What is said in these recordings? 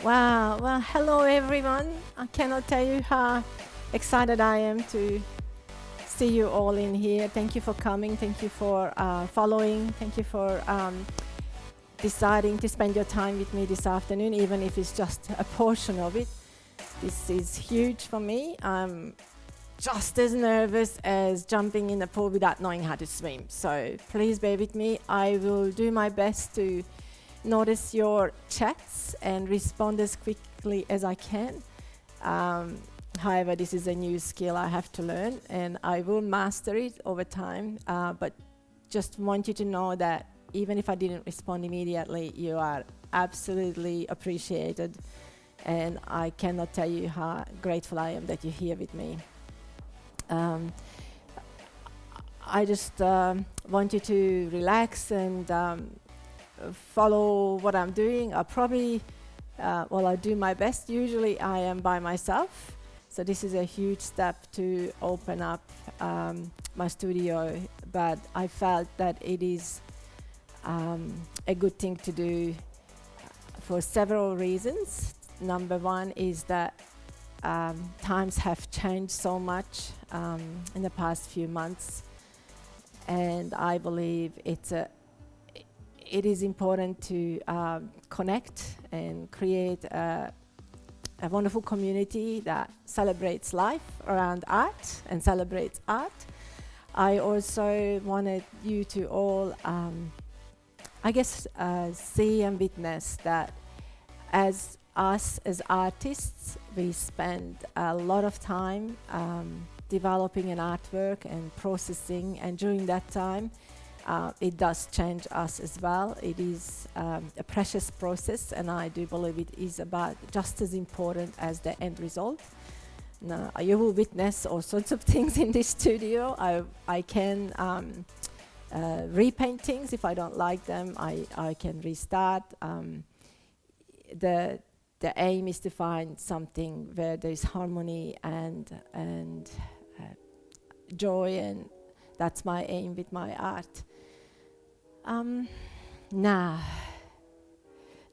Wow, well, hello everyone. I cannot tell you how excited I am to see you all in here. Thank you for coming. Thank you for following. Thank you for deciding to spend your time with me this afternoon, even if it's just a portion of it. This is huge for me. I'm just as nervous as jumping in the pool without knowing how to swim. So please bear with me. I will do my best to notice your chats and respond as quickly as I can. However, this is a new skill I have to learn, and I will master it over time. But just want you to know that even if I didn't respond immediately, you are absolutely appreciated, and I cannot tell you how grateful I am that you're here with me. I just want you to relax and follow what I'm doing. I do my best. Usually I am by myself, so this is a huge step to open up my studio, but I felt that it is a good thing to do for several reasons. Number one is that times have changed so much in the past few months, and I believe it is important to connect and create a wonderful community that celebrates life around art and celebrates art. I also wanted you to all, see and witness that as us as artists, we spend a lot of time developing an artwork and processing, and during that time, it does change us as well. It is a precious process, and I do believe it is about just as important as the end result. Now, you will witness all sorts of things in this studio. I can repaint things if I don't like them. I can restart. The aim is to find something where there is harmony and joy, and that's my aim with my art. Now,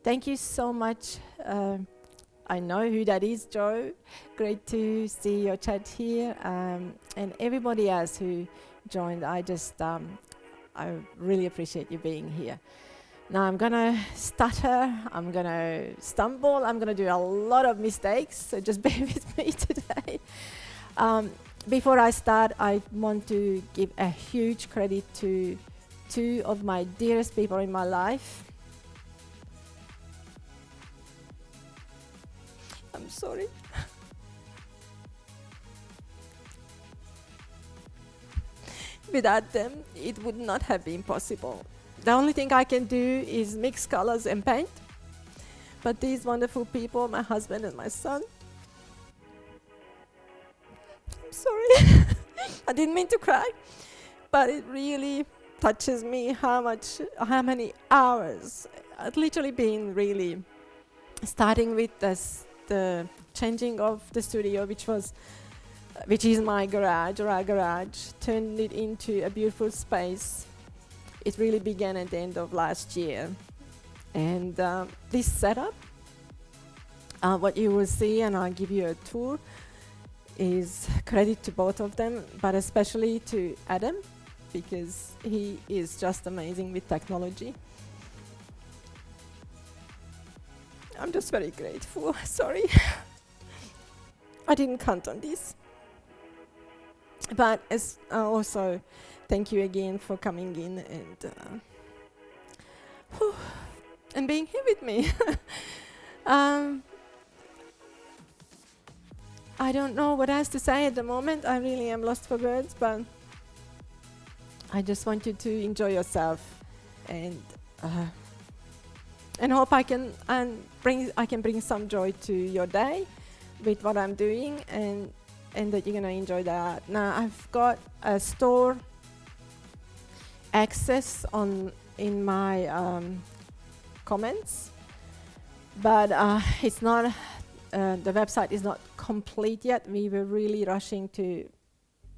thank you so much. I know who that is, Joe. Great to see your chat here, and everybody else who joined. I really appreciate you being here. Now I'm gonna stutter, I'm gonna stumble, I'm gonna do a lot of mistakes, so just bear with me today. Before I start, I want to give a huge credit to two of my dearest people in my life. I'm sorry. Without them, it would not have been possible. The only thing I can do is mix colors and paint. But these wonderful people, my husband and my son, I'm sorry. I didn't mean to cry, but it really touches me how many hours. I've literally been really starting with the changing of the studio, which is my garage, or our garage, turned it into a beautiful space. It really began at the end of last year. And this setup, what you will see, and I'll give you a tour, is credit to both of them, but especially to Adam, because he is just amazing with technology. I'm just very grateful. Sorry. I didn't count on this. But also, thank you again for coming in and being here with me. I don't know what else to say at the moment. I really am lost for words, but I just want you to enjoy yourself, and hope I can bring some joy to your day with what I'm doing, and that you're gonna enjoy that. Now I've got a store access in my comments, but it's not. The website is not complete yet. We were really rushing to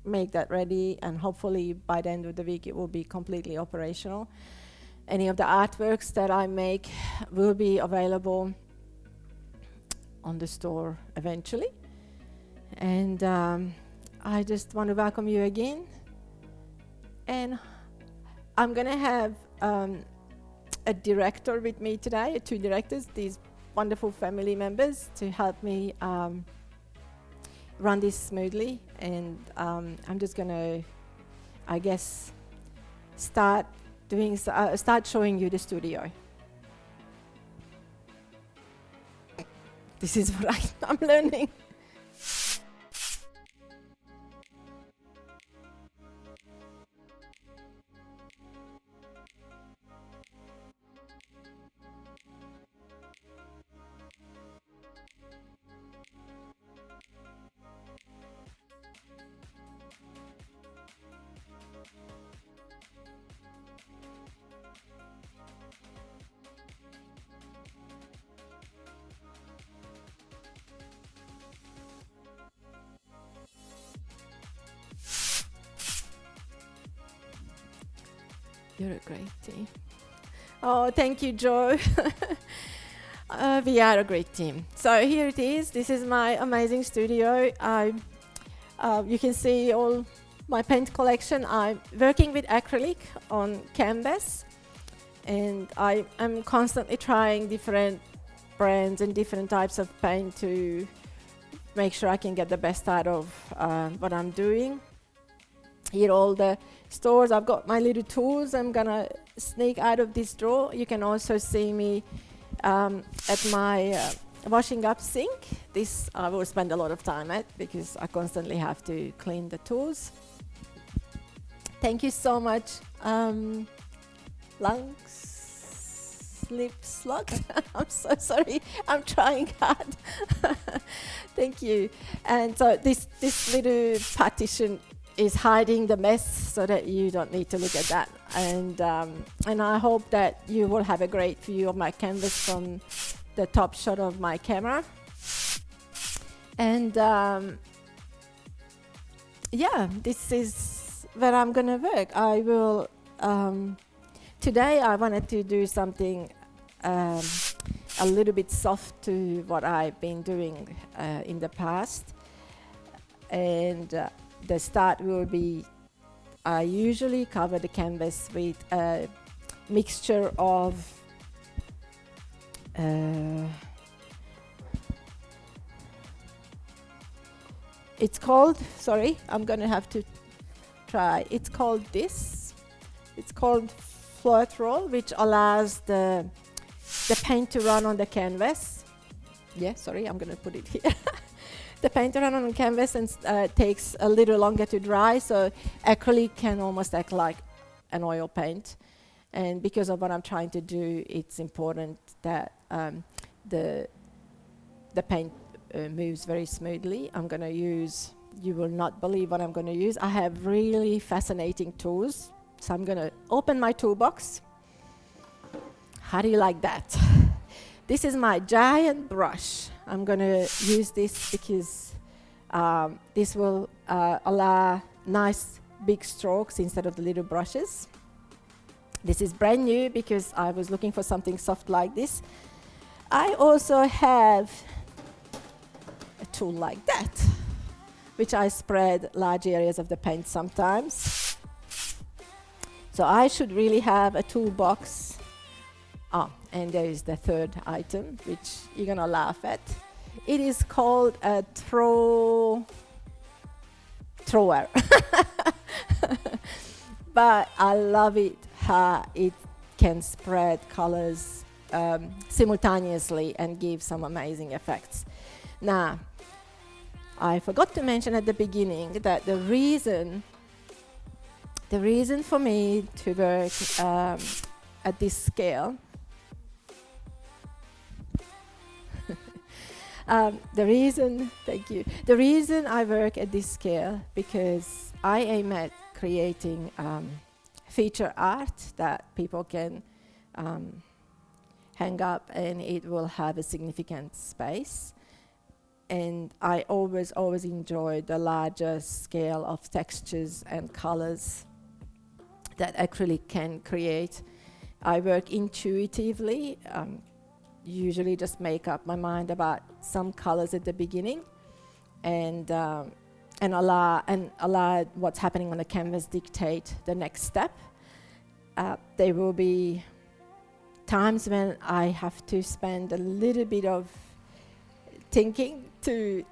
make that ready, and hopefully by the end of the week it will be completely operational. Any of the artworks that I make will be available on the store eventually. And I just want to welcome you again. And I'm going to have a director with me today, two directors, these wonderful family members to help me run this smoothly. And I'm just going to, I guess, start showing you the studio. This is what I'm learning. You're a great team. Oh, thank you, Joe. We are a great team. So here it is. This is my amazing studio. You can see all my paint collection. I'm working with acrylic on canvas, and I am constantly trying different brands and different types of paint to make sure I can get the best out of what I'm doing. Here all the stores, I've got my little tools. I'm gonna sneak out of this drawer. You can also see me at my washing up sink. This I will spend a lot of time at because I constantly have to clean the tools. Thank you so much, lungs, lips locked. I'm so sorry, I'm trying hard. Thank you. And so this little partition is hiding the mess so that you don't need to look at that. And I hope that you will have a great view of my canvas from the top shot of my camera. And yeah, this is where I'm gonna work. I will today I wanted to do something a little bit soft to what I've been doing in the past. And the start will be, I usually cover the canvas with a mixture of it's called, sorry, I'm gonna have to try. It's called float roll, which allows the paint to run on the canvas. Yeah, sorry, I'm gonna put it here. The paint run on the canvas and takes a little longer to dry, so acrylic can almost act like an oil paint. And because of what I'm trying to do, it's important that the paint moves very smoothly. I'm going to use, you will not believe what I'm going to use. I have really fascinating tools. So I'm going to open my toolbox. How do you like that? This is my giant brush. I'm going to use this because this will allow nice big strokes instead of the little brushes. This is brand new because I was looking for something soft like this. I also have a tool like that, which I spread large areas of the paint sometimes. So I should really have a toolbox. And there is the third item, which you're gonna laugh at. It is called a thrower. But I love it how it can spread colors simultaneously and give some amazing effects. Now, I forgot to mention at the beginning that the reason for me to work at this scale, the reason I work at this scale, because I aim at creating feature art that people can hang up and it will have a significant space. And I always enjoy the larger scale of textures and colors that acrylic can create. I work intuitively. usually just make up my mind about some colors at the beginning, and allow what's happening on the canvas dictate the next step. There will be times when I have to spend a little bit of thinking to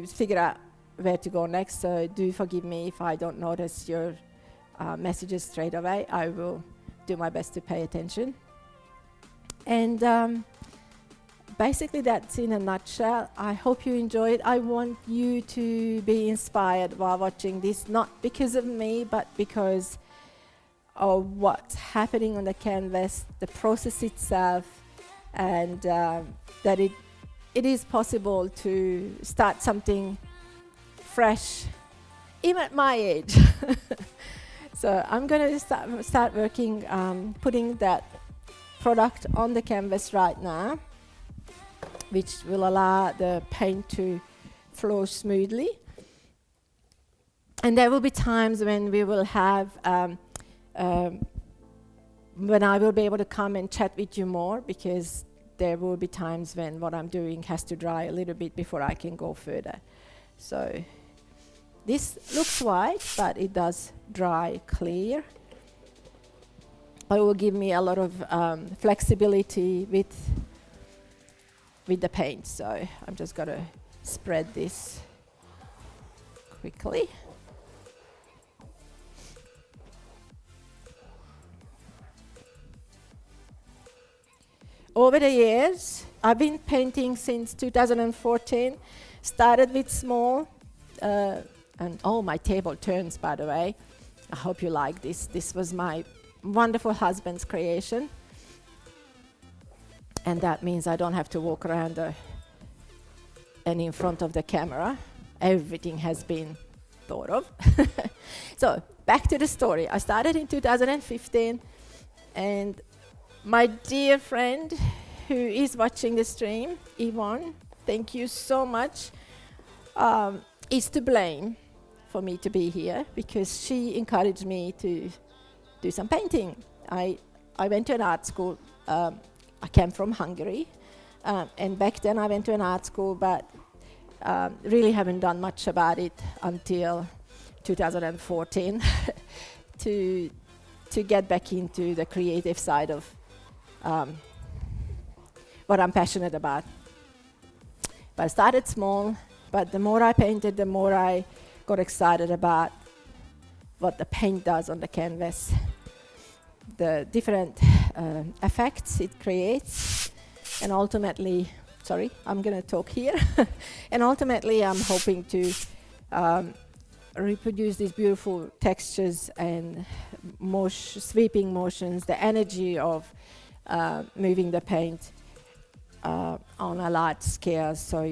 figure out where to go next. So do forgive me if I don't notice your messages straight away. I will do my best to pay attention. And basically that's in a nutshell. I hope you enjoy it. I want you to be inspired while watching this, not because of me, but because of what's happening on the canvas, the process itself, and that it is possible to start something fresh, even at my age. So I'm going to start working, putting that product on the canvas right now, which will allow the paint to flow smoothly. And there will be times when we will have, when I will be able to come and chat with you more, because there will be times when what I'm doing has to dry a little bit before I can go further. So this looks white, but it does dry clear. But it will give me a lot of flexibility with the paint. So I'm just going to spread this quickly. Over the years, I've been painting since 2014. Started with small, and oh, my table turns, by the way. I hope you like this. This was my wonderful husband's creation. And that means I don't have to walk around and in front of the camera. Everything has been thought of. So back to the story. I started in 2015, and my dear friend who is watching the stream, Yvonne, thank you so much, is to blame for me to be here, because she encouraged me to do some painting. I went to an art school. I came from Hungary, and back then I went to an art school, but really haven't done much about it until 2014 to get back into the creative side of what I'm passionate about. But I started small, but the more I painted, the more I got excited about what the paint does on the canvas, the different effects it creates, and ultimately, sorry, I'm going to talk here, and ultimately I'm hoping to reproduce these beautiful textures and sweeping motions, the energy of moving the paint on a large scale, so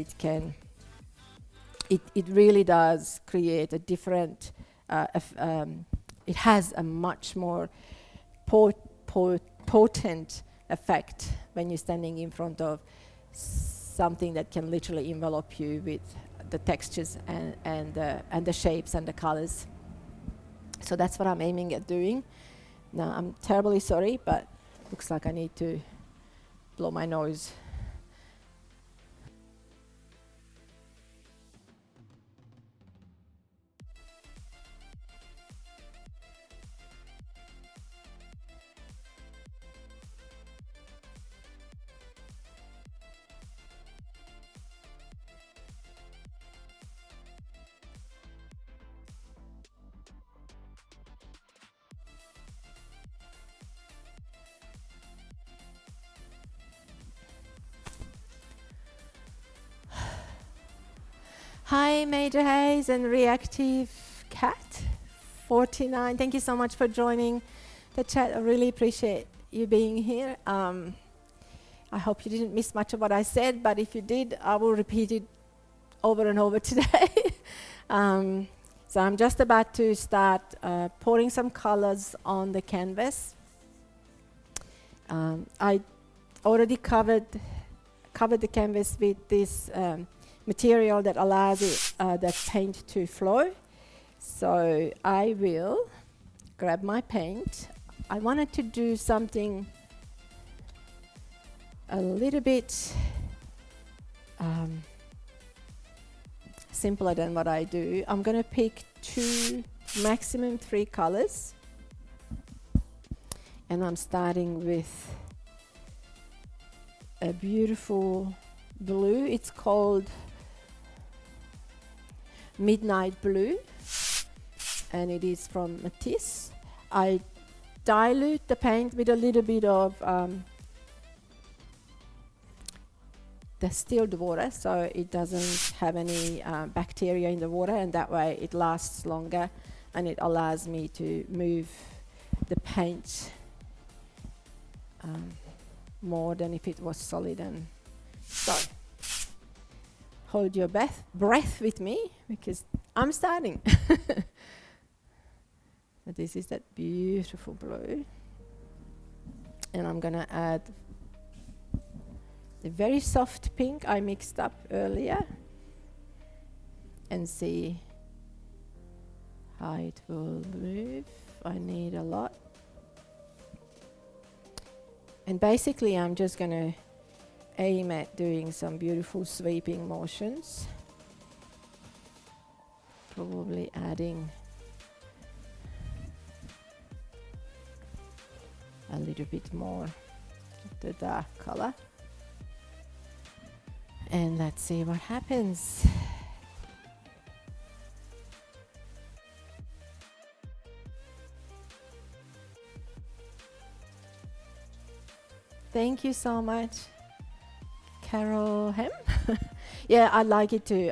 it really does create a different, it has a much more potent effect when you're standing in front of something that can literally envelop you with the textures and the shapes and the colors. So that's what I'm aiming at doing. Now I'm terribly sorry, but looks like I need to blow my nose. Hi, Major Hayes and Reactive Cat 49. Thank you so much for joining the chat. I really appreciate you being here. I hope you didn't miss much of what I said, but if you did, I will repeat it over and over today. So I'm just about to start pouring some colors on the canvas. I already covered the canvas with this material that allows the paint to flow. So I will grab my paint. I wanted to do something a little bit simpler than what I do. I'm going to pick 2, maximum 3 colors. And I'm starting with a beautiful blue. It's called Midnight Blue, and it is from Matisse. I dilute the paint with a little bit of distilled water, so it doesn't have any bacteria in the water, and that way it lasts longer and it allows me to move the paint more than if it was solid. And so hold your breath with me, because I'm starting. So this is that beautiful blue, and I'm gonna add the very soft pink I mixed up earlier and see how it will move. I need a lot. And basically I'm just going to aim at doing some beautiful sweeping motions. Probably adding a little bit more of the dark color. And let's see what happens. Thank you so much, Carol Hem. Yeah, I like it too.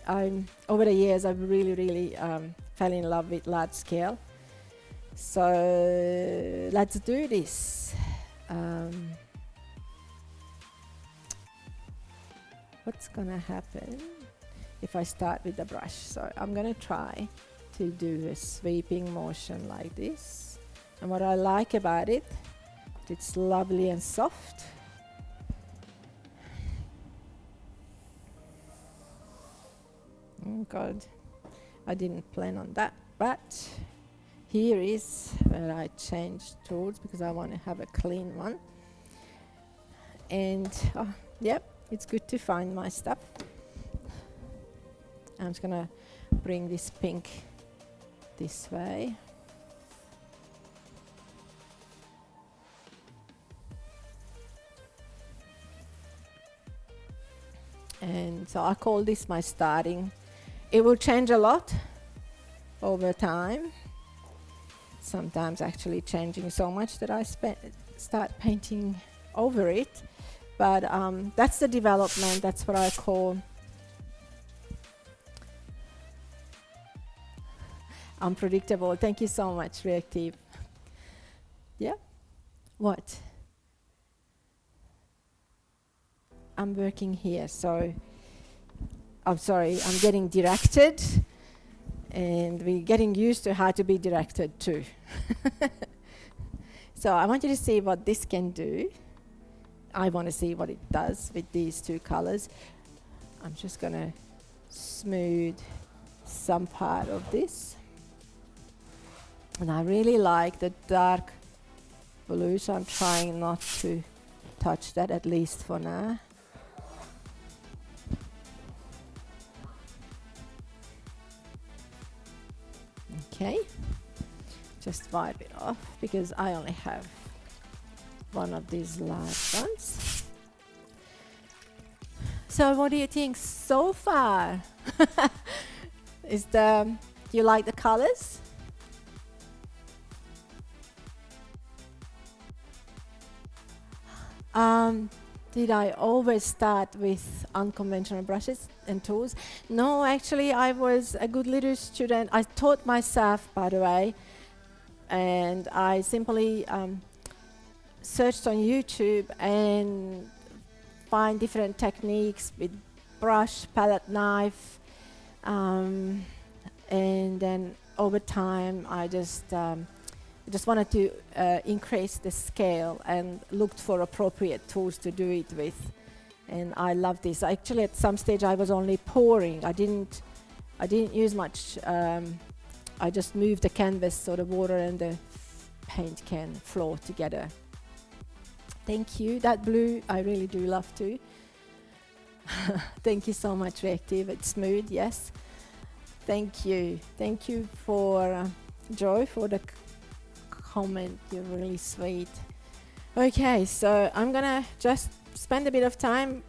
I'm over the years I've really fell in love with large scale. So let's do this. What's gonna happen if I start with the brush? So I'm gonna try to do a sweeping motion like this. And what I like about it, it's lovely and soft. Oh God, I didn't plan on that, but here is where I change tools because I want to have a clean one. And yep, it's good to find my stuff. I'm just gonna bring this pink this way. And so I call this my starting. It will change a lot over time. Sometimes actually changing so much that I start painting over it. But that's the development. That's what I call unpredictable. Thank you so much, Reactive. Yeah? What? I'm working here, so I'm sorry, I'm getting directed, and we're getting used to how to be directed too. So I want you to see what this can do. I want to see what it does with these 2 colors. I'm just going to smooth some part of this. And I really like the dark blue, so I'm trying not to touch that, at least for now. Okay, just wipe it off because I only have one of these large ones. So what do you think so far? Do you like the colors? Did I always start with unconventional brushes and tools? No, actually I was a good little student. I taught myself, by the way, and I simply searched on YouTube and find different techniques with brush, palette knife, and then over time I just wanted to increase the scale and looked for appropriate tools to do it with. And I love this. Actually, at some stage I was only pouring. I didn't use much. I just moved the canvas so the water and the paint can flow together. Thank you. That blue I really do love too. Thank you so much, Reactive. It's smooth, yes. Thank you. Thank you for Joy for the comment. You're really sweet. Okay, so I'm gonna just spend a bit of time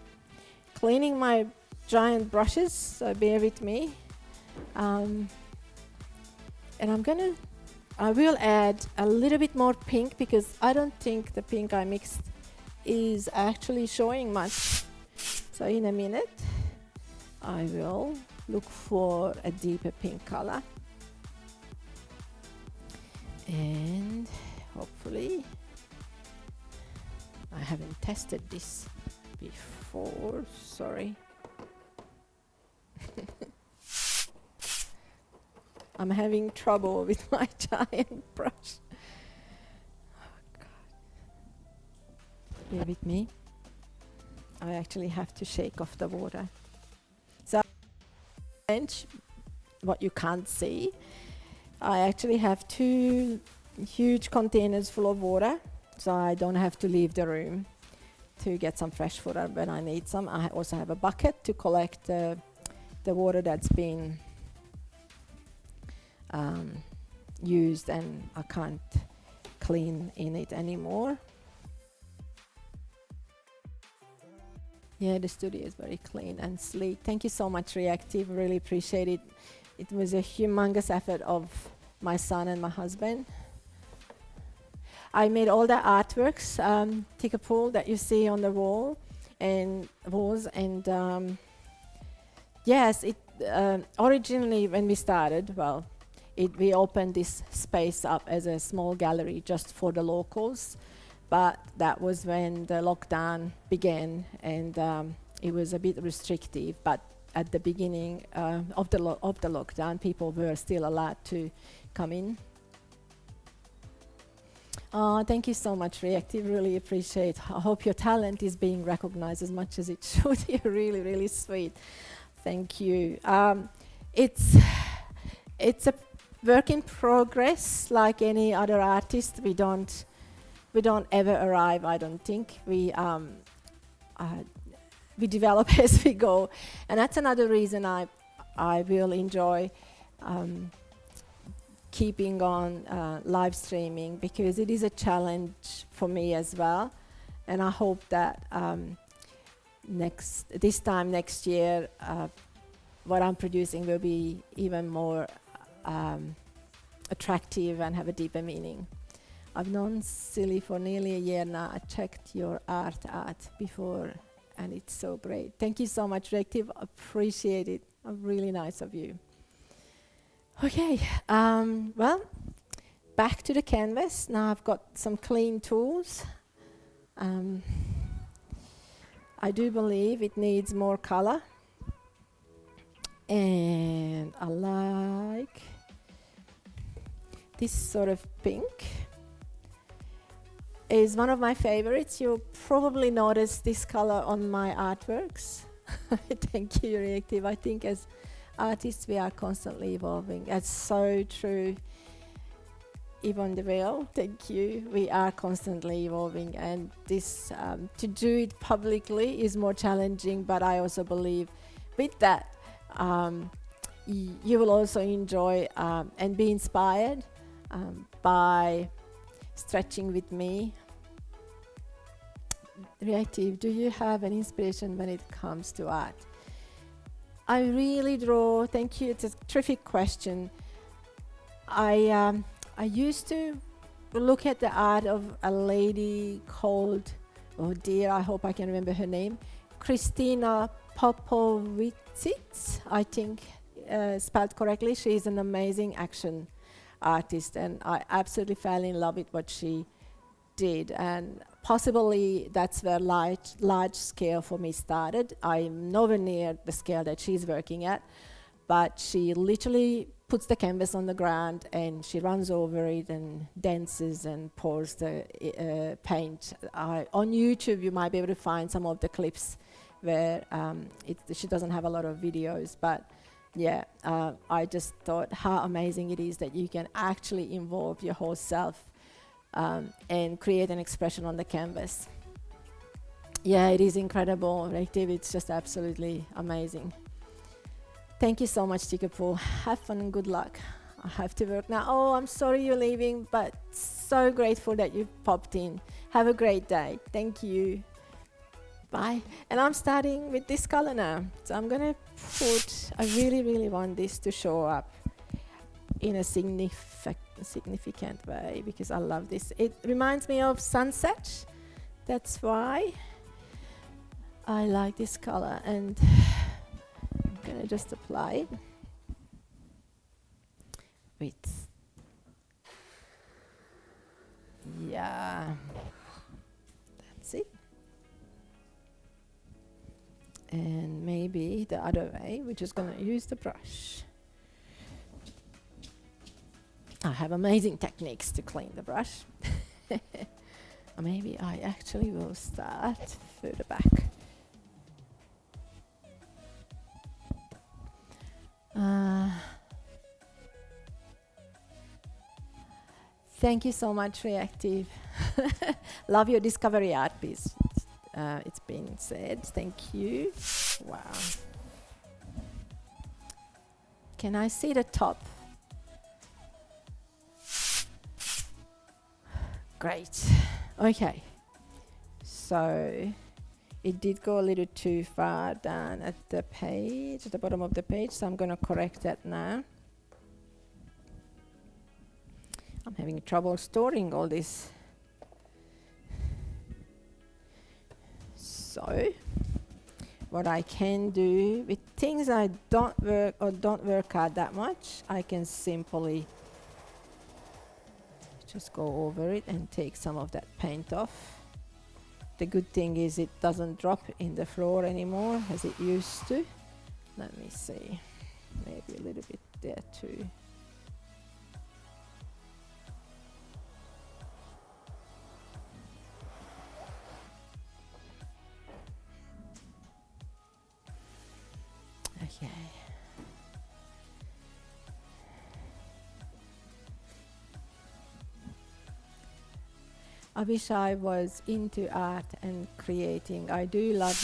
cleaning my giant brushes, so bear with me. And I will add a little bit more pink because I don't think the pink I mixed is actually showing much. So in a minute, I will look for a deeper pink color. And hopefully, I haven't tested this before, sorry. I'm having trouble with my giant brush. Oh God. Bear with me. I actually have to shake off the water. So, what you can't see, I actually have 2 huge containers full of water, so I don't have to leave the room to get some fresh water when I need some. I also have a bucket to collect the water that's been used and I can't clean in it anymore. Yeah, the studio is very clean and sleek. Thank you so much, Reactive. Really appreciate it. It was a humongous effort of my son and my husband. I made all the artworks, ticker pool that you see on the wall and walls. And yes, it originally when we started, well, we opened this space up as a small gallery just for the locals. But that was when the lockdown began, and it was a bit restrictive. But at the beginning of the lockdown, people were still allowed to come in. Thank you so much, Reactive. Really appreciate. I hope your talent is being recognized as much as it should. You're really, really sweet. Thank you. It's a work in progress, like any other artist. We don't ever arrive, I don't think. We develop as we go. And that's another reason I will enjoy keeping on live streaming, because it is a challenge for me as well. And I hope that this time next year, what I'm producing will be even more attractive and have a deeper meaning. I've known Silly for nearly a year now. I checked your art before, and it's so great. Thank you so much, Reactive. Appreciate it. Really nice of you. Okay, well, back to the canvas. Now I've got some clean tools. I do believe it needs more color. And I like this sort of pink. Is one of my favorites. You'll probably notice this color on my artworks. Thank you, Reactive. I think as artists we are constantly evolving. That's so true. Yvonne DeVille, thank you. We are constantly evolving, and this to do it publicly is more challenging, but I also believe with that you will also enjoy and be inspired by stretching with me. Reactive, do you have an inspiration when it comes to art? I really draw, thank you, it's a terrific question. I used to look at the art of a lady called, oh dear, I hope I can remember her name, Christina Popovicic, I think spelled correctly. She's an amazing action artist, and I absolutely fell in love with what she did, and possibly that's where large scale for me started. I'm nowhere near the scale that she's working at, but she literally puts the canvas on the ground and she runs over it and dances and pours the paint. On YouTube you might be able to find some of the clips where she doesn't have a lot of videos, but yeah, I just thought how amazing it is that you can actually involve your whole self and create an expression on the canvas. Yeah, it is incredible, Reactive. It's just absolutely amazing. Thank you so much, Tikapu. Have fun and good luck. I have to work now. Oh, I'm sorry you're leaving, but so grateful that you popped in. Have a great day. Thank you. Bye. And I'm starting with this color now. So I'm gonna put, I really, really want this to show up in a significant way because I love this. It reminds me of sunset. That's why I like this color, and I'm gonna just apply it with, yeah, that's it. And maybe the other way, we're just gonna use the brush. I have amazing techniques to clean the brush. Maybe I actually will start further back. Thank you so much, Reactive. Love your discovery art piece. It's been said. Thank you. Wow. Can I see the top? Great. Okay. So it did go a little too far down at the page, at the bottom of the page, so I'm going to correct that now. I'm having trouble storing all this. So what I can do with things I don't work out that much, I can simply just go over it and take some of that paint off. The good thing is it doesn't drop in the floor anymore as it used to. Let me see, maybe a little bit there too. Okay. I wish I was into art and creating. I do love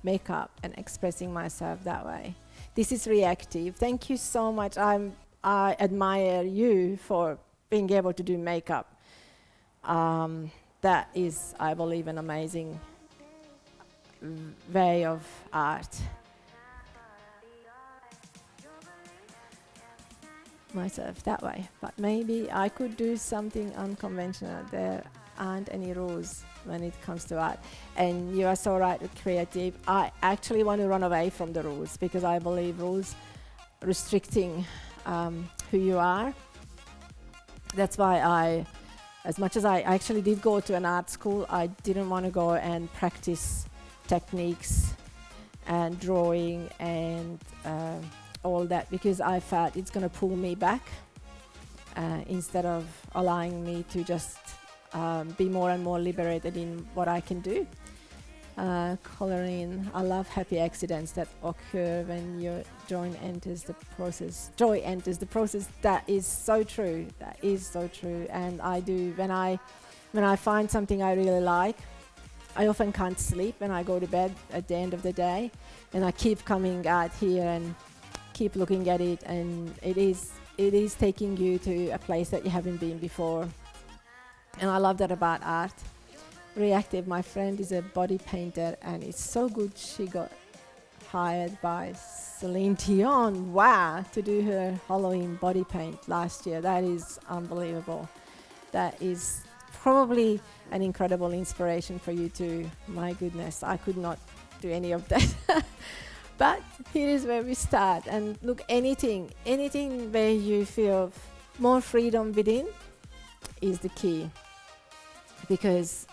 makeup and expressing myself that way. This is Reactive. Thank you so much. I admire you for being able to do makeup. That is, I believe, an amazing way of art. Myself that way, but maybe I could do something unconventional. There aren't any rules when it comes to art, and you are so right with Creative. I actually want to run away from the rules because I believe rules restricting who you are. That's why as much as I actually did go to an art school, I didn't want to go and practice techniques and drawing and all that because I felt it's going to pull me back instead of allowing me to just be more and more liberated in what I can do. Coloring, I love happy accidents that occur when your joy enters the process. Joy enters the process. That is so true. That is so true. And I do, when I find something I really like, I often can't sleep when I go to bed at the end of the day, and I keep coming out here and keep looking at it, and it is taking you to a place that you haven't been before. And I love that about art. Reactive, my friend, is a body painter, and it's so good she got hired by Celine Dion, wow, to do her Halloween body paint last year. That is unbelievable. That is probably an incredible inspiration for you too. My goodness, I could not do any of that. But here is where we start. And look, anything where you feel more freedom within is the key, because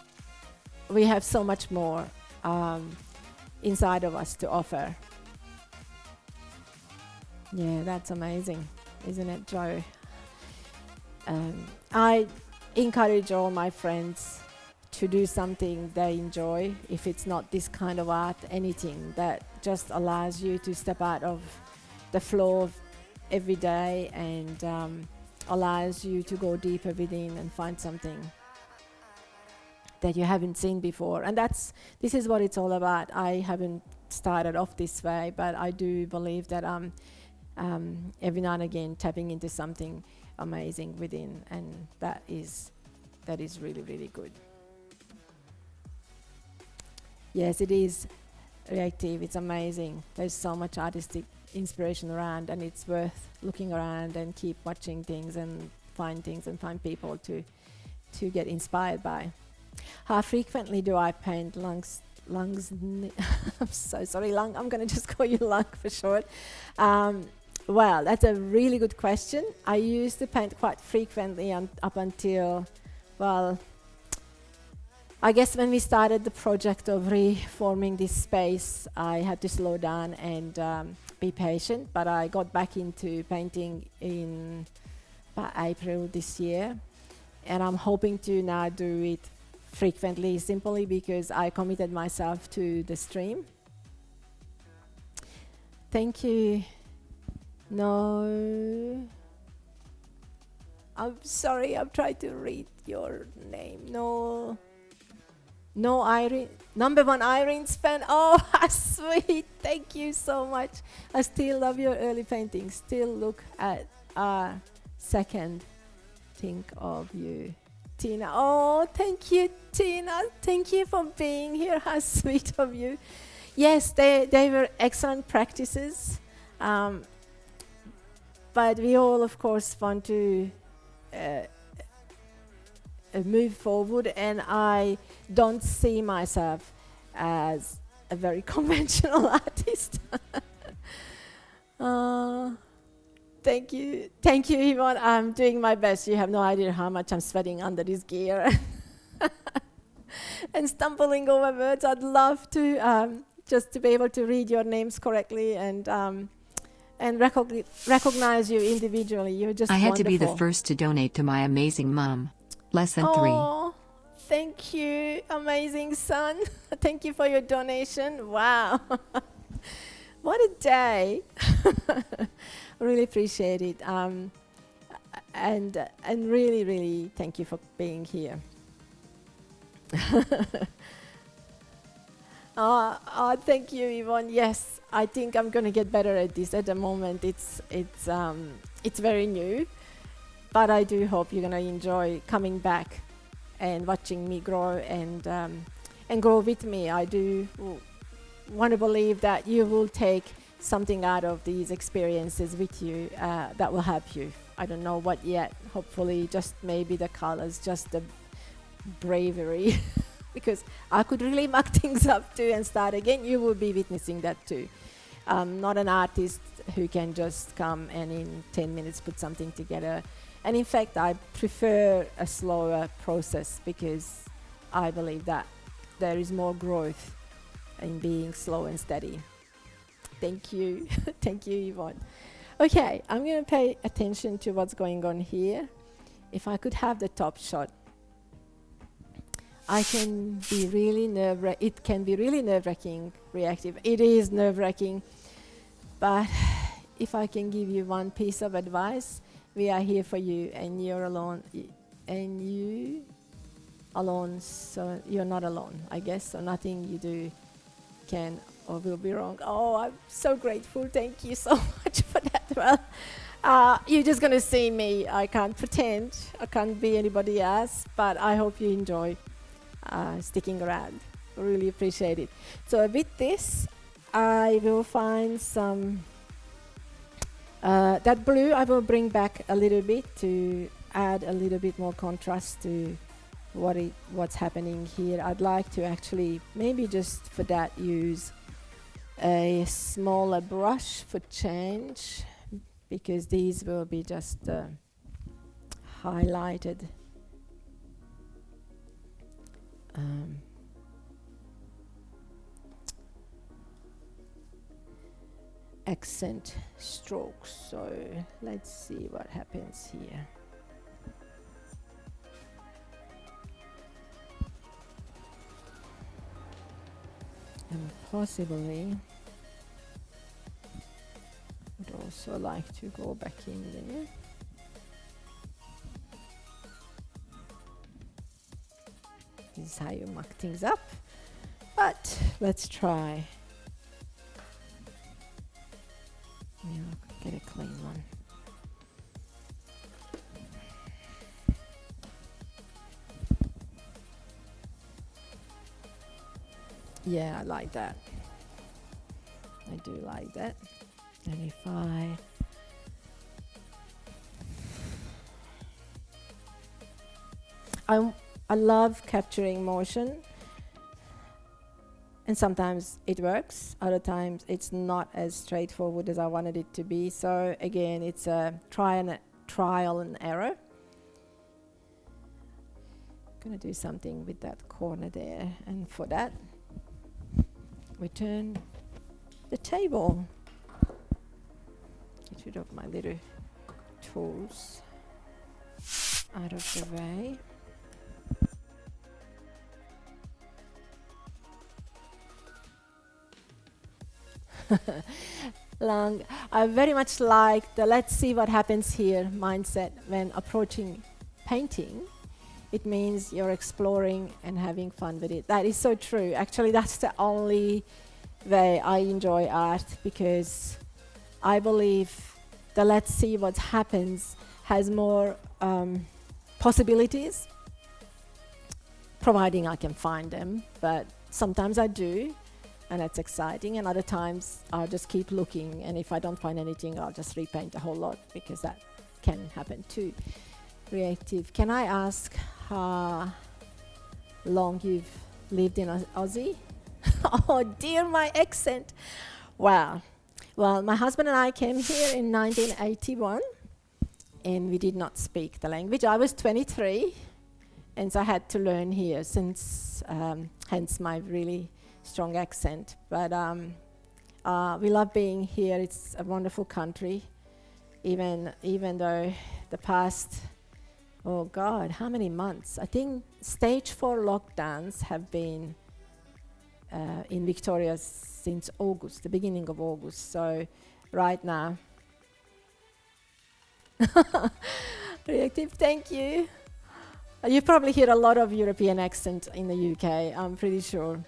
we have so much more inside of us to offer. Yeah, that's amazing, isn't it, Joe? I encourage all my friends to do something they enjoy. If it's not this kind of art, anything that just allows you to step out of the flow of every day and allows you to go deeper within and find something that you haven't seen before. And this is what it's all about. I haven't started off this way, but I do believe that every now and again tapping into something amazing within, and that is really, really good. Yes, it is reactive. It's amazing. There's so much artistic inspiration around, and it's worth looking around and keep watching things and find people to get inspired by. How frequently do I paint lungs? I'm so sorry, Lung. I'm going to just call you Lung for short. Well, that's a really good question. I used to paint quite frequently up until, well, I guess when we started the project of reforming this space, I had to slow down and be patient, but I got back into painting in about April this year, and I'm hoping to now do it frequently, simply because I committed myself to the stream. Thank you. No, I'm sorry, I've tried to read your name. No, Irene. Number one Irene's fan. Oh, how sweet. Thank you so much. I still love your early paintings. Still look at second. Think of you. Tina. Oh, thank you, Tina. Thank you for being here. How sweet of you. Yes, they were excellent practices. But we all, of course, want to move forward, and I don't see myself as a very conventional artist. Thank you, Yvonne. I'm doing my best. You have no idea how much I'm sweating under this gear and stumbling over words. I'd love to just to be able to read your names correctly and recognize you individually. You're just I had wonderful. to be the first to donate to my amazing mom. Lesson 3. Oh, thank you, amazing son. Thank you for your donation. Wow. What a day. Really appreciate it. And really, really thank you for being here. Thank you, Yvonne. Yes, I think I'm going to get better at this. At the moment, it's very new, but I do hope you're going to enjoy coming back and watching me grow and grow with me. I do want to believe that you will take something out of these experiences with you that will help you. I don't know what yet. Hopefully, just maybe the colors, just the bravery. Because I could really muck things up too and start again. You will be witnessing that too. Not an artist who can just come and in 10 minutes put something together. And in fact, I prefer a slower process because I believe that there is more growth in being slow and steady. Thank you. Thank you, Yvonne. Okay, I'm going to pay attention to what's going on here. If I could have the top shot. It can be really nerve-wracking, reactive. It is nerve-wracking. But if I can give you one piece of advice, we are here for you, and you're alone. And you alone, so you're not alone, I guess. So nothing you do can or will be wrong. Oh, I'm so grateful. Thank you so much for that. Well, you're just going to see me. I can't pretend. I can't be anybody else. But I hope you enjoy sticking around. Really appreciate it. So with this, I will find some that blue I will bring back a little bit to add a little bit more contrast to what's happening here. I'd like to actually maybe just for that use a smaller brush for change, because these will be just highlighted accent strokes. So let's see what happens here. And possibly would also like to go back in there. This That's how you muck things up. But let's try. Yeah, get a clean one. Yeah, I like that. I do like that. And if I love capturing motion, and sometimes it works, other times it's not as straightforward as I wanted it to be. So again, it's a trial and error. I'm gonna do something with that corner there, and for that we turn the table. Get rid of my little tools out of the way. I very much like the let's see what happens here mindset when approaching painting. It means you're exploring and having fun with it. That is so true. Actually, that's the only way I enjoy art, because I believe the let's see what happens has more possibilities, providing I can find them. But sometimes I do, and that's exciting, and other times I'll just keep looking, and if I don't find anything, I'll just repaint a whole lot, because that can happen too. Creative. Can I ask how long you've lived in Aussie? Oh dear, my accent. Wow. Well, my husband and I came here in 1981, and we did not speak the language. I was 23, and so I had to learn here, since hence my really strong accent. But we love being here. It's a wonderful country, even though the past, oh God, how many months? I think stage 4 lockdowns have been in Victoria since August, the beginning of August. So right now, reactive, thank you. You probably hear a lot of European accent in the UK, I'm pretty sure.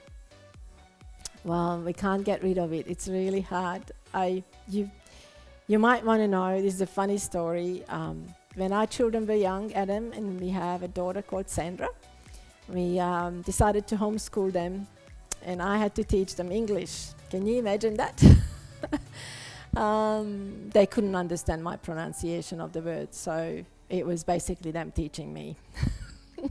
Well, we can't get rid of it. It's really hard. You might want to know, this is a funny story. When our children were young, Adam, and we have a daughter called Sandra, we decided to homeschool them, and I had to teach them English. Can you imagine that? They couldn't understand my pronunciation of the words, so it was basically them teaching me.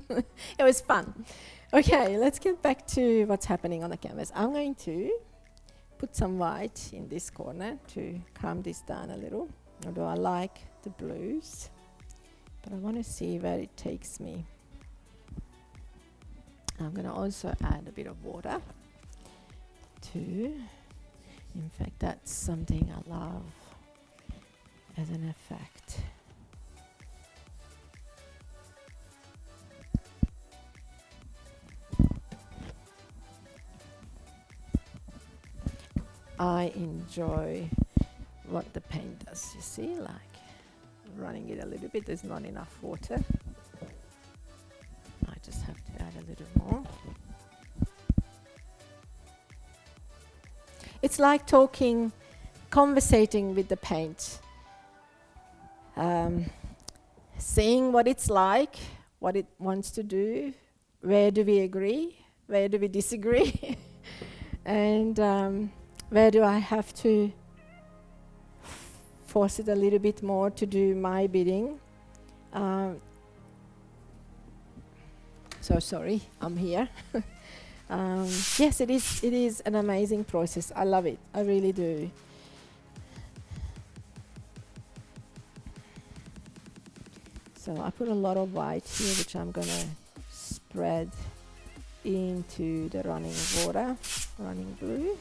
It was fun. Okay, let's get back to what's happening on the canvas. I'm going to put some white in this corner to calm this down a little, although I like the blues, but I want to see where it takes me. I'm going to also add a bit of water too. In fact, that's something I love as an effect. I enjoy what the paint does, you see, like running it a little bit. There's not enough water. I just have to add a little more. It's like conversating with the paint. Seeing what it's like, what it wants to do, where do we agree, where do we disagree, and where do I have to force it a little bit more to do my bidding. So sorry, I'm here. Yes, it is an amazing process. I love it. I really do. So I put a lot of white here, which I'm going to spread into the running water, running blue.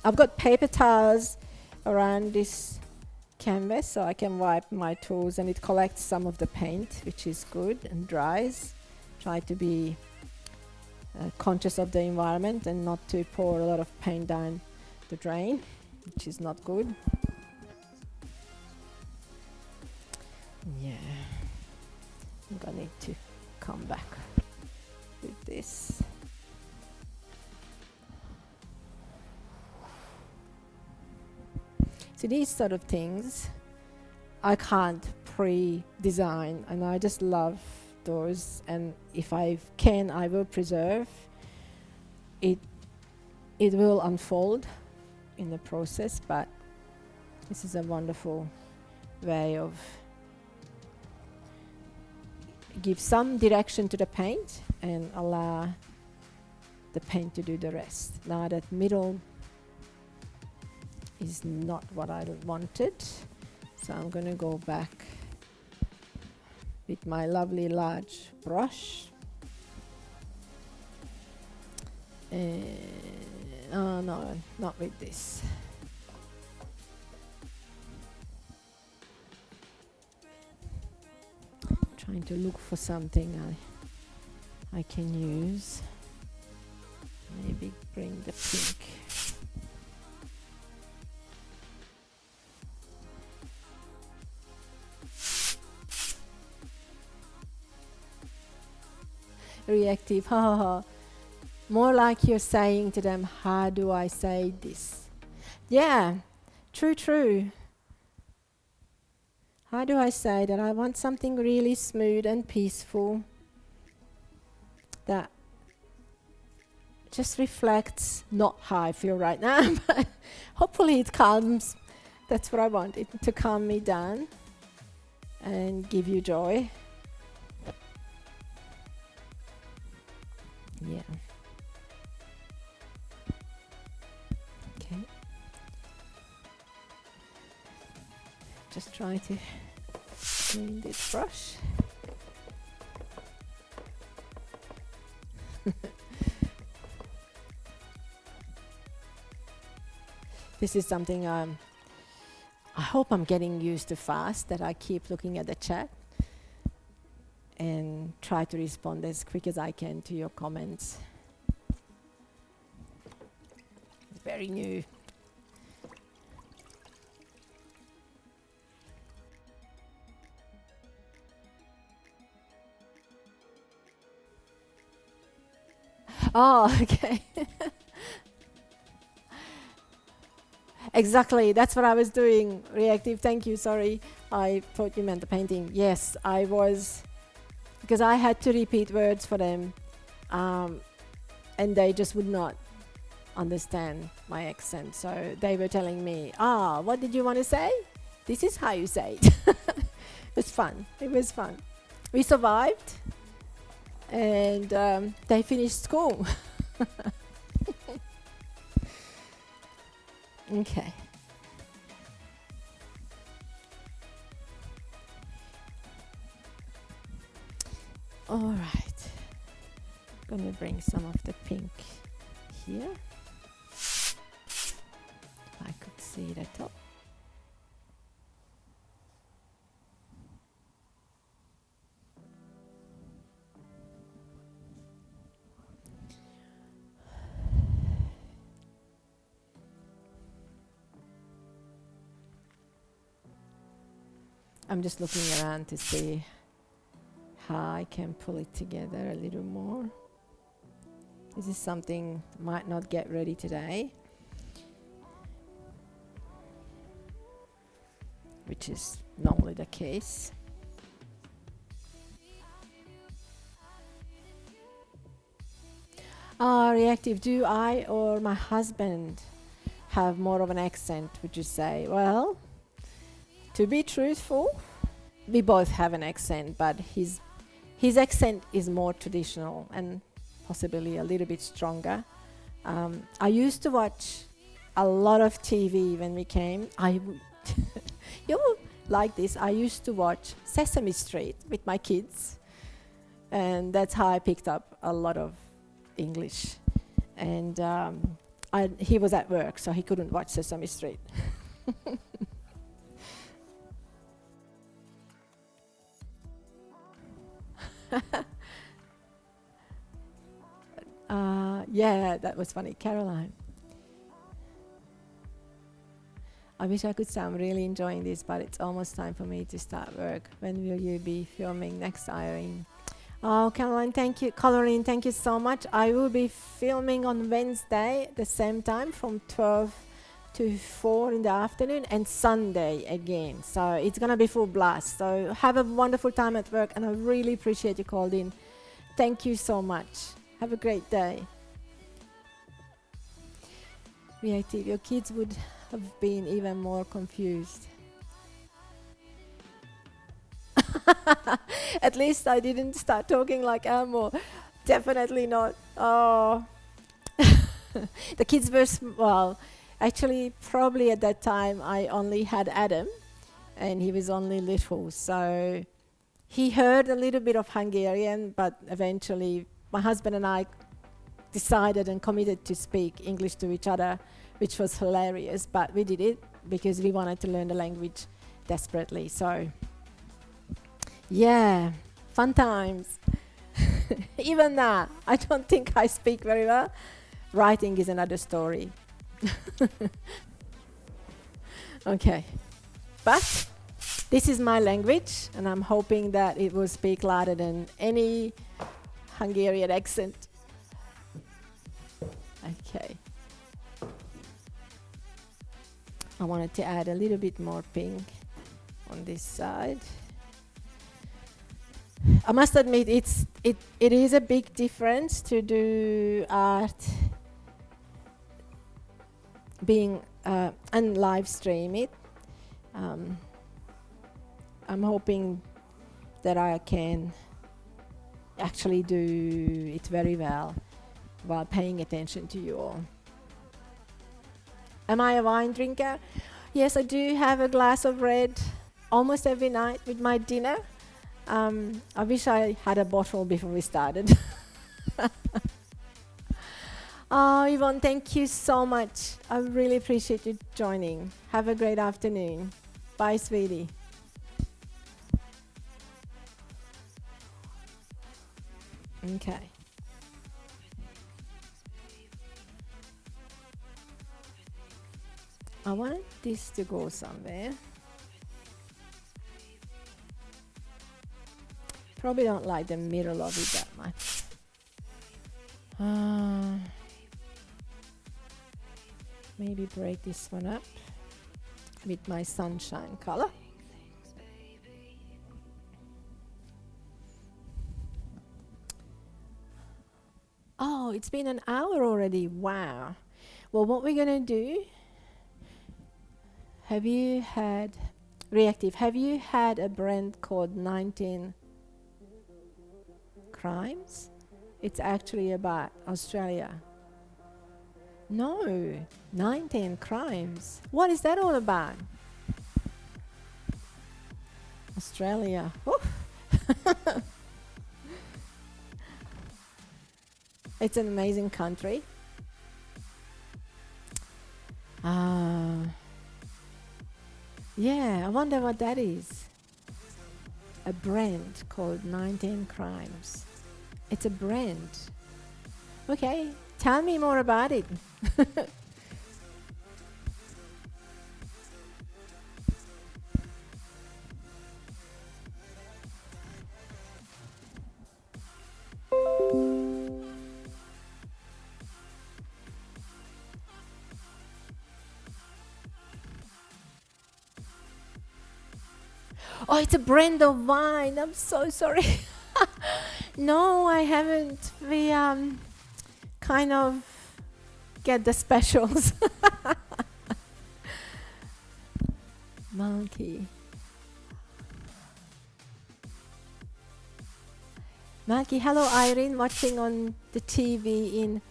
I've got paper towels around this canvas, so I can wipe my tools, and it collects some of the paint, which is good, and dries. Try to be conscious of the environment and not to pour a lot of paint down the drain, which is not good. Yeah, I'm think I need to come back with this. So these sort of things I can't pre-design, and I just love those, and if I can, I will preserve it. It will unfold in the process, but this is a wonderful way of give some direction to the paint and allow the paint to do the rest. Now that middle is not what I wanted, so I'm going to go back with my lovely large brush. Oh no, not with this. Trying to look for something I can use. Maybe bring the pink. Reactive, ha ha ha. More like you're saying to them, how do I say this? Yeah, true, true. How do I say that I want something really smooth and peaceful that just reflects not how I feel right now, but hopefully it calms. That's what I want, it to calm me down and give you joy. Yeah. Okay. Just try to clean this brush. This is something I hope I'm getting used to fast, that I keep looking at the chat and try to respond as quick as I can to your comments. Very new. Oh, okay. Exactly, that's what I was doing. Reactive, thank you, sorry. I thought you meant the painting. Yes, I was, because I had to repeat words for them, and they just would not understand my accent. So they were telling me, what did you want to say? This is how you say it. It's fun, it was fun. We survived, and they finished school. Okay. All right. I'm gonna bring some of the pink here. I could see it at all. I'm just looking around to see how I can pull it together a little more. This is something might not get ready today, which is normally the case. Reactive, do I or my husband have more of an accent, would you say? Well, to be truthful, we both have an accent, but his accent is more traditional and possibly a little bit stronger. I used to watch a lot of TV when we came. You will like this. I used to watch Sesame Street with my kids, and that's how I picked up a lot of English. And he was at work, so he couldn't watch Sesame Street. Yeah, that was funny. Caroline. I wish I could say I'm really enjoying this, but it's almost time for me to start work. When will you be filming next, Irene? Oh, Caroline, thank you. Caroline, thank you so much. I will be filming on Wednesday the same time from 12 to 4 in the afternoon, and Sunday again. So it's going to be full blast. So have a wonderful time at work, and I really appreciate you called in. Thank you so much. Have a great day. Reactive, your kids would have been even more confused. At least I didn't start talking like Elmo. Definitely not. Oh. The kids were well, actually probably at that time I only had Adam and he was only little, so he heard a little bit of Hungarian, but eventually my husband and I decided and committed to speak English to each other, which was hilarious, but we did it because we wanted to learn the language desperately. So yeah, fun times. Even now, I don't think I speak very well. Writing is another story. Okay, but this is my language, and I'm hoping that it will speak louder than any Hungarian accent. Okay. I wanted to add a little bit more pink on this side. I must admit, it is a big difference to do art being and live stream it. I'm hoping that I can actually do it very well while paying attention to you all. Am I a wine drinker? Yes, I do have a glass of red almost every night with my dinner. I wish I had a bottle before we started. Oh, Yvonne, thank you so much. I really appreciate you joining. Have a great afternoon. Bye, sweetie. Okay. I want this to go somewhere. Probably don't like the middle of it that much. Maybe break this one up with my sunshine color. Oh, it's been an hour already. Wow. Well, what we're gonna do, have you had a brand called 19 Crimes? It's actually about Australia. No, 19 Crimes. What is that all about? Australia. It's an amazing country. Yeah, I wonder what that is. A brand called 19 Crimes. It's a brand. Okay, tell me more about it. Oh, it's a brand of wine. I'm so sorry. No, I haven't. We kind of get the specials. Monkey. Monkey, hello Irene, watching on the TV in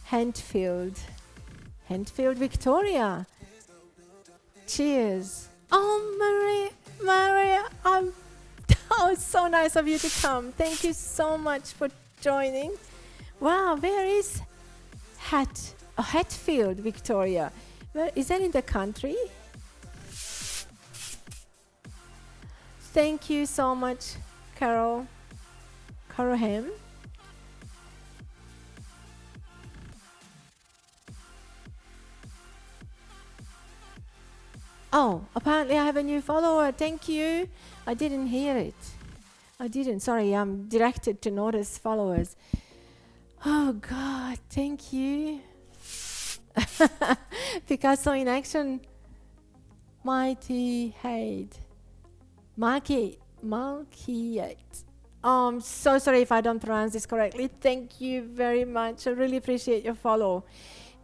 Hentfield, Victoria. Cheers. Oh, Maria, oh, it's so nice of you to come. Thank you so much for joining. Wow, where is Hatfield, Victoria? Where is that in the country? Thank you so much, Carol Ham. Oh, apparently I have a new follower. Thank you. I didn't hear it. I didn't. Sorry, I'm directed to notice followers. Oh, God. Thank you. Picasso in action. Mighty hate. Malkiate. Oh, I'm so sorry if I don't pronounce this correctly. Thank you very much. I really appreciate your follow.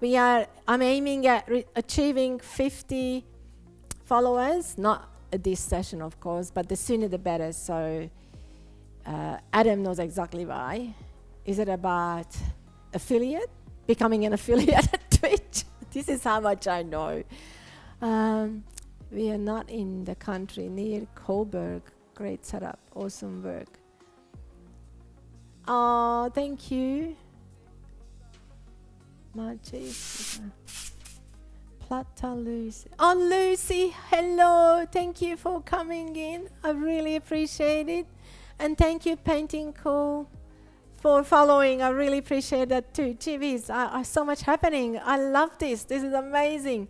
I'm aiming at achieving 50 followers, not at this session, of course, but the sooner the better. So Adam knows exactly why. Is it about affiliate? Becoming an affiliate at Twitch? This is how much I know. We are not in the country, near Coburg. Great setup, awesome work. Oh, thank you. Plata Lucy. Oh, Lucy, hello. Thank you for coming in. I really appreciate it. And thank you, Painting Cool, for following. I really appreciate that too. TVs, so much happening. I love this. This is amazing.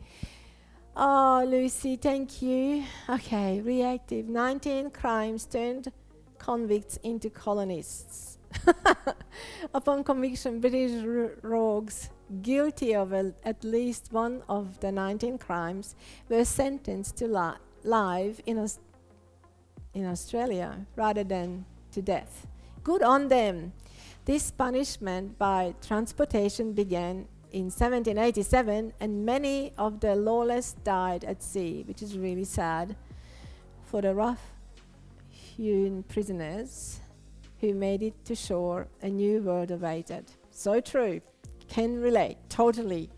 Oh, Lucy, thank you. Okay, reactive. 19 crimes turned convicts into colonists. Upon conviction, British rogues guilty of at least one of the 19 crimes were sentenced to life in Australia rather than to death. Good on them. This punishment by transportation began in 1787, and many of the lawless died at sea, which is really sad for the rough-hewn prisoners who made it to shore. A new world awaited. So true. Can relate totally.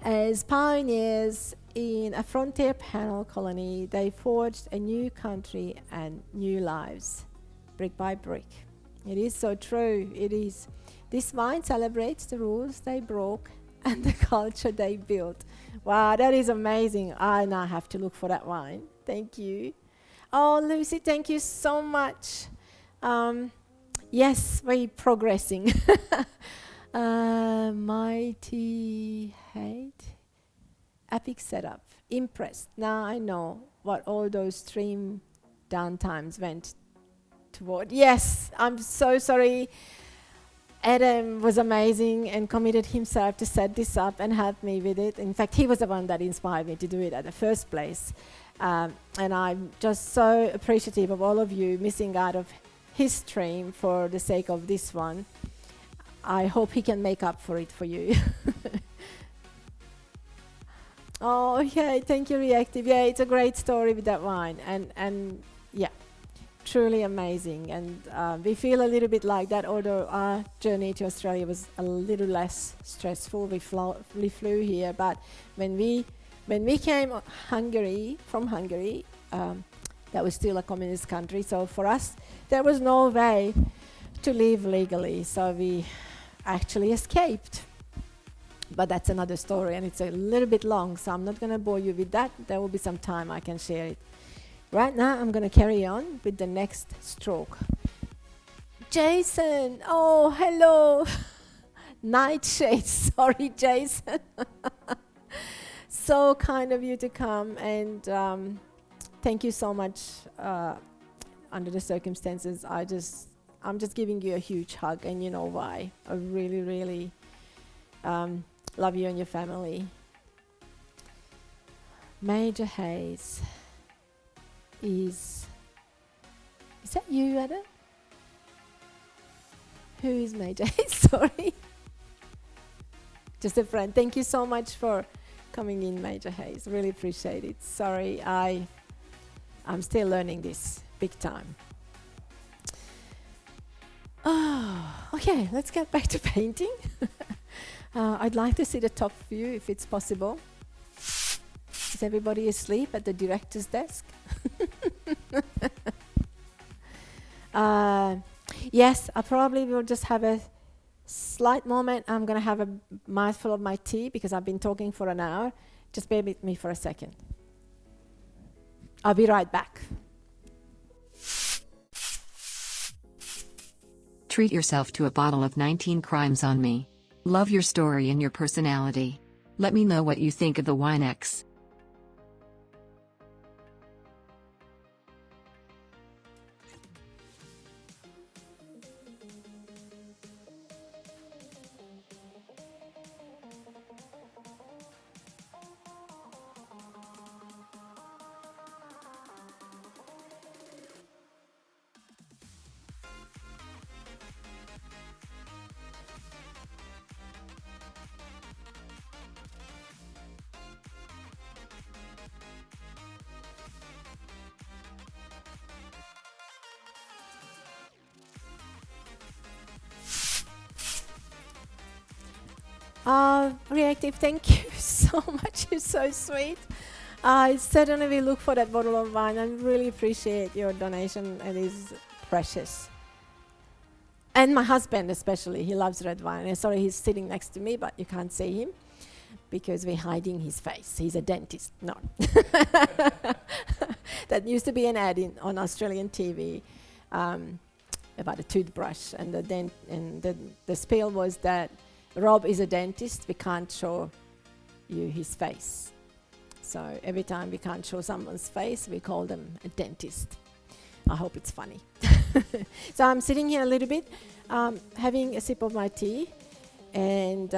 As pioneers in a frontier penal colony, they forged a new country and new lives, brick by brick. It is so true. It is. This wine celebrates the rules they broke and the culture they built. Wow, that is amazing. I now have to look for that wine. Thank you. Oh, Lucy, thank you so much. Yes, we're progressing. Mighty hate. Epic setup. Impressed. Now I know what all those stream downtimes went toward. Yes, I'm so sorry. Adam was amazing and committed himself to set this up and help me with it. In fact, he was the one that inspired me to do it at the first place. And I'm just so appreciative of all of you missing out of his stream for the sake of this one. I hope he can make up for it for you. Oh, okay, thank you, Reactive. Yeah, it's a great story with that wine. And yeah, truly amazing. And we feel a little bit like that, although our journey to Australia was a little less stressful. We flew here, but when we came from Hungary, that was still a communist country. So for us, there was no way to live legally. So we actually escaped. But that's another story, and it's a little bit long, so I'm not going to bore you with that. There will be some time I can share it. Right now, I'm going to carry on with the next stroke. Jason, oh, hello. Nightshade, sorry, Jason. So kind of you to come, and thank you so much. Under the circumstances, I'm just giving you a huge hug, and you know why. I really, really love you and your family. Major Hayes is that you, Adam? Who is Major Hayes? Sorry. Just a friend. Thank you so much for coming in, Major Hayes. Really appreciate it. Sorry, I'm still learning this big time. Oh, okay, let's get back to painting. I'd like to see the top view if it's possible. Is everybody asleep at the director's desk? Yes, I probably will just have a slight moment. I'm going to have a mouthful of my tea because I've been talking for an hour. Just bear with me for a second. I'll be right back. Treat yourself to a bottle of 19 Crimes on Me. Love your story and your personality. Let me know what you think of the Wine X. Reactive, thank you so much. You're so sweet. I certainly will look for that bottle of wine. I really appreciate your donation. It is precious. And my husband especially, he loves red wine. And sorry, he's sitting next to me, but you can't see him because we're hiding his face. He's a dentist. No. That used to be an ad on Australian TV about a toothbrush. And the spiel was that Rob is a dentist. We can't show you his face. So every time we can't show someone's face, we call them a dentist. I hope it's funny. So I'm sitting here a little bit, having a sip of my tea and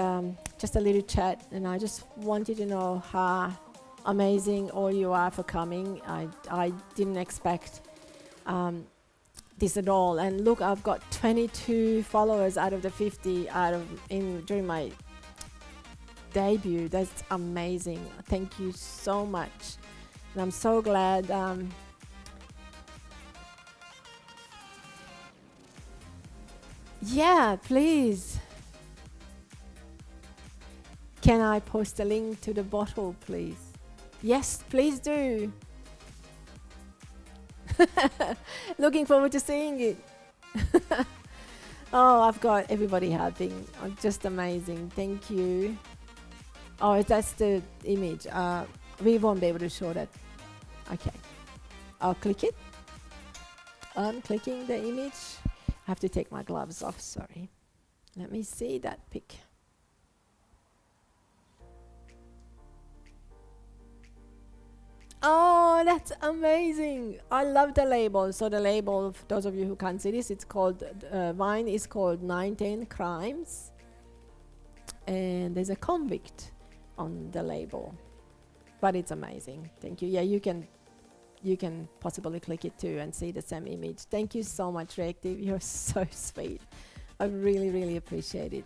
just a little chat. And I just wanted to know how amazing all you are for coming. I didn't expect this at all. And look, I've got 22 followers out of the 50 during my debut. That's amazing. Thank you so much. And I'm so glad. Yeah, please. Can I post a link to the bottle, please? Yes, please do. Looking forward to seeing it. Oh, I've got everybody helping. Oh, just amazing. Thank you. Oh, that's the image. We won't be able to show that. Okay. I'll click it. I'm clicking the image. I have to take my gloves off, sorry. Let me see that pic. Oh, that's amazing. I love the label. So the label, for those of you who can't see this, it's called, wine is called 19 Crimes. And there's a convict on the label. But it's amazing. Thank you. Yeah, you can possibly click it too and see the same image. Thank you so much, Reactive. You're so sweet. I really, really appreciate it.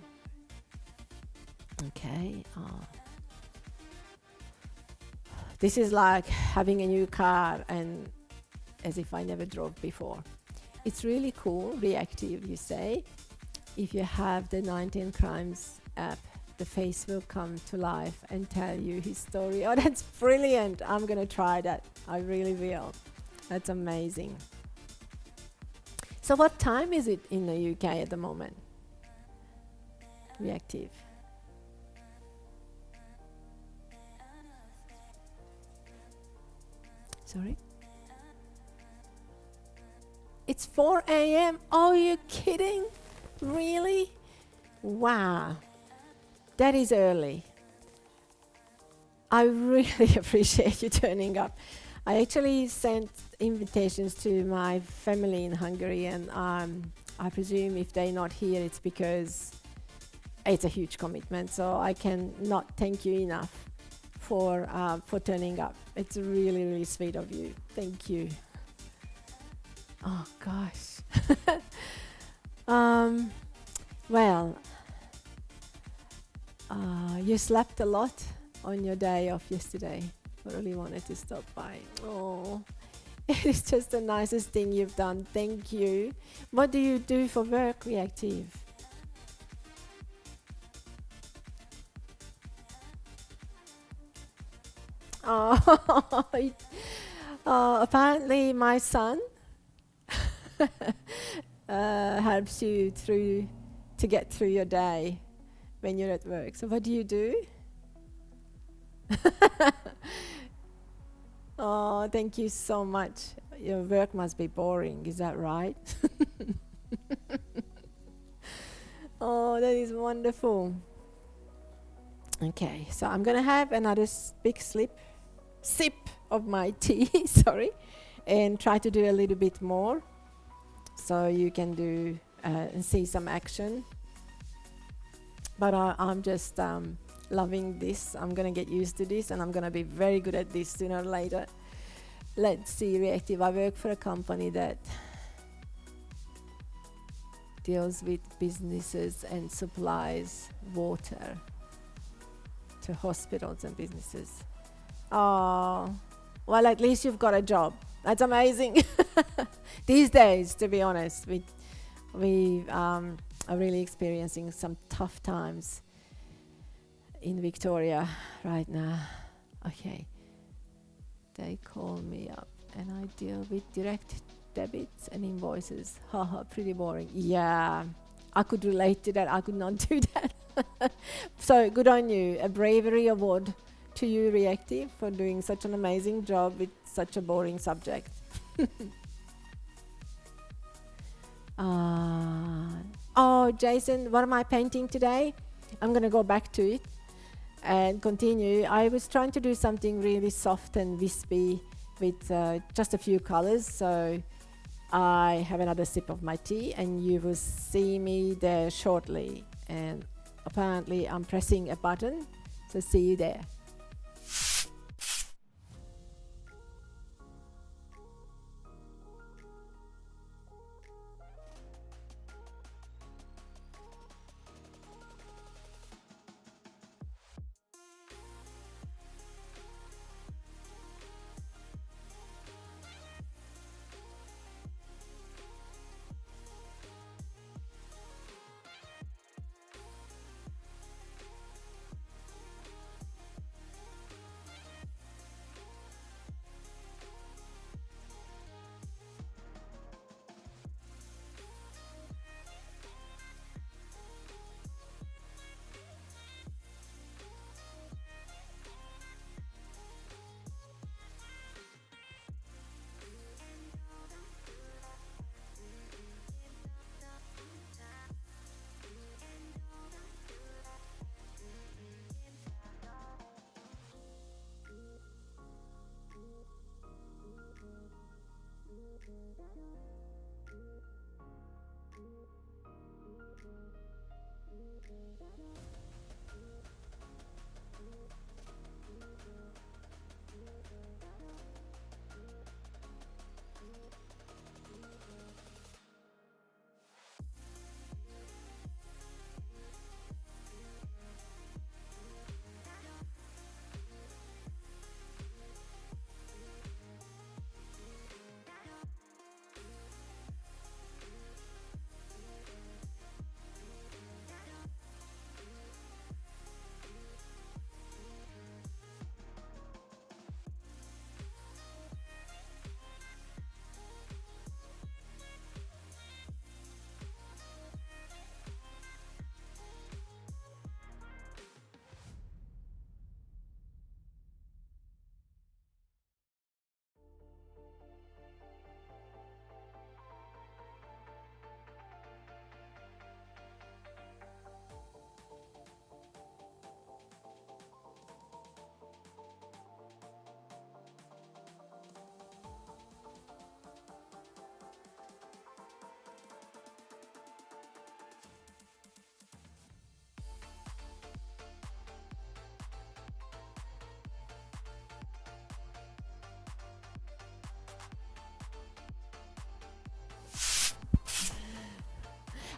Okay. This is like having a new car and as if I never drove before. It's really cool, Reactive, you say. If you have the 19 Crimes app, the face will come to life and tell you his story. Oh, that's brilliant. I'm going to try that. I really will. That's amazing. So what time is it in the UK at the moment? Reactive. Sorry? It's 4 a.m. Oh, you're kidding? Really? Wow. That is early. I really appreciate you turning up. I actually sent invitations to my family in Hungary, and I presume if they're not here, it's because it's a huge commitment. So I can not thank you enough for turning up. It's really, really sweet of you. Thank you. Oh gosh. Well, you slept a lot on your day off yesterday. I really wanted to stop by. Oh, it is just the nicest thing you've done. Thank you. What do you do for work, Reactive? Oh, apparently my son helps you to get through your day when you're at work. So what do you do? Oh, thank you so much. Your work must be boring, is that right? Oh, that is wonderful. Okay, so I'm gonna have another big sip of my tea, sorry, and try to do a little bit more so you can do and see some action. But I'm just loving this. I'm gonna get used to this and I'm gonna be very good at this sooner or later. Let's see, Reactive. I work for a company that deals with businesses and supplies water to hospitals and businesses. Oh, well, at least you've got a job. That's amazing. These days, to be honest, we are really experiencing some tough times. in Victoria right now. Okay. They call me up and I deal with direct debits and invoices. Haha, pretty boring. Yeah, I could relate to that. I could not do that. So good on you. A bravery award to you, Reactive, for doing such an amazing job with such a boring subject. Oh, Jason, what am I painting today? I'm going to go back to it and continue. I was trying to do something really soft and wispy with just a few colors. So I have another sip of my tea and you will see me there shortly. And apparently I'm pressing a button. So see you there.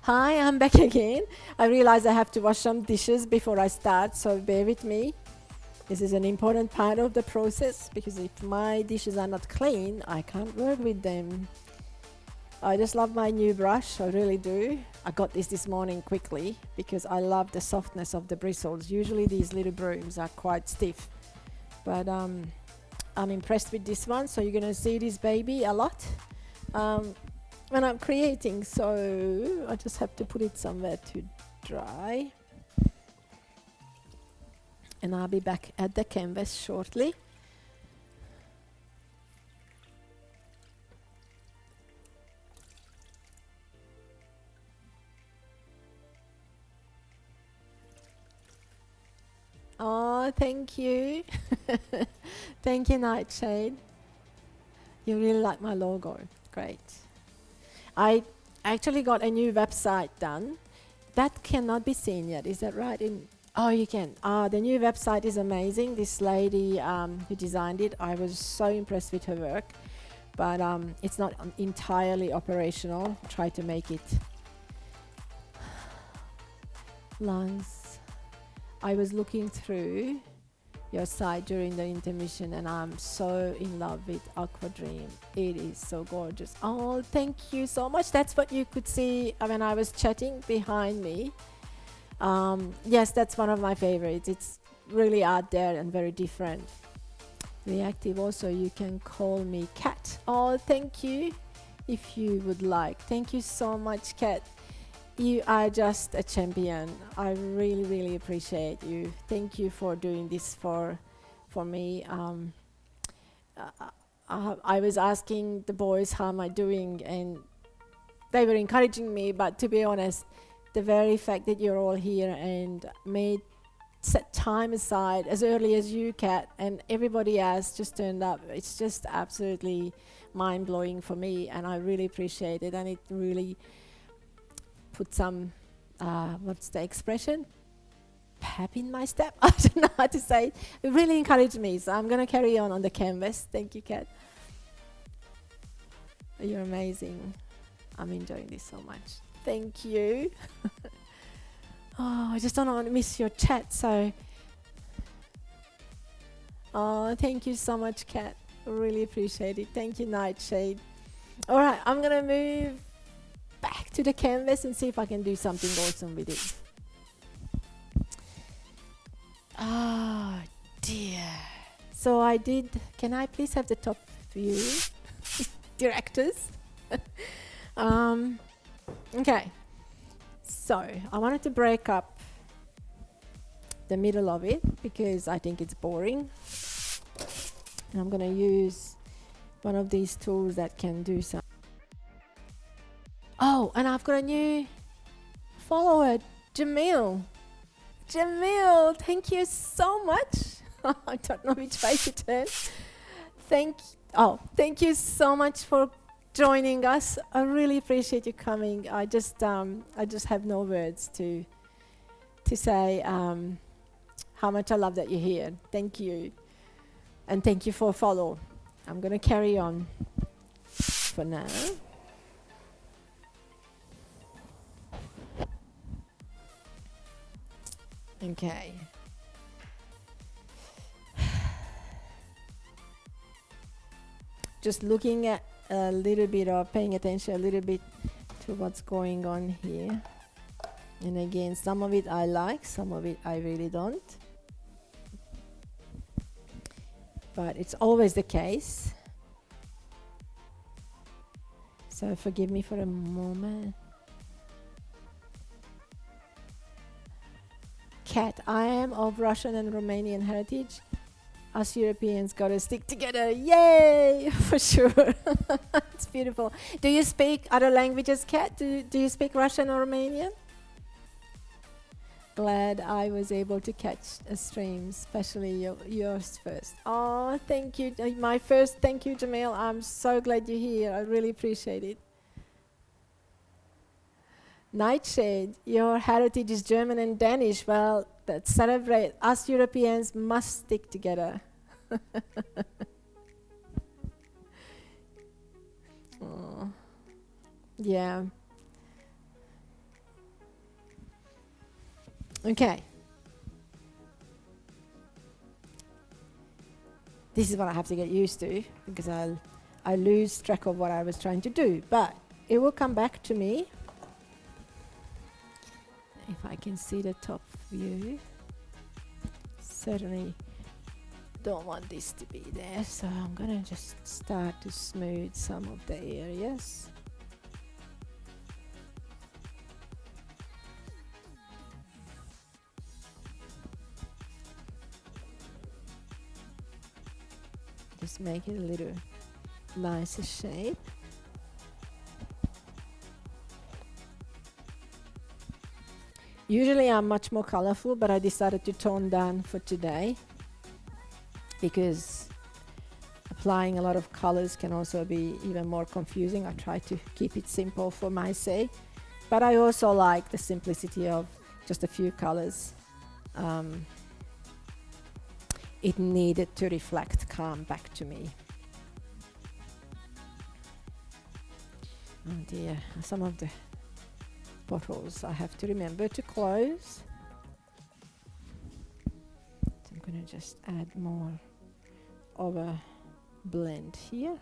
Hi, I'm back again. I realize I have to wash some dishes before I start, so bear with me. This is an important part of the process because if my dishes are not clean, I can't work with them. I just love my new brush, I really do. I got this morning quickly because I love the softness of the bristles. Usually these little brooms are quite stiff, but I'm impressed with this one, so you're gonna see this baby a lot. When I'm creating, so I just have to put it somewhere to dry. And I'll be back at the canvas shortly. Oh, thank you. Thank you, Nightshade. You really like my logo. Great. I actually got a new website done. That cannot be seen yet, is that right? Oh, you can. The new website is amazing. This lady who designed it, I was so impressed with her work. But it's not entirely operational. Try to make it. Lungs. I was looking through your site during the intermission and I'm so in love with Aqua Dream. It is so gorgeous. Oh, thank you so much. That's what you could see when I was chatting behind me. Yes, that's one of my favorites. It's really out there and very different. Reactive also, you can call me Kat. Oh, thank you. If you would like. Thank you so much, Kat. You are just a champion. I really, really appreciate you. Thank you for doing this for me. I was asking the boys how am I doing, and they were encouraging me. But to be honest, the very fact that you're all here and made set time aside as early as you, Kat, and everybody else just turned up. It's just absolutely mind-blowing for me, and I really appreciate it. And it really put some, what's the expression? Pep in my step. I don't know how to say it. It really encouraged me, so I'm going to carry on the canvas. Thank you, Kat. You're amazing. I'm enjoying this so much. Thank you. Oh, I just don't want to miss your chat, so... Oh, thank you so much, Kat. Really appreciate it. Thank you, Nightshade. All right, I'm going to move back to the canvas and see if I can do something awesome with it. Oh, dear. So I did... Can I please have the top view? Directors. Okay. So I wanted to break up the middle of it because I think it's boring. And I'm going to use one of these tools that can do some. Oh, and I've got a new follower, Jamil. Jamil, thank you so much. I don't know which way to turn. Thank you so much for joining us. I really appreciate you coming. I just have no words to say how much I love that you're here. Thank you, and thank you for follow. I'm gonna carry on for now. Okay. Just looking at a little bit or paying attention a little bit to what's going on here. And again, some of it I like, some of it I really don't. But it's always the case. So forgive me for a moment. Kat, I am of Russian and Romanian heritage. Us Europeans gotta stick together. Yay! For sure. It's beautiful. Do you speak other languages, Kat? Do you speak Russian or Romanian? Glad I was able to catch a stream, especially yours first. Oh, thank you. My first thank you, Jamil. I'm so glad you're here. I really appreciate it. Nightshade, your heritage is German and Danish. Well, let's celebrate. Us Europeans must stick together. Oh, yeah. Okay. This is what I have to get used to because I lose track of what I was trying to do, but it will come back to me. If I can see the top view. Certainly don't want this to be there, so I'm gonna just start to smooth some of the areas. Just make it a little nicer shape. Usually I'm much more colorful, but I decided to tone down for today because applying a lot of colors can also be even more confusing. I try to keep it simple for my sake, but I also like the simplicity of just a few colors. It needed to reflect calm back to me. Oh dear, some of the bottles I have to remember to close. So I'm going to just add more of a blend here.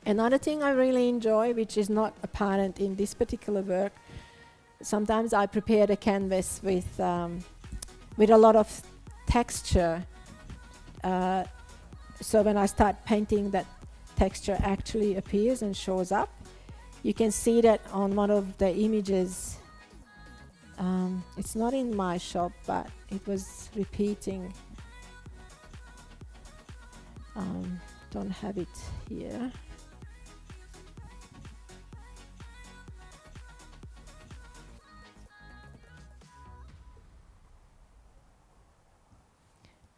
Another thing I really enjoy, which is not apparent in this particular work, sometimes I prepare the canvas with a lot of texture. So when I start painting, that texture actually appears and shows up. You can see that on one of the images. It's not in my shop, but it was repeating. Don't have it here.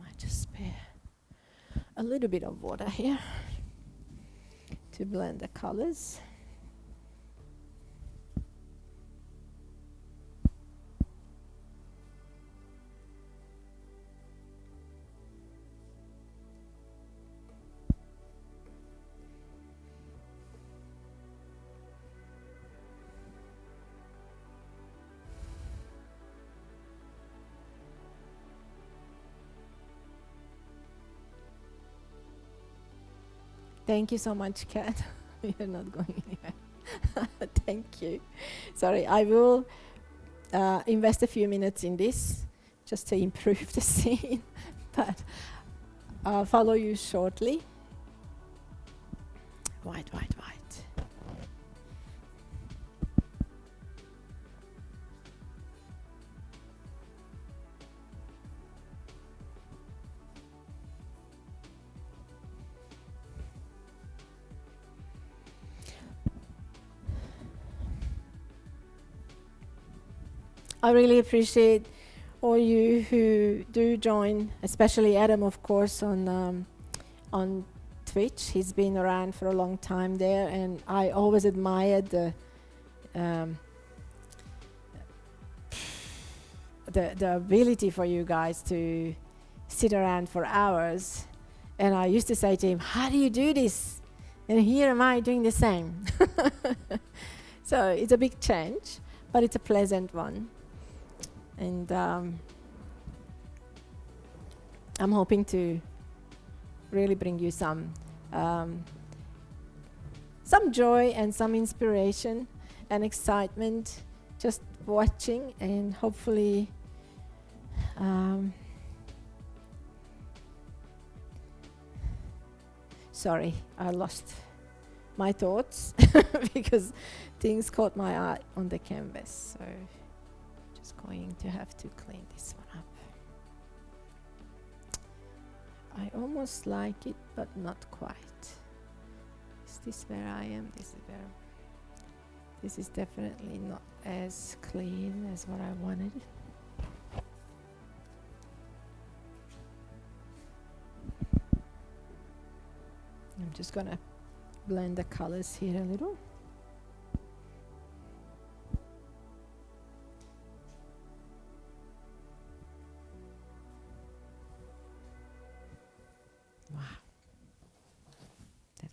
Might just spare a little bit of water here to blend the colors. Thank you so much, Kat. You're not going anywhere. Thank you. Sorry, I will invest a few minutes in this just to improve the scene, but I'll follow you shortly. White, white, white. I really appreciate all you who do join, especially Adam, of course, on Twitch. He's been around for a long time there, and I always admired the ability for you guys to sit around for hours. And I used to say to him, "How do you do this?" And here am I doing the same. So it's a big change, but it's a pleasant one. And I'm hoping to really bring you some joy and some inspiration and excitement just watching, and hopefully sorry, I lost my thoughts because things caught my eye on the canvas. So going to have to clean this one up. I almost like it, but not quite. Is this where I am? This is where. This is definitely not as clean as what I wanted. I'm just gonna blend the colors here a little.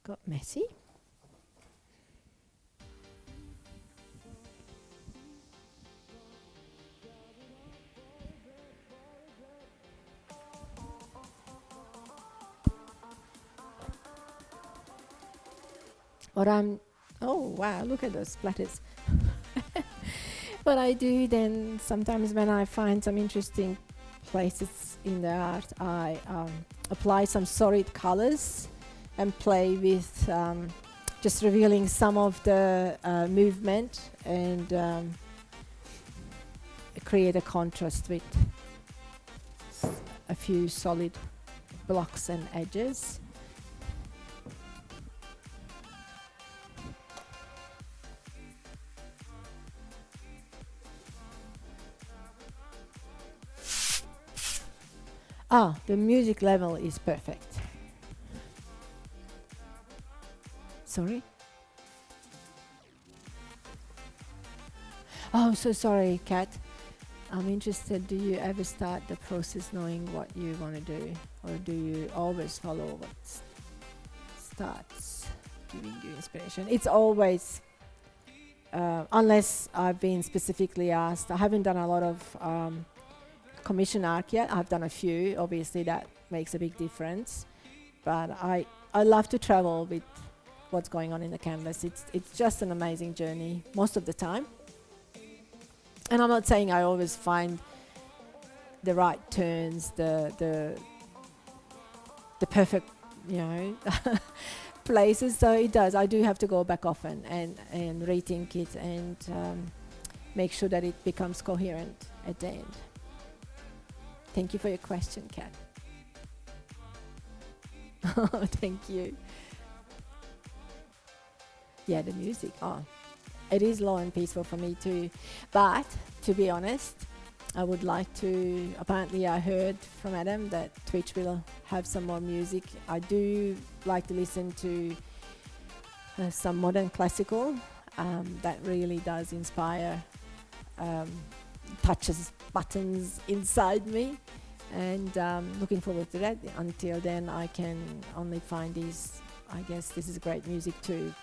Got messy. Oh wow, look at those splatters. What I do then, sometimes when I find some interesting places in the art, I apply some solid colors and play with just revealing some of the movement, and create a contrast with a few solid blocks and edges. The music level is perfect. Sorry? Oh, so sorry, Kat. I'm interested, do you ever start the process knowing what you want to do? Or do you always follow what starts giving you inspiration? It's always, unless I've been specifically asked. I haven't done a lot of commission art yet. I've done a few. Obviously, that makes a big difference. But I love to travel with what's going on in the canvas. It's just an amazing journey most of the time. And I'm not saying I always find the right turns, the perfect, you know, places. So it does. I do have to go back often and rethink it and make sure that it becomes coherent at the end. Thank you for your question, Kat. Thank you. Yeah, the music. Oh, it is low and peaceful for me too. But to be honest, I would like to. Apparently, I heard from Adam that Twitch will have some more music. I do like to listen to some modern classical that really does inspire, touches buttons inside me. And looking forward to that. Until then, I can only find these. I guess this is great music too.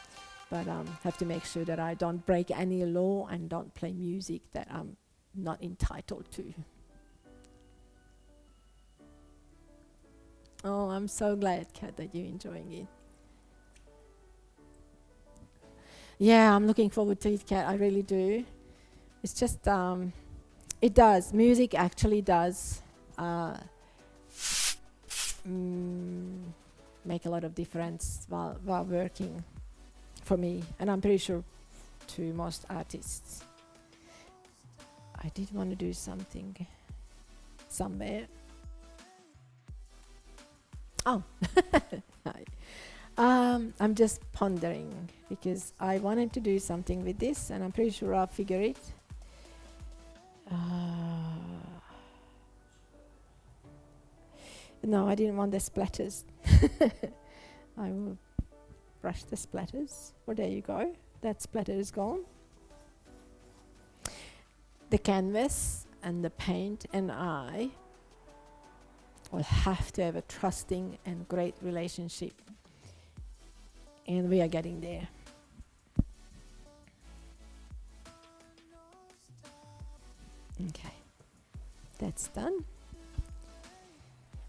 But have to make sure that I don't break any law and don't play music that I'm not entitled to. Oh, I'm so glad, Kat, that you're enjoying it. Yeah, I'm looking forward to it, Kat. I really do. It's just, it does. Music actually does make a lot of difference while working for me, and I'm pretty sure to most artists. I did want to do something somewhere. Oh, I'm just pondering because I wanted to do something with this, and I'm pretty sure I'll figure it. No, I didn't want the splatters. I will brush the splatters. Well, there you go. That splatter is gone. The canvas and the paint and I will have to have a trusting and great relationship. And we are getting there. Okay. That's done.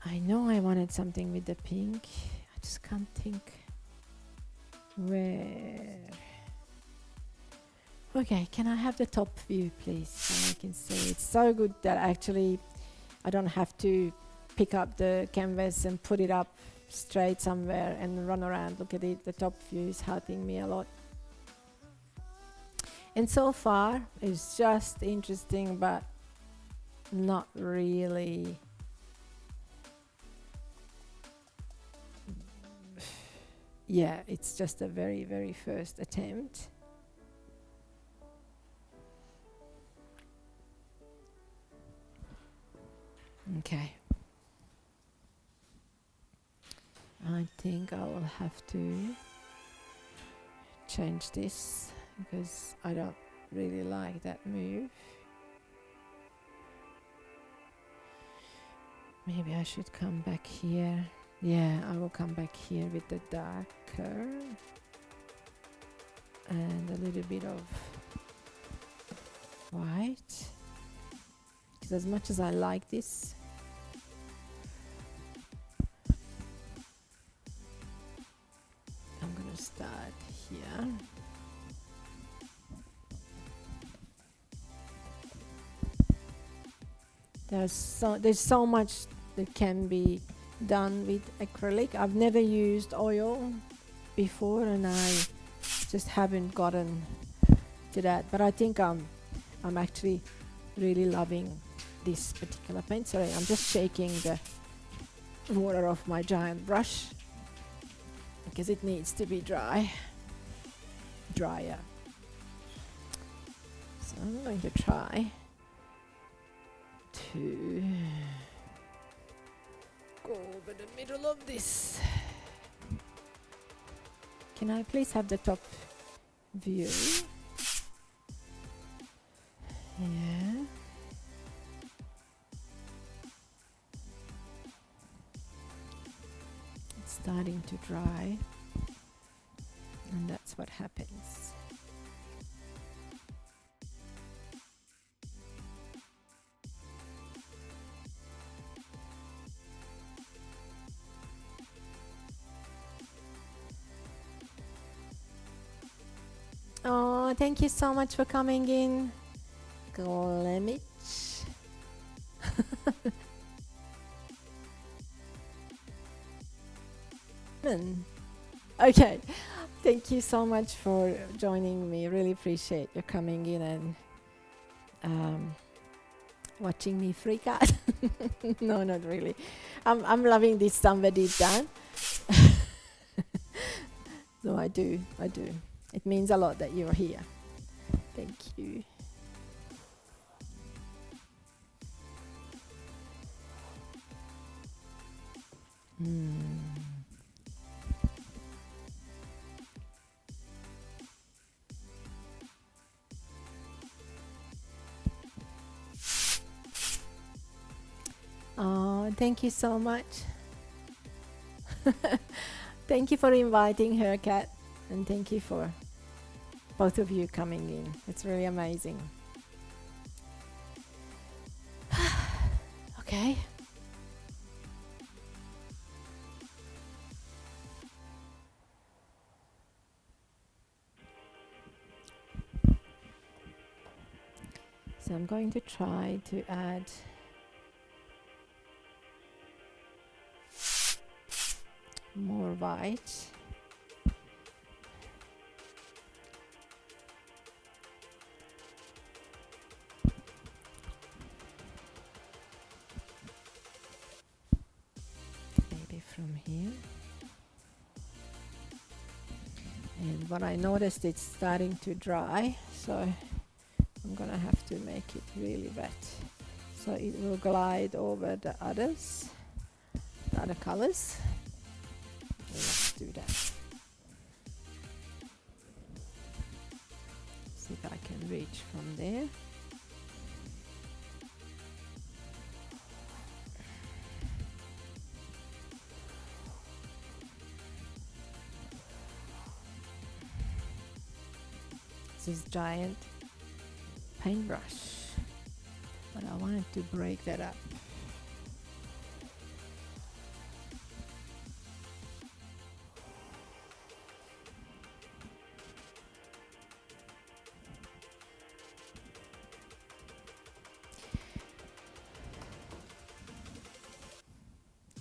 I know I wanted something with the pink. I just can't think where. Okay, can I have the top view, please, so I can see? It's so good that actually I don't have to pick up the canvas and put it up straight somewhere and run around. Look at it, the top view is helping me a lot. And so far, it's just interesting, but not really. Yeah, it's just a very, very first attempt. Okay. I think I will have to change this because I don't really like that move. Maybe I should come back here. Yeah, I will come back here with the darker and a little bit of white. Because as much as I like this, I'm gonna start here. There's so much that can be done with acrylic. I've never used oil before, and I just haven't gotten to that. But I think I'm actually really loving this particular paint. Sorry, I'm just shaking the water off my giant brush because it needs to be drier. So I'm going to try to go over the middle of this. Can I please have the top view? Yeah. It's starting to dry, and that's what happens. Oh, thank you so much for coming in. Glemich. Okay, thank you so much for joining me. Really appreciate you coming in and watching me freak out. No, not really. I'm loving this somebody done. No, I do. It means a lot that you're here. Thank you. Oh, thank you so much. Thank you for inviting her, Kat, and thank you for both of you coming in. It's really amazing. Okay. So I'm going to try to add more white. Maybe from here. And what I noticed, it's starting to dry, so I'm gonna have to make it really wet so it will glide over the other colors. Let's do that. See if I can reach from there. This giant paintbrush, but I wanted to break that up.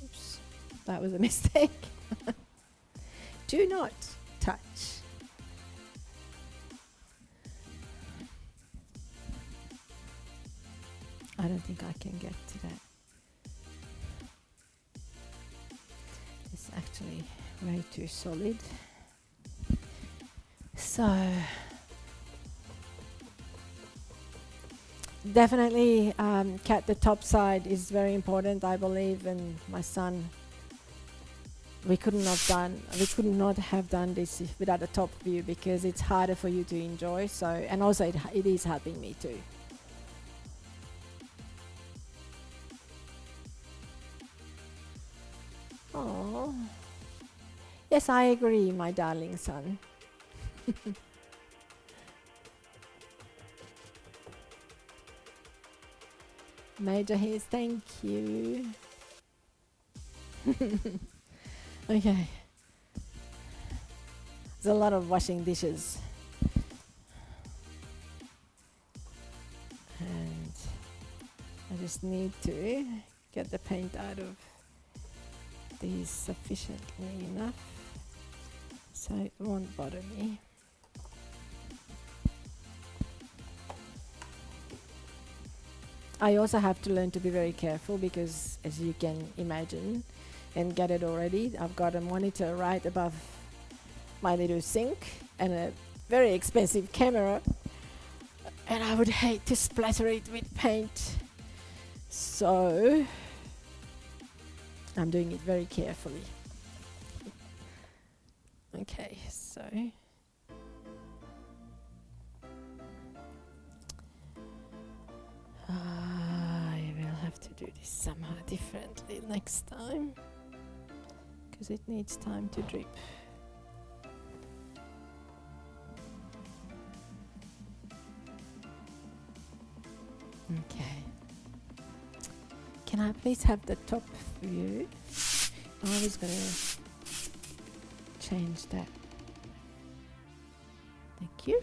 Oops, that was a mistake. Do not touch. I don't think I can get to that. It's actually way too solid. So definitely Kat, the top side is very important, I believe, and my son, we could not have done this without a top view, because it's harder for you to enjoy. So, and also it is helping me too. Oh, yes, I agree, my darling son. Major hits, thank you. Okay. There's a lot of washing dishes. And I just need to get the paint out of these sufficiently enough so it won't bother me. I also have to learn to be very careful, because as you can imagine and get it already, I've got a monitor right above my little sink and a very expensive camera, and I would hate to splatter it with paint. So I'm doing it very carefully. Okay, so I will have to do this somehow differently next time, because it needs time to drip. Okay. Can I please have the top view? I was gonna change that. Thank you.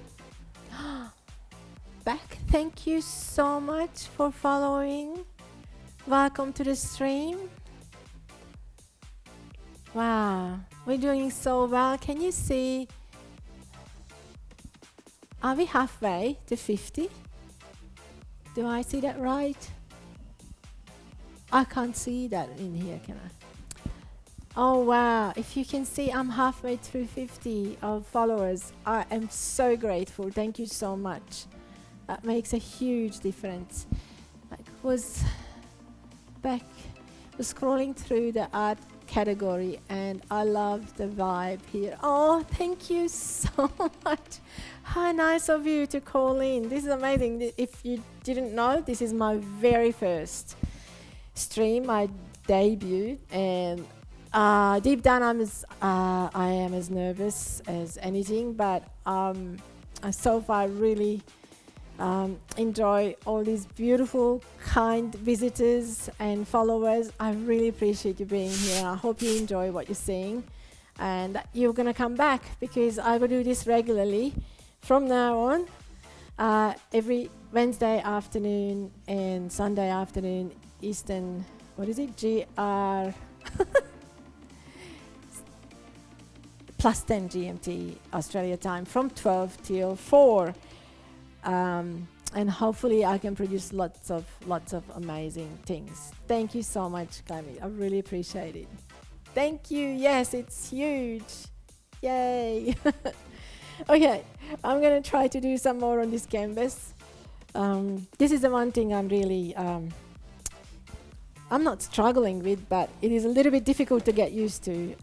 back. Thank you so much for following. Welcome to the stream. Wow, we're doing so well. Can you see? Are we halfway to 50? Do I see that right? I can't see that in here, can I? Oh wow, if you can see, I'm halfway through 50 of followers. I am so grateful. Thank you so much. That makes a huge difference. I was scrolling through the art category and I love the vibe here. Oh, thank you so much. How nice of you to call in. This is amazing. If you didn't know, this is my very first stream, my debut, and deep down I am as nervous as anything, but so far really enjoy all these beautiful, kind visitors and followers. I really appreciate you being here. I hope you enjoy what you're seeing and that you're gonna come back, because I will do this regularly from now on, every Wednesday afternoon and Sunday afternoon Eastern, what is it, GR plus 10 GMT Australia time from 12 till 4. And hopefully I can produce lots of amazing things. Thank you so much, Clemmy. I really appreciate it. Thank you. Yes, it's huge. Yay. Okay, I'm gonna try to do some more on this canvas. This is the one thing I'm really I'm not struggling with, but it is a little bit difficult to get used to,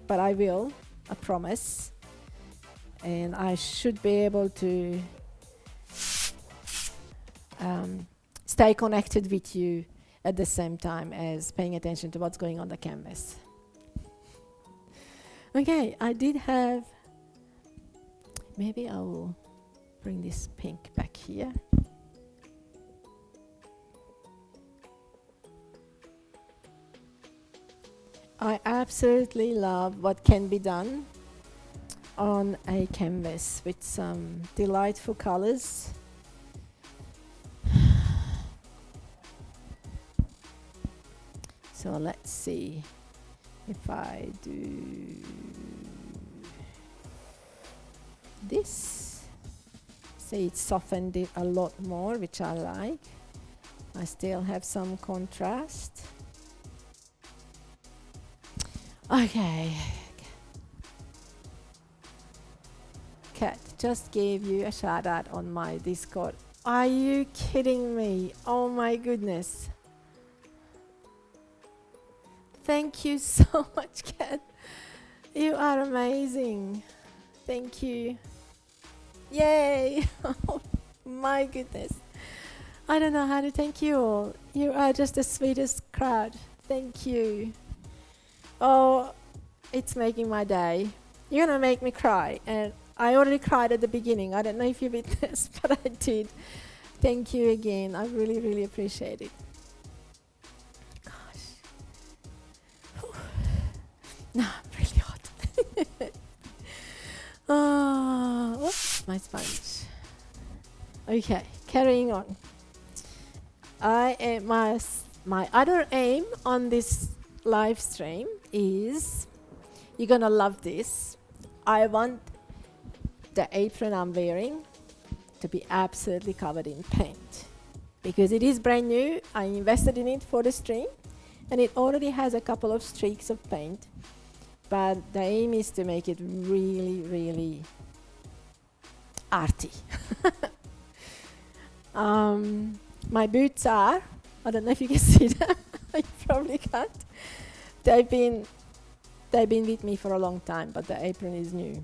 but I will, I promise. And I should be able to stay connected with you at the same time as paying attention to what's going on the canvas. Okay, I did have, maybe I will bring this pink back here. I absolutely love what can be done on a canvas with some delightful colors. So let's see if I do this. See, it softened it a lot more, which I like. I still have some contrast. Okay. Kat just gave you a shout out on my Discord. Are you kidding me? Oh my goodness. Thank you so much, Kat. You are amazing. Thank you. Yay. Oh my goodness. I don't know how to thank you all. You are just the sweetest crowd. Thank you. Oh, it's making my day. You're gonna make me cry, and I already cried at the beginning. I don't know if you witnessed, but I did. Thank you again. I really, really appreciate it. Gosh. No, I'm really hot. Oh, oops, my sponge. Okay, carrying on. My other aim on this live stream is, you're gonna love this. I want the apron I'm wearing to be absolutely covered in paint, because it is brand new. I invested in it for the stream and it already has a couple of streaks of paint, but the aim is to make it really, really arty. My boots are, I don't know if you can see them. You probably can't. They've been with me for a long time, but the apron is new.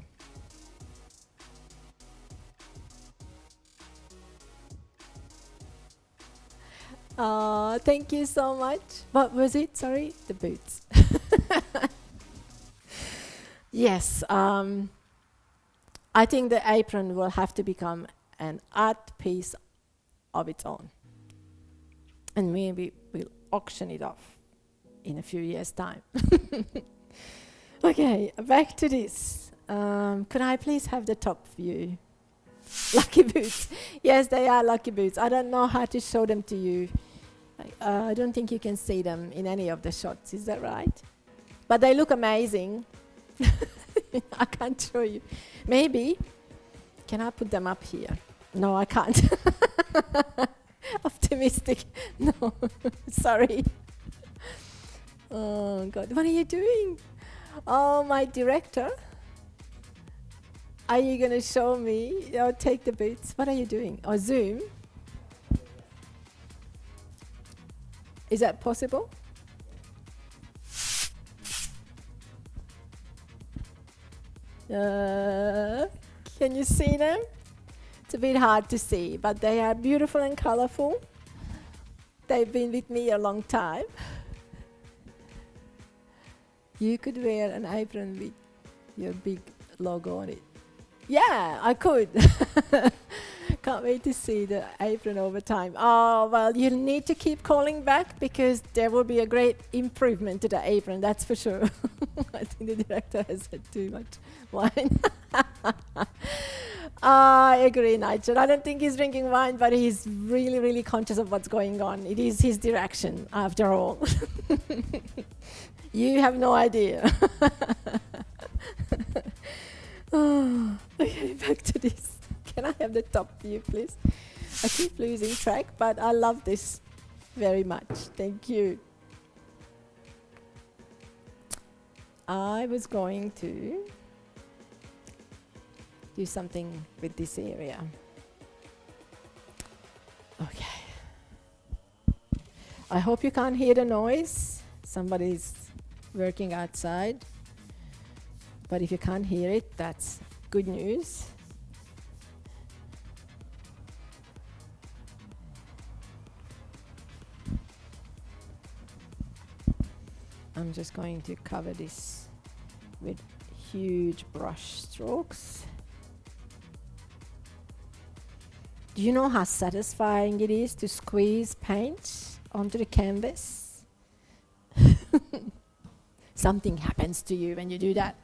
Thank you so much. What was it? Sorry, the boots. Yes, I think the apron will have to become an art piece of its own. And maybe we'll auction it off in a few years' time. Okay, back to this. Could I please have the top view? Lucky boots. Yes, they are lucky boots. I don't know how to show them to you. I don't think you can see them in any of the shots. Is that right? But they look amazing. I can't show you. Maybe. Can I put them up here? No, I can't. Optimistic. No, sorry. Oh, God. What are you doing? Oh, my director. Are you going to show me? Oh, take the boots. What are you doing? Oh, zoom. Is that possible? Can you see them? It's a bit hard to see, but they are beautiful and colorful. They've been with me a long time. You could wear an apron with your big logo on it. Yeah, I could. Can't wait to see the apron over time. Oh, well, you'll need to keep calling back because there will be a great improvement to the apron, that's for sure. I think the director has had too much wine. I agree, Nigel. I don't think he's drinking wine, but he's really, really conscious of what's going on. It is his direction, after all. You have no idea. Oh, okay, back to this. Can I have the top view, please? I keep losing track, but I love this very much. Thank you. I was going to do something with this area. Okay. I hope you can't hear the noise. Somebody's working outside. But if you can't hear it, that's good news. I'm just going to cover this with huge brush strokes. Do you know how satisfying it is to squeeze paint onto the canvas? Something happens to you when you do that.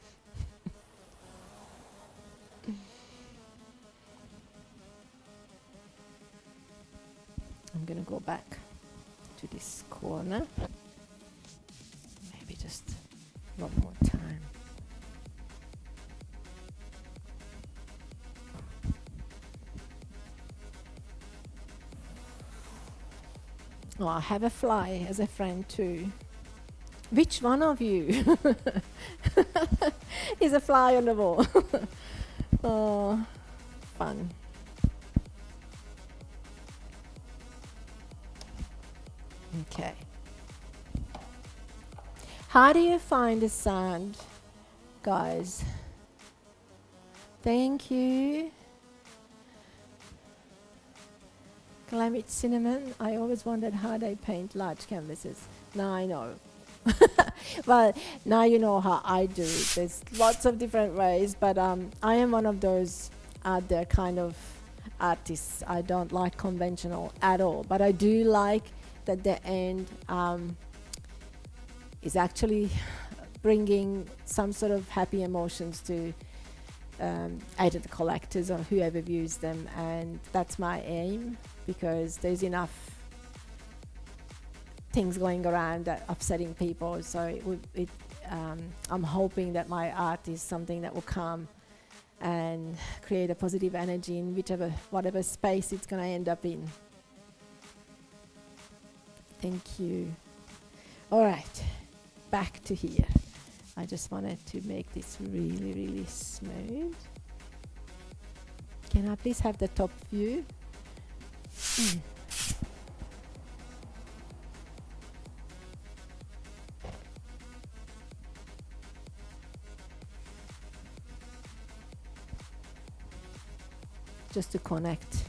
I'm going to go back to this corner. Maybe just one more time. Oh, I have a fly as a friend too. Which one of you is a fly on the wall? Oh, fun. Okay. How do you find the sound, guys? Thank you. Climate Cinnamon. I always wondered how they paint large canvases. Now I know. Well, now you know how I do it. There's lots of different ways, but I am one of those out there kind of artists. I don't like conventional at all, but I do like that the end is actually bringing some sort of happy emotions to either the collectors or whoever views them, and that's my aim, because there's enough things going around that upsetting people. So I'm hoping that my art is something that will come and create a positive energy in whatever space it's going to end up in. Thank you. All right, back to here. I just wanted to make this really, really smooth. Can I please have the top view? Just to connect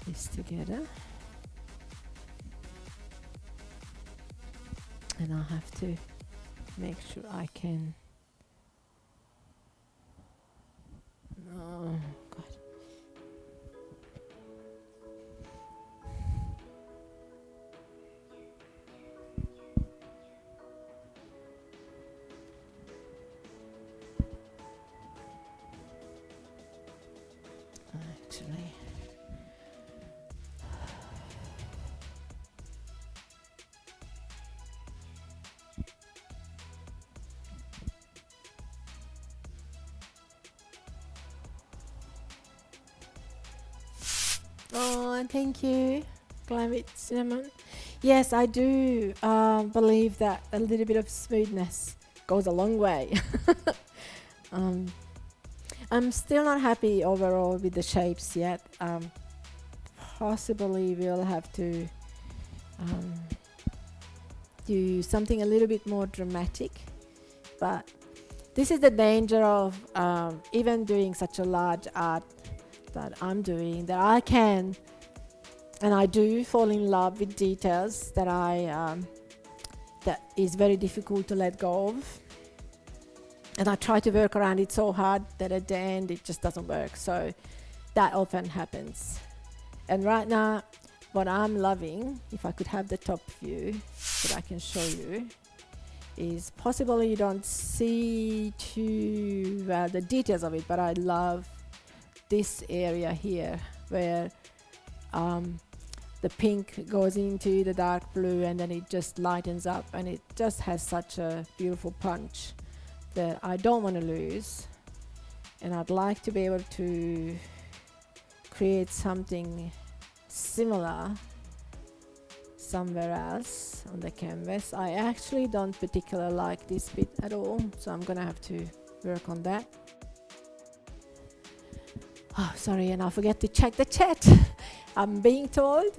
this together. And I'll have to make sure I can. Oh, God. actually. Oh, thank you, Climate Cinnamon. Yes, I do believe that a little bit of smoothness goes a long way. um, I'm still not happy overall with the shapes yet. Possibly we'll have to um, do something a little bit more dramatic, but this is the danger of even doing such a large art that I'm doing, that I can and I do fall in love with details that that is very difficult to let go of, and I try to work around it so hard that at the end it just doesn't work. So that often happens. And right now what I'm loving, if I could have the top view that I can show you, is possibly you don't see too well the details of it, but I love this area here where the pink goes into the dark blue and then it just lightens up, and it just has such a beautiful punch that I don't want to lose, and I'd like to be able to create something similar somewhere else on the canvas. I actually don't particularly like this bit at all, so I'm gonna have to work on that. Oh, sorry, and I forget to check the chat. I'm being told.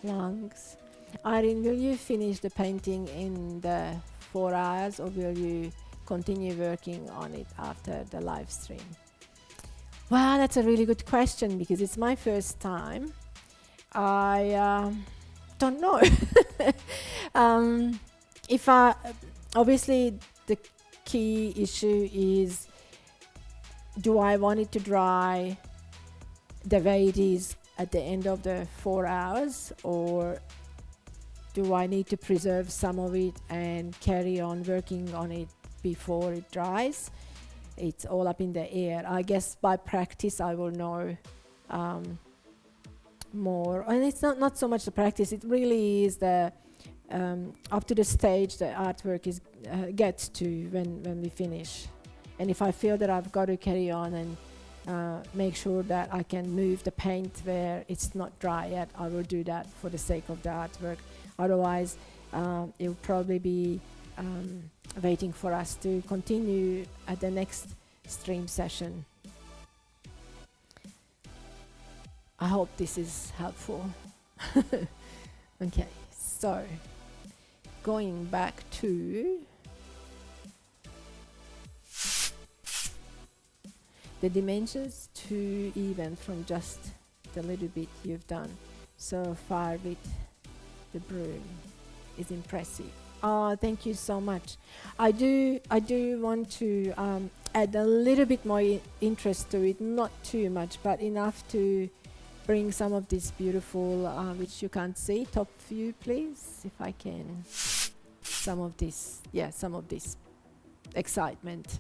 Lungs. Irene, will you finish the painting in the 4 hours, or will you continue working on it after the live stream? Well, that's a really good question because it's my first time. I don't know. If I obviously the key issue is, do I want it to dry the way it is at the end of the 4 hours, or do I need to preserve some of it and carry on working on it before it dries? It's all up in the air. I guess by practice I will know more. And it's not so much the practice, it really is the up to the stage the artwork is gets to when we finish. And if I feel that I've got to carry on and make sure that I can move the paint where it's not dry yet, I will do that for the sake of the artwork. Otherwise, it will probably be waiting for us to continue at the next stream session. I hope this is helpful. Okay, so going back to the dimensions, too even from just the little bit you've done so far with the broom is impressive. Oh, thank you so much. I do want to add a little bit more interest to it, not too much, but enough to bring some of this beautiful, which you can't see, top view please, if I can, some of this excitement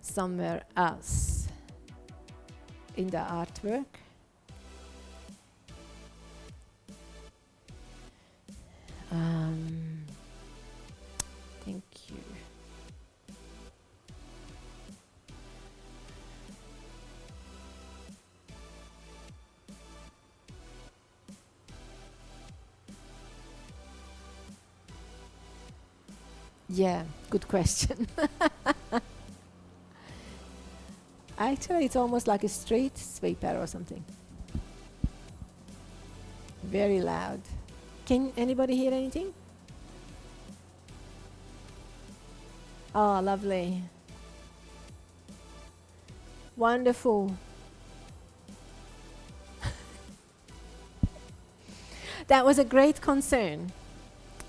somewhere else in the artwork. Thank you. Yeah, good question. Actually, it's almost like a street sweeper or something. Very loud. Can anybody hear anything? Oh, lovely. Wonderful. That was a great concern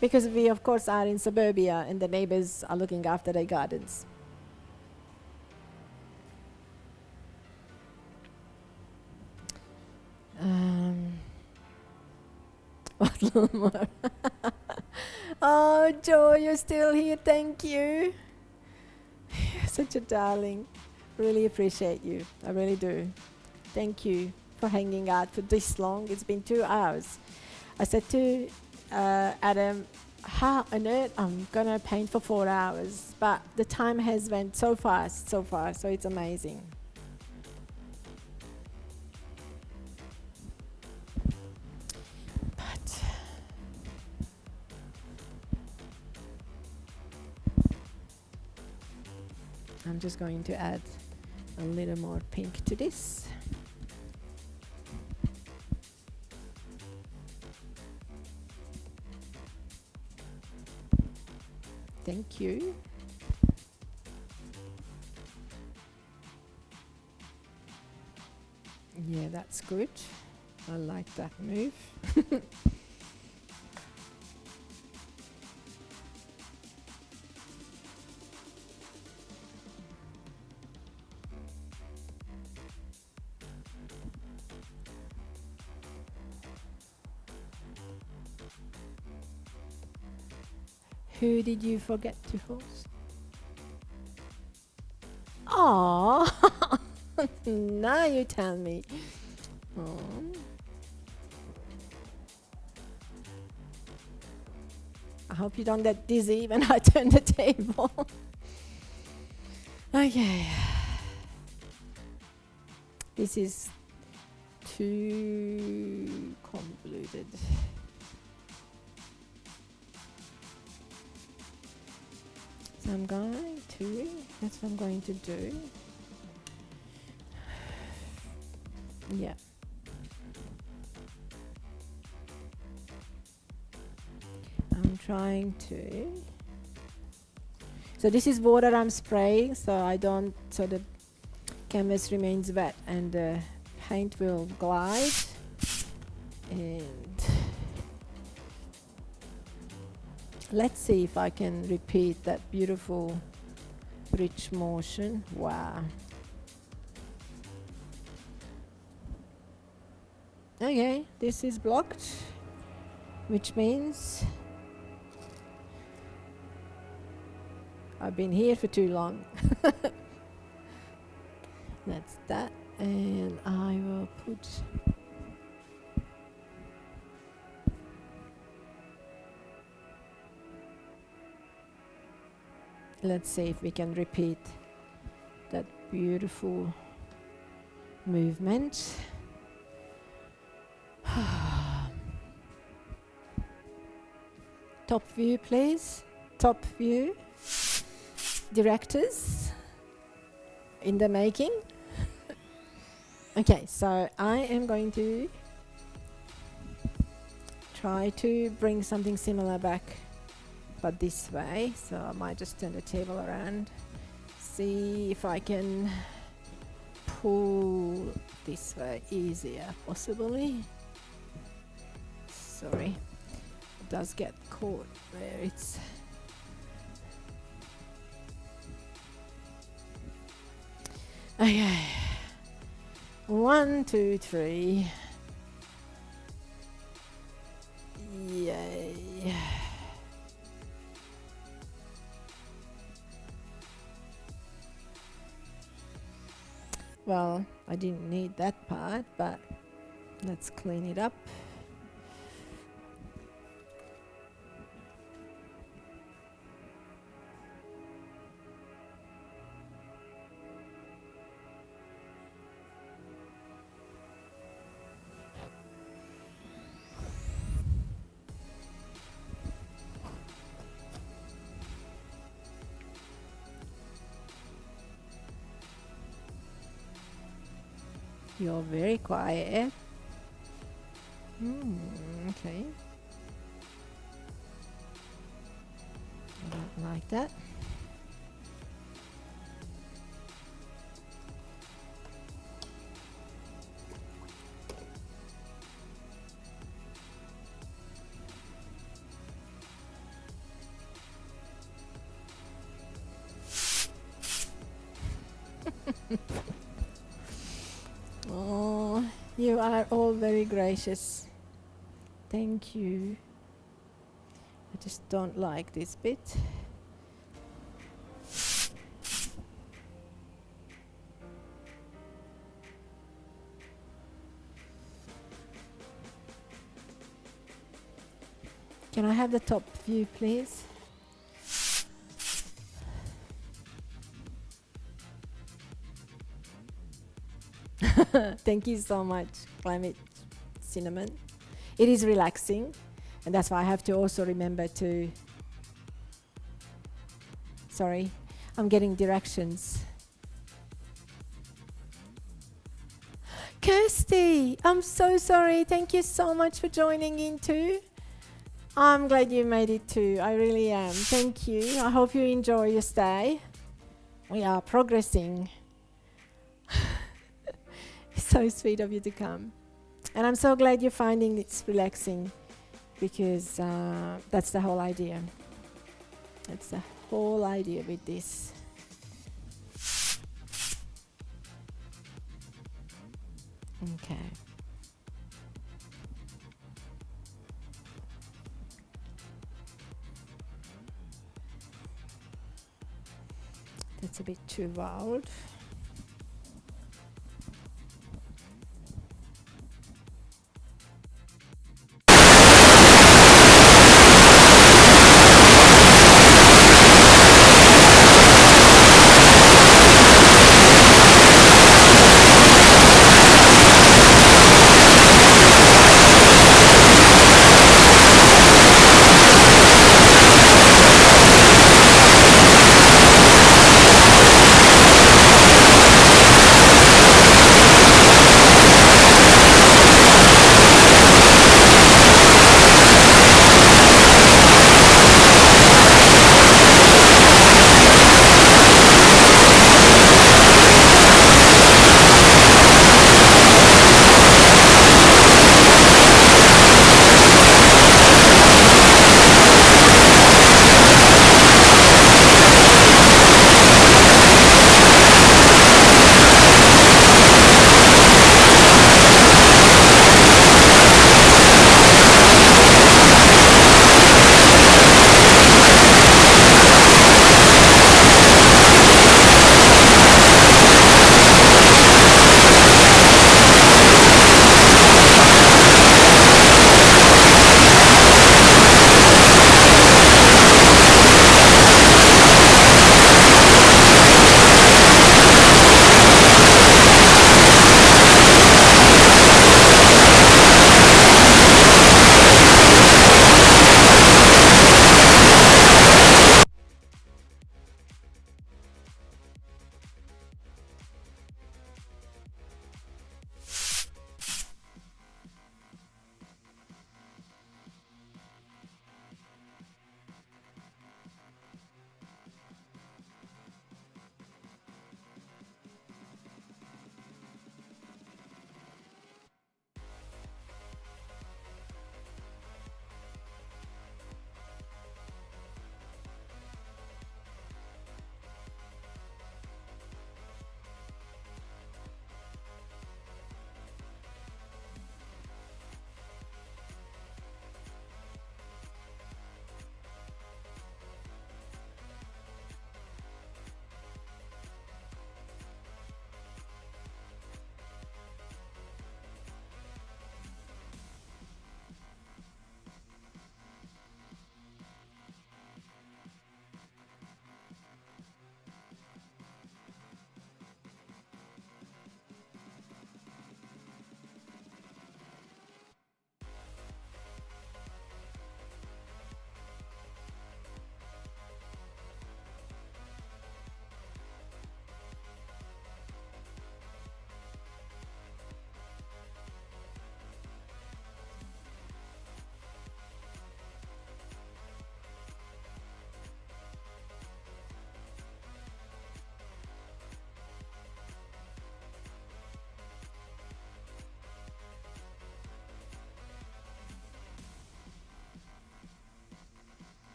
because we, of course, are in suburbia and the neighbors are looking after their gardens. What little more? Oh, Joe, you're still here. Thank you. You're such a darling. Really appreciate you. I really do. Thank you for hanging out for this long. It's been 2 hours. I said to Adam, how on earth I'm gonna paint for 4 hours, but the time has went so fast so far, so it's amazing. But I'm just going to add a little more pink to this. Thank you. Yeah, that's good. I like that move. Who did you forget to host? Oh, now you tell me. Oh. I hope you don't get dizzy when I turn the table. Okay. This is too convoluted. So I'm going to, that's what I'm going to do. Yeah. I'm trying to. So this is water I'm spraying, so so the canvas remains wet and the paint will glide. And let's see if I can repeat that beautiful rich motion. Wow. Okay, this is blocked, which means I've been here for too long. That's that, and I will put let's see if we can repeat that beautiful movement. Top view, please. Top view. Directors in the making. Okay, so I am going to try to bring something similar back, but this way. So I might just turn the table around, see if I can pull this way easier, possibly. Sorry, it does get caught where it's. Okay. 1, 2, 3. Yay. Well, I didn't need that part, but let's clean it up. You're very quiet. Okay. I don't like that. Oh, you are all very gracious. Thank you. I just don't like this bit. Can I have the top view, please? Thank you so much, Climate Cinnamon. It is relaxing, and that's why I have to also remember to... Sorry, I'm getting directions. Kirsty, I'm so sorry. Thank you so much for joining in too. I'm glad you made it too. I really am. Thank you. I hope you enjoy your stay. We are progressing. It's so sweet of you to come. And I'm so glad you're finding this relaxing, because that's the whole idea. That's the whole idea with this. Okay. That's a bit too loud.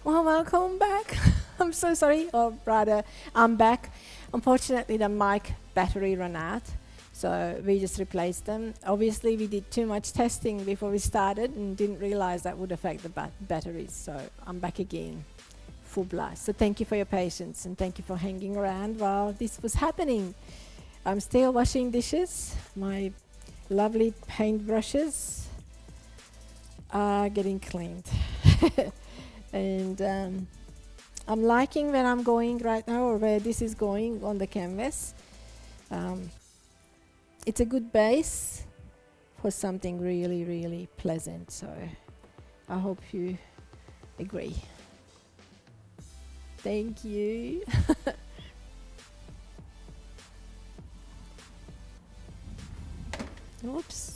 Well, welcome back. I'm so sorry, or rather, I'm back. Unfortunately, the mic battery ran out, so we just replaced them. Obviously, we did too much testing before we started and didn't realize that would affect the batteries, so I'm back again, full blast. So thank you for your patience and thank you for hanging around while this was happening. I'm still washing dishes. My lovely paintbrushes are getting cleaned. And I'm liking where I'm going right now, or where this is going on the canvas. It's a good base for something really, really pleasant. So I hope you agree. Thank you. Oops.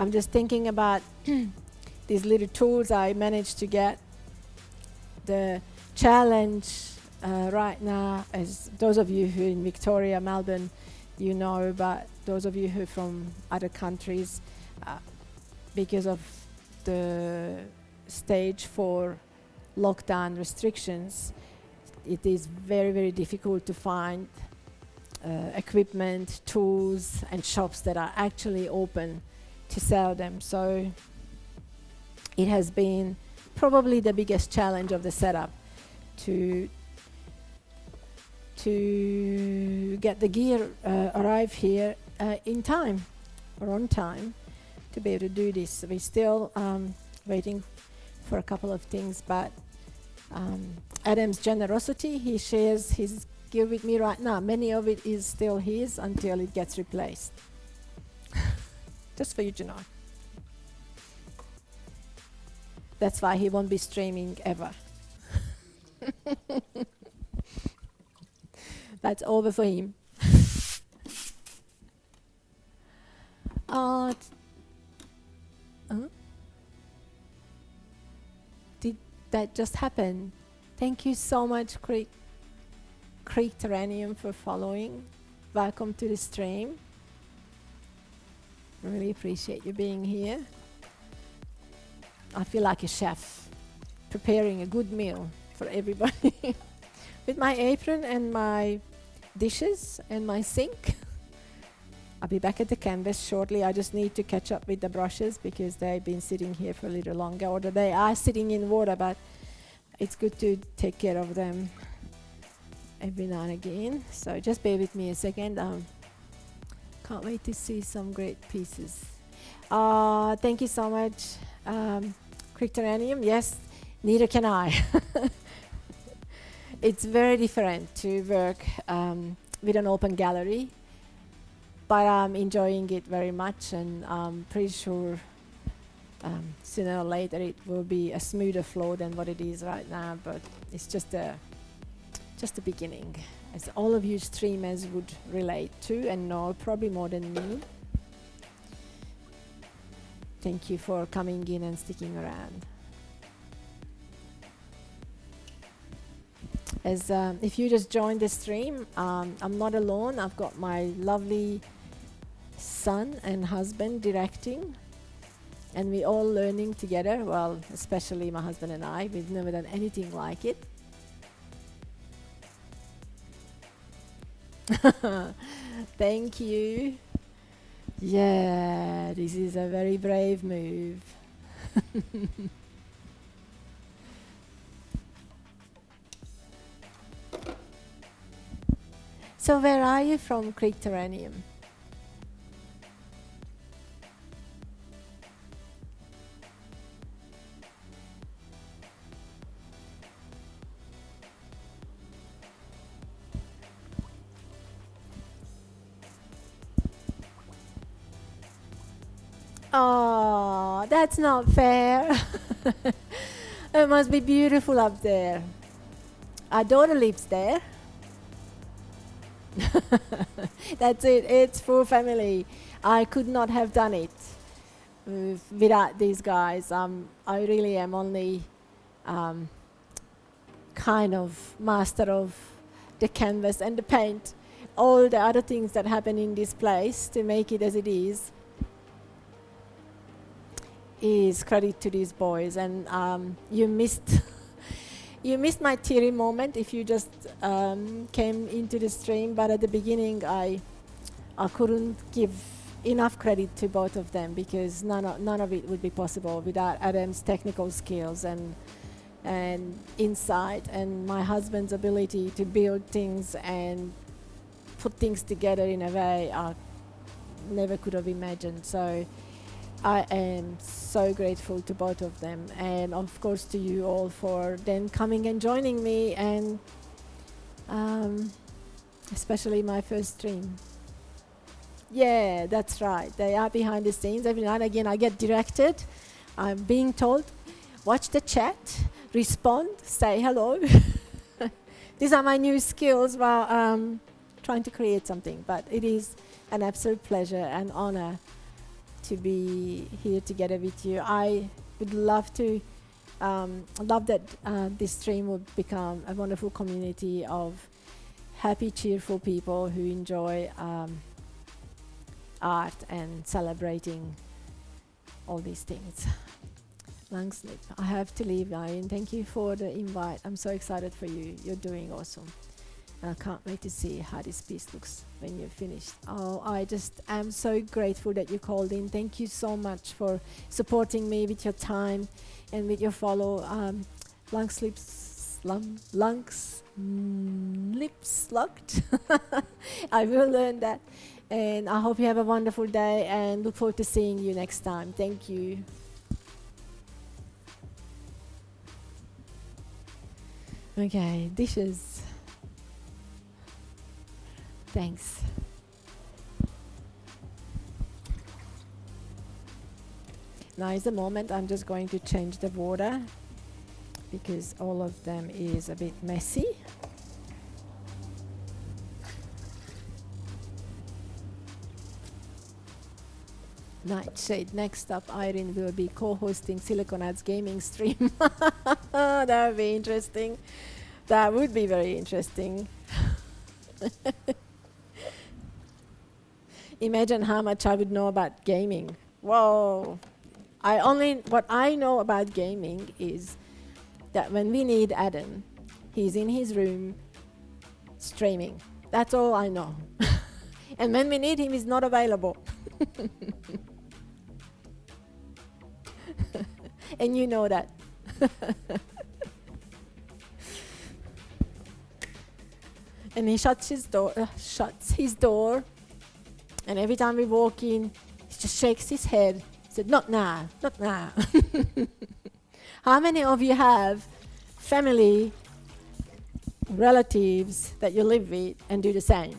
I'm just thinking about these little tools I managed to get. The challenge right now, as those of you who are in Victoria, Melbourne, you know, but those of you who are from other countries, because of the stage 4 lockdown restrictions, it is very, very difficult to find equipment, tools, and shops that are actually open to sell them. So it has been probably the biggest challenge of the setup to get the gear arrive here in time or on time to be able to do this. We're still waiting for a couple of things, but Adam's generosity, he shares his gear with me right now. Many of it is still his until it gets replaced. Just for you to know. That's why he won't be streaming ever. That's over for him. Did that just happen? Thank you so much, Creek Terranium, for following. Welcome to the stream. Really appreciate you being here. I feel like a chef preparing a good meal for everybody with my apron and my dishes and my sink. I'll be back at the canvas shortly. I just need to catch up with the brushes because they've been sitting here for a little longer, or they are sitting in water, but it's good to take care of them every now and again. So just bear with me a second. Can't wait to see some great pieces. Thank you so much, Cryptoranium. Yes, neither can I. It's very different to work with an open gallery, but I'm enjoying it very much, and I'm pretty sure sooner or later it will be a smoother flow than what it is right now, but it's just the beginning, as all of you streamers would relate to and know probably more than me. Thank you for coming in and sticking around. As if you just joined the stream, I'm not alone. I've got my lovely son and husband directing, and we're all learning together. Well, especially my husband and I. We've never done anything like it. Thank you. Yeah, this is a very brave move. So where are you from, Creek Terranium? Oh, that's not fair. It must be beautiful up there. Our daughter lives there. That's it. It's full family. I could not have done it without these guys. I really am only kind of master of the canvas and the paint, all the other things that happen in this place to make it as it is credit to these boys. And you missed you missed my teary moment if you just came into the stream, but at the beginning I couldn't give enough credit to both of them, because none of it would be possible without Adam's technical skills and insight, and my husband's ability to build things and put things together in a way I never could have imagined. So I am so grateful to both of them, and of course to you all for then coming and joining me, and especially my first stream. Yeah, that's right. They are behind the scenes. Every now and again I get directed. I'm being told, watch the chat, respond, say hello. These are my new skills while trying to create something. But it is an absolute pleasure and honor to be here together with you. I would love to, love that this stream will become a wonderful community of happy, cheerful people who enjoy art and celebrating all these things. Long sleep. I have to leave, Irene. Thank you for the invite. I'm so excited for you. You're doing awesome. And I can't wait to see how this piece looks when you're finished. Oh, I just am so grateful that you called in. Thank you so much for supporting me with your time and with your follow. Lungs, lips locked. I will learn that. And I hope you have a wonderful day and look forward to seeing you next time. Thank you. Okay, dishes. Thanks. Now is the moment I'm just going to change the water because all of them is a bit messy. Nightshade. Next up, Irene will be co-hosting Siliconad's gaming stream. That would be interesting. That would be very interesting. Imagine how much I would know about gaming. Whoa. What I know about gaming is that when we need Adam, he's in his room streaming. That's all I know. And when we need him, he's not available. And you know that. And he shuts his door, and every time we walk in, he just shakes his head. He said, "Not now, not now." How many of you have family, relatives that you live with and do the same?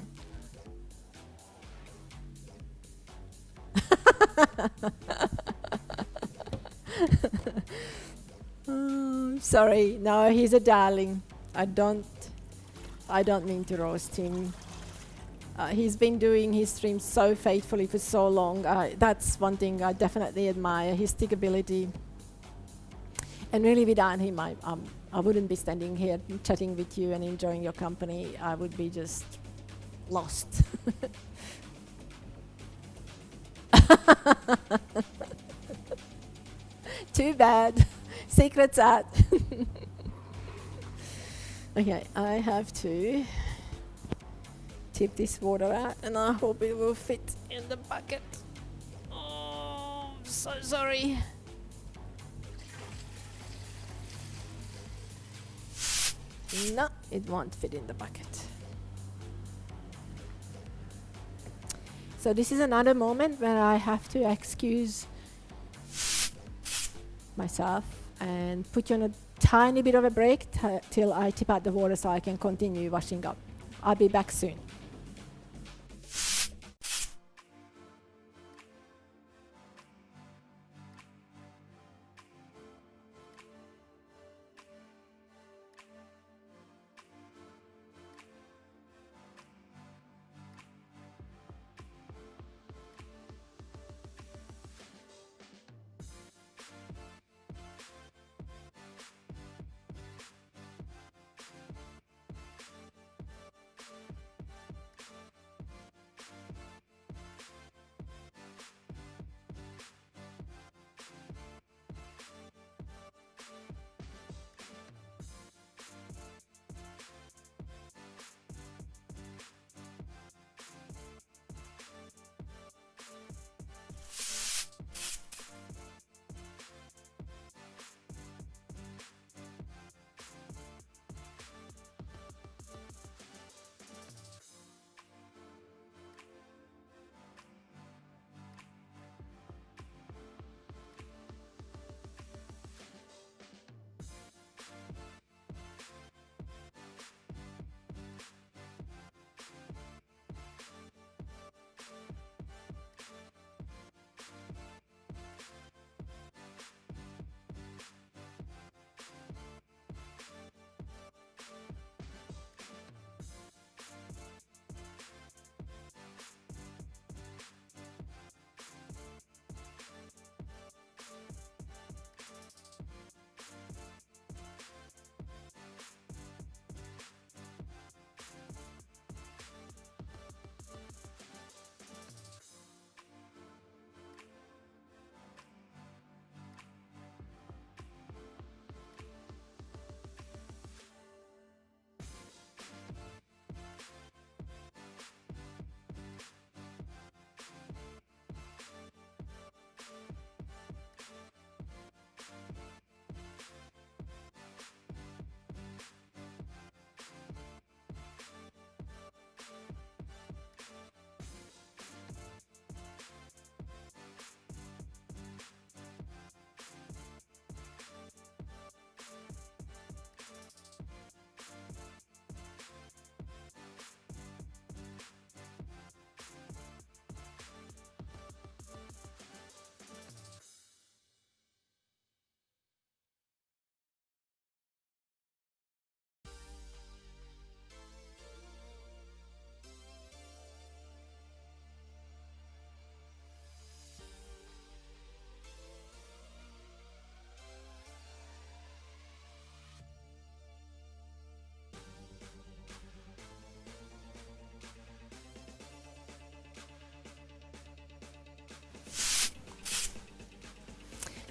Sorry, no, he's a darling. I don't mean to roast him. He's been doing his streams so faithfully for so long. That's one thing I definitely admire, his stickability. And really without him, I wouldn't be standing here chatting with you and enjoying your company. I would be just lost. Too bad. Secret's out. Okay, I have to tip this water out, and I hope it will fit in the bucket. Oh, I'm so sorry. No, it won't fit in the bucket. So this is another moment where I have to excuse myself and put you on a tiny bit of a break till I tip out the water so I can continue washing up. I'll be back soon.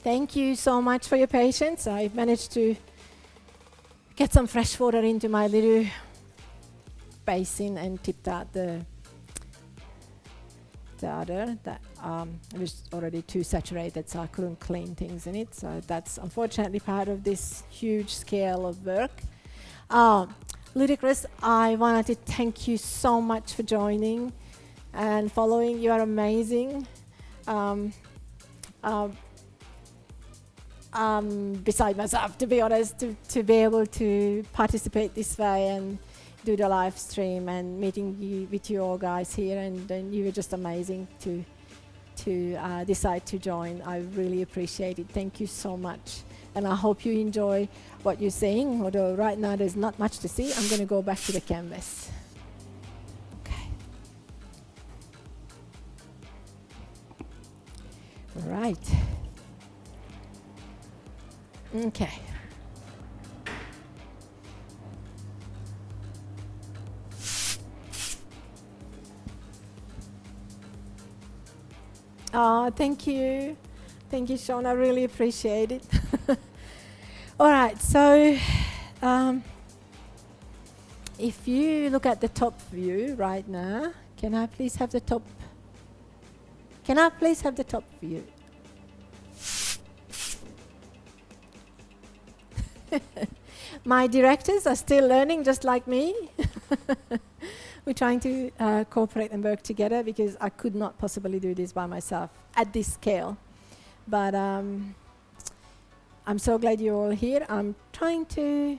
Thank you so much for your patience. I managed to get some fresh water into my little basin and tipped out the other that it was already too saturated, so I couldn't clean things in it. So that's unfortunately part of this huge scale of work. Ludicrous, I wanted to thank you so much for joining and following. You are amazing. Beside myself, to be honest, to be able to participate this way and do the live stream and meeting you with you all guys here, and you were just amazing to decide to join. I really appreciate it. Thank you so much, and I hope you enjoy what you're seeing. Although right now there's not much to see, I'm going to go back to the canvas. Okay. All right. Okay. Oh, thank you. Thank you, Sean. I really appreciate it. All right, so if you look at the top view right now, can I please have the top view? My directors are still learning just like me. We're trying to cooperate and work together because I could not possibly do this by myself at this scale. But I'm so glad you're all here. I'm trying to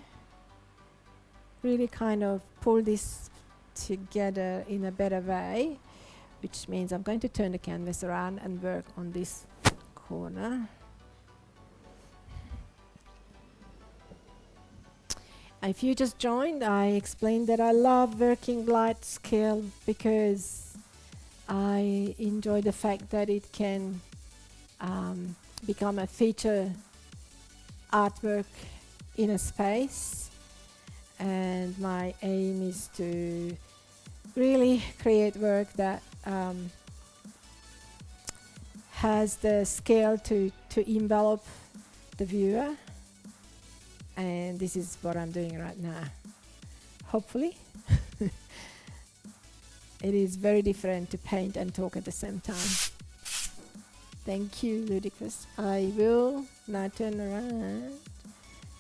really kind of pull this together in a better way, which means I'm going to turn the canvas around and work on this corner. If you just joined, I explained that I love working light scale because I enjoy the fact that it can become a feature artwork in a space, and my aim is to really create work that has the scale to envelop the viewer. And this is what I'm doing right now. Hopefully. It is very different to paint and talk at the same time. Thank you, Ludicrous. I will now turn around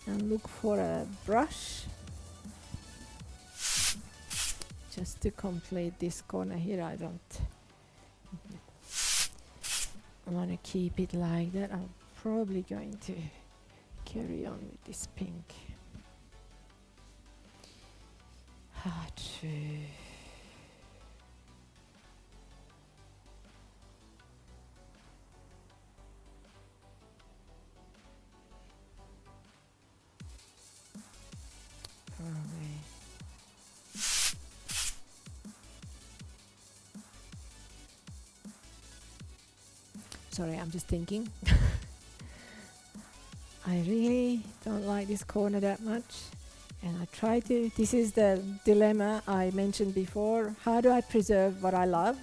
and look for a brush just to complete this corner here. I want to keep it like that. I'm probably going to carry on with this pink. Sorry, I'm just thinking. I really don't like this corner that much, and I try to, this is the dilemma I mentioned before. How do I preserve what I love,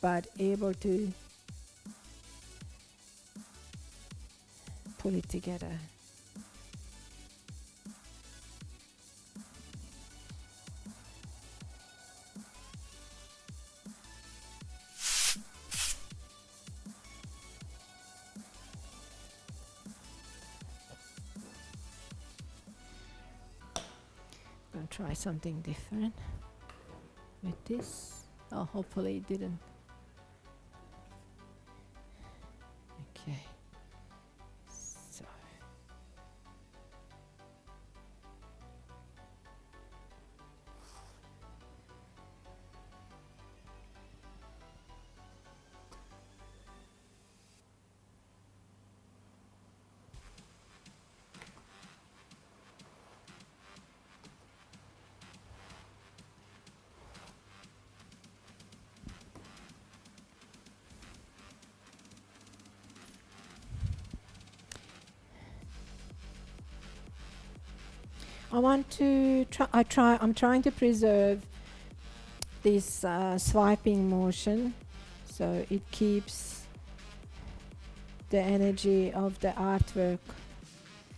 but able to pull it together? I'll try something different with this. Oh, hopefully it didn't. Okay. So. I want to I'm trying to preserve this swiping motion, so it keeps the energy of the artwork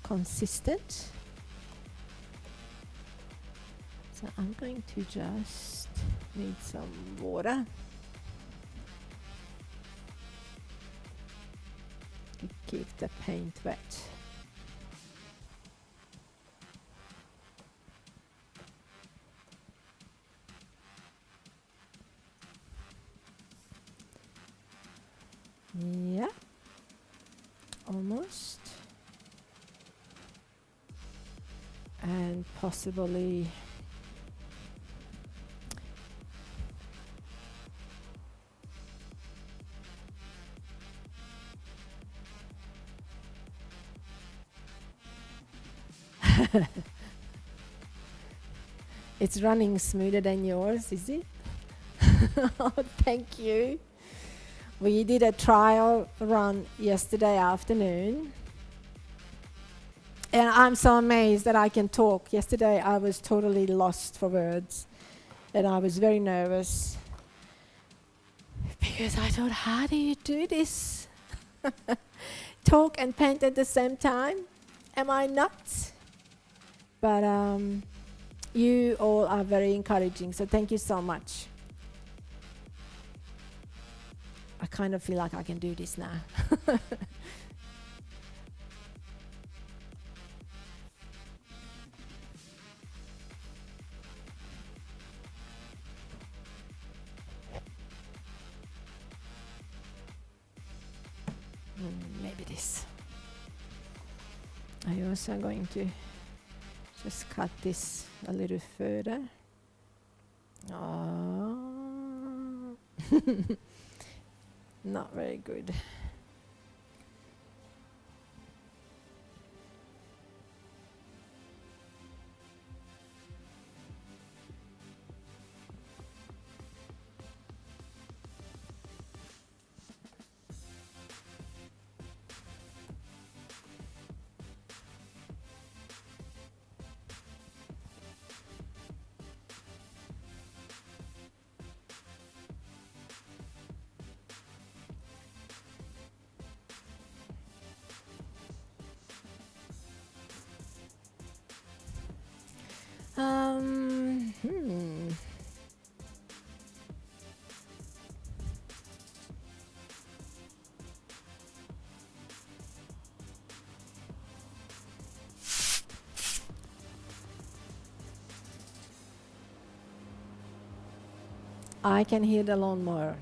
consistent. So I'm going to just need some water to keep the paint wet. Yeah, almost. And possibly it's running smoother than yours, is it? Oh, thank you. We did a trial run yesterday afternoon. And I'm so amazed that I can talk. Yesterday I was totally lost for words. And I was very nervous. Because I thought, how do you do this? Talk and paint at the same time? Am I nuts? But you all are very encouraging, so thank you so much. I kind of feel like I can do this now. Maybe this. I'm also going to just cut this a little further. Oh. Not very good. Hmm. I can hear the lawnmower.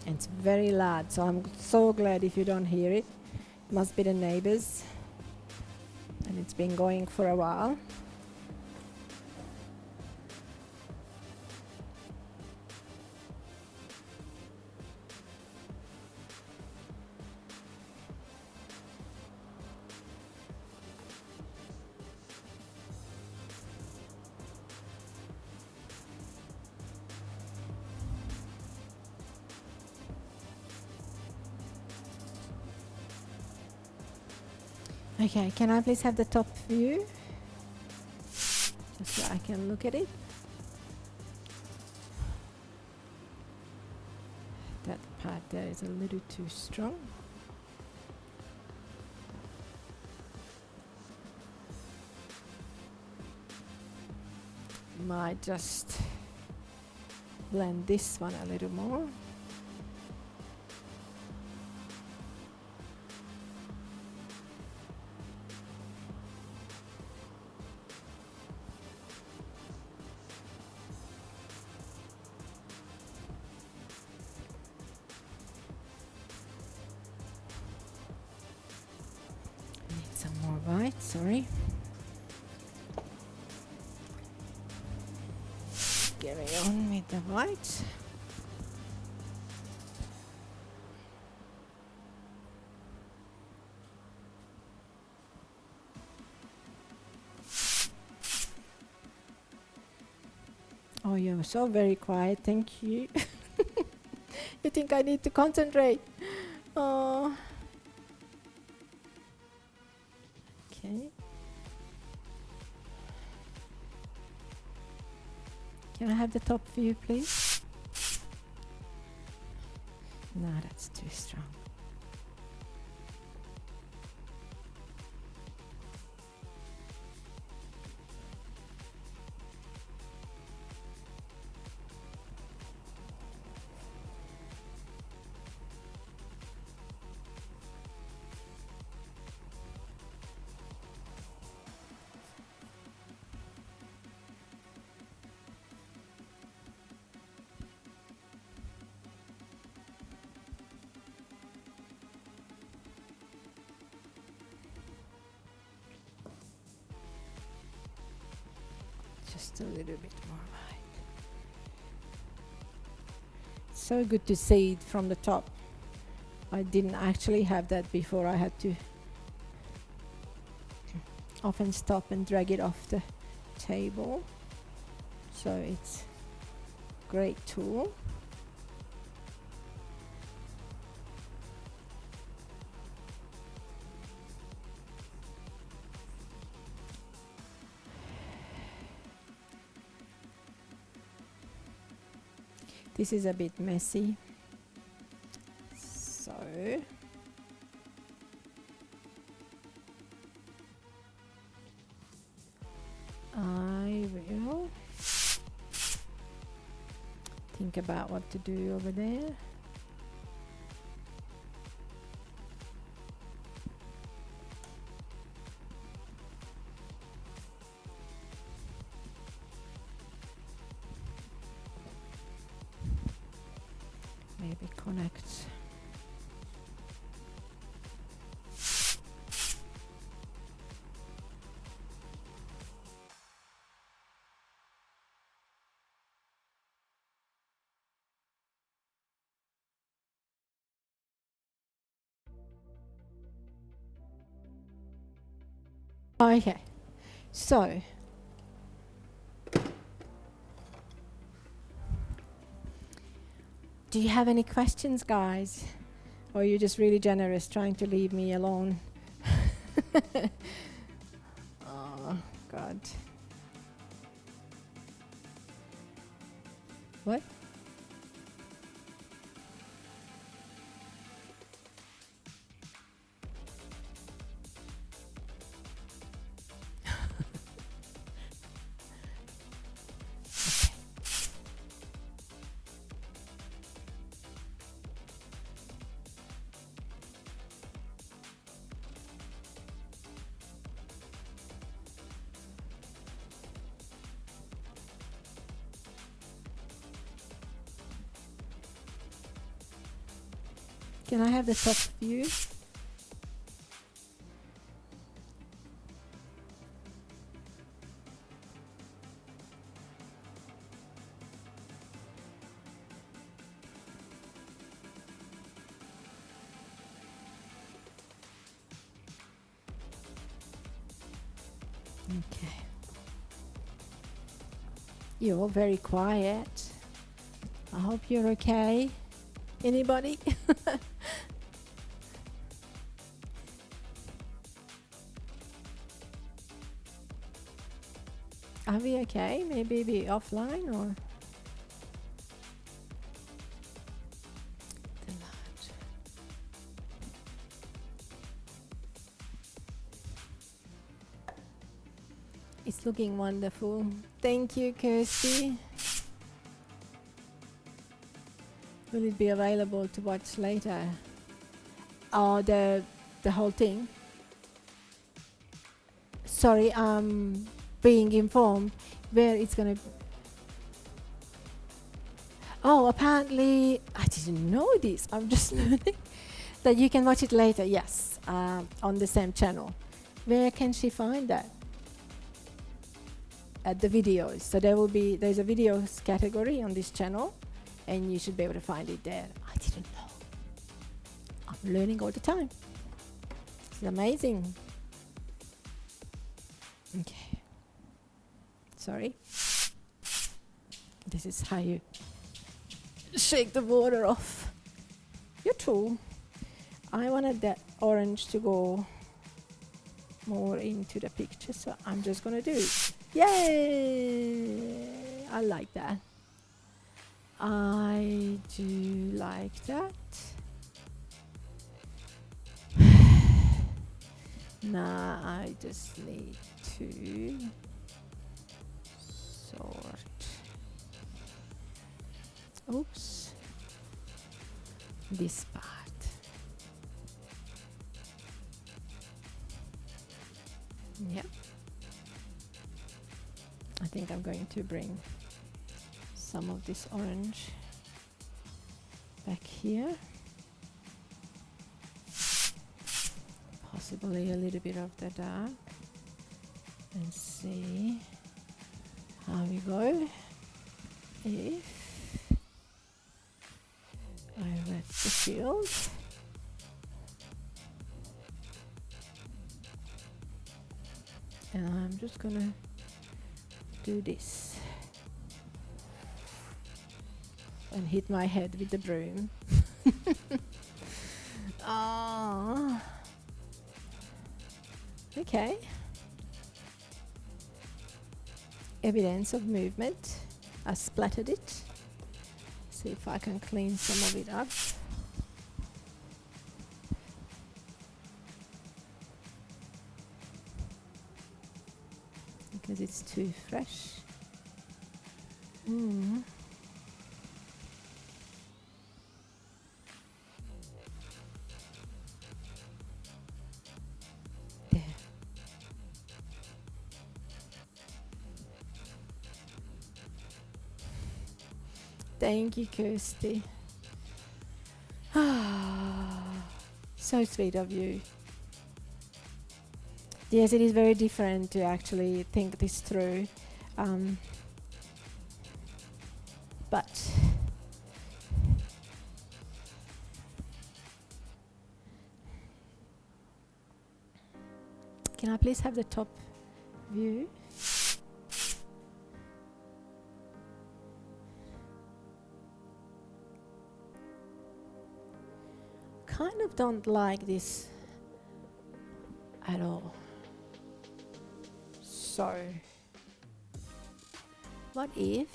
It's very loud, so I'm so glad if you don't hear it. It must be the neighbors. And it's been going for a while. Okay, can I please have the top view? Just so I can look at it. That part there is a little too strong. Might just blend this one a little more. White, sorry. Carry on with the white. Oh, you're so very quiet, thank you. You think I need to concentrate? Oh. Okay. Can I have the top view, please? No, that's too strong. Just a little bit more white. So good to see it from the top. I didn't actually have that before. I had to often stop and drag it off the table. So it's a great tool. This is a bit messy, so I will think about what to do over there. Maybe connect. Okay, so do you have any questions, guys? Or are you just really generous trying to leave me alone? Oh, God. What? Can I have the top view? Okay. You're all very quiet. I hope you're okay. Anybody? Are we okay? Maybe be offline or? The light. It's looking wonderful. Thank you, Kirsty. Will it be available to watch later? Oh, the whole thing? Sorry, I'm being informed where it's gonna. Oh, apparently I didn't know this. I'm just learning that you can watch it later. Yes, on the same channel. Where can she find that? At the videos. So there's a videos category on this channel, and you should be able to find it there. I didn't know. I'm learning all the time. It's amazing. Okay. Sorry. This is how you shake the water off your tool. I wanted that orange to go more into the picture, so I'm just gonna do it. Yay! I like that. I do like that. Now I just need to sort. Oops. This part. Yep. I think I'm going to bring some of this orange back here. Possibly a little bit of the dark. And see Here we go. If I read the field, and I'm just gonna do this and hit my head with the broom. Oh, okay. Evidence of movement. I splattered it. See if I can clean some of it up. Because it's too fresh. There. Thank you, Kirsty. So sweet of you. Yes, it is very different to actually think this through. But can I please have the top view? Kind of don't like this at all. So, what if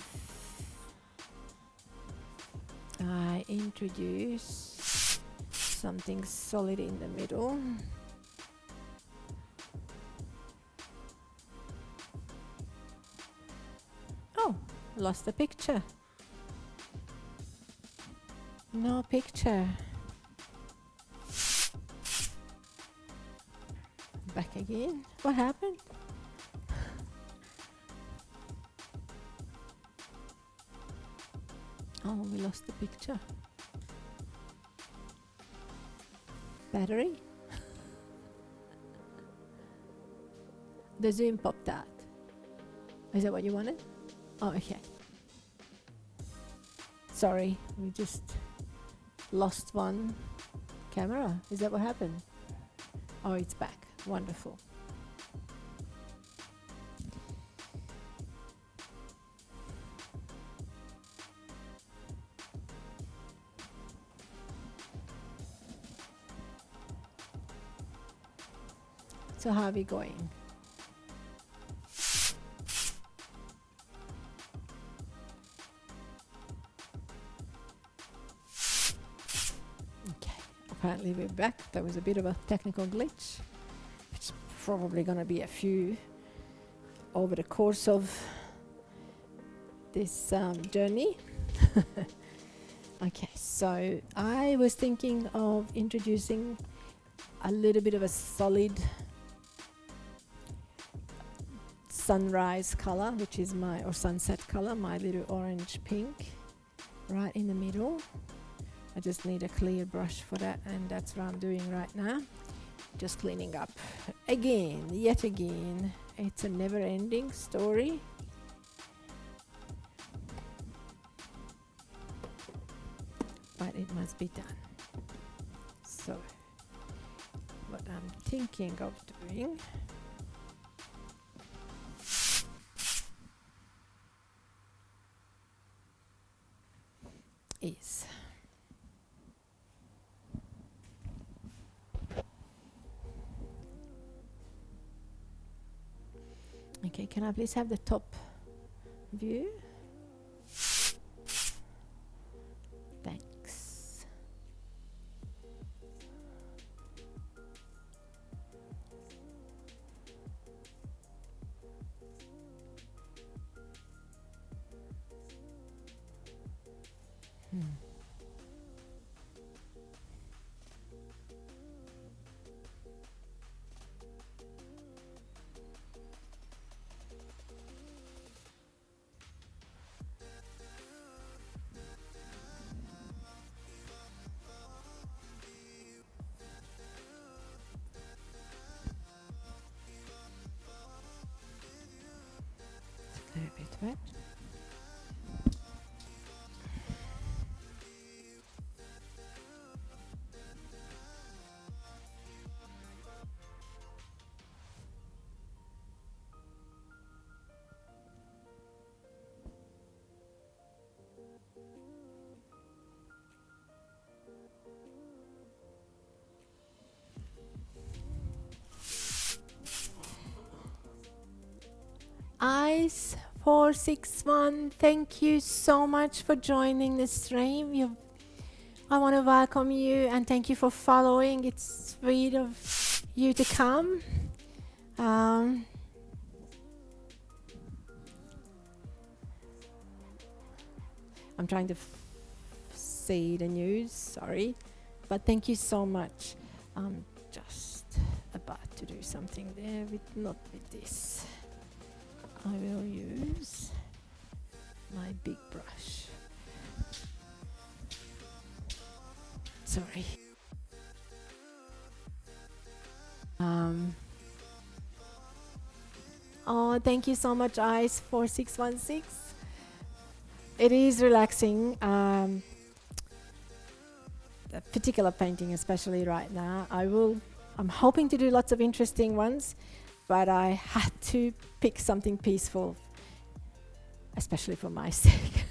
I introduce something solid in the middle? Oh, lost the picture. No picture. Back again. What happened? Oh, we lost the picture. Battery? The zoom popped out. Is that what you wanted? Oh, okay. Sorry, we just lost one camera. Is that what happened? Oh, it's back. Wonderful. So how are we going? Okay, apparently we're back. There was a bit of a technical glitch. It's probably going to be a few over the course of this journey. Okay, so I was thinking of introducing a little bit of a solid sunrise color, which is or sunset color, my little orange pink, right in the middle. I just need a clear brush for that, and that's what I'm doing right now. Just cleaning up again, yet again. It's a never-ending story. But it must be done. So, what I'm thinking of doing is okay, can I please have the top view? Thanks. A bit wet. Ice 461, thank you so much for joining the stream. I want to welcome you and thank you for following. It's sweet of you to come. I'm trying to see the news, sorry, but thank you so much. I'm just about to do something there, not with this. I will use my big brush. Sorry. Oh, thank you so much, Ice 4616. It is relaxing. A particular painting, especially right now. I'm hoping to do lots of interesting ones, but I had to pick something peaceful, especially for my sake.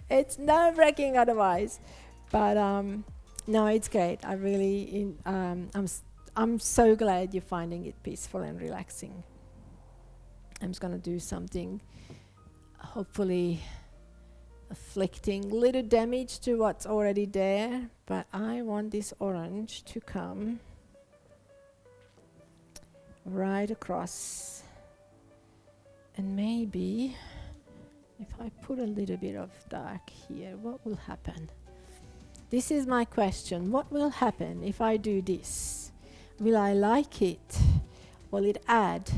It's nerve-wracking otherwise, but no, it's great. I really, I'm so glad you're finding it peaceful and relaxing. I'm just gonna do something, hopefully afflicting little damage to what's already there, but I want this orange to come right across, and maybe if I put a little bit of dark here, what will happen? This is my question. What will happen if I do this? Will I like it? Will it add?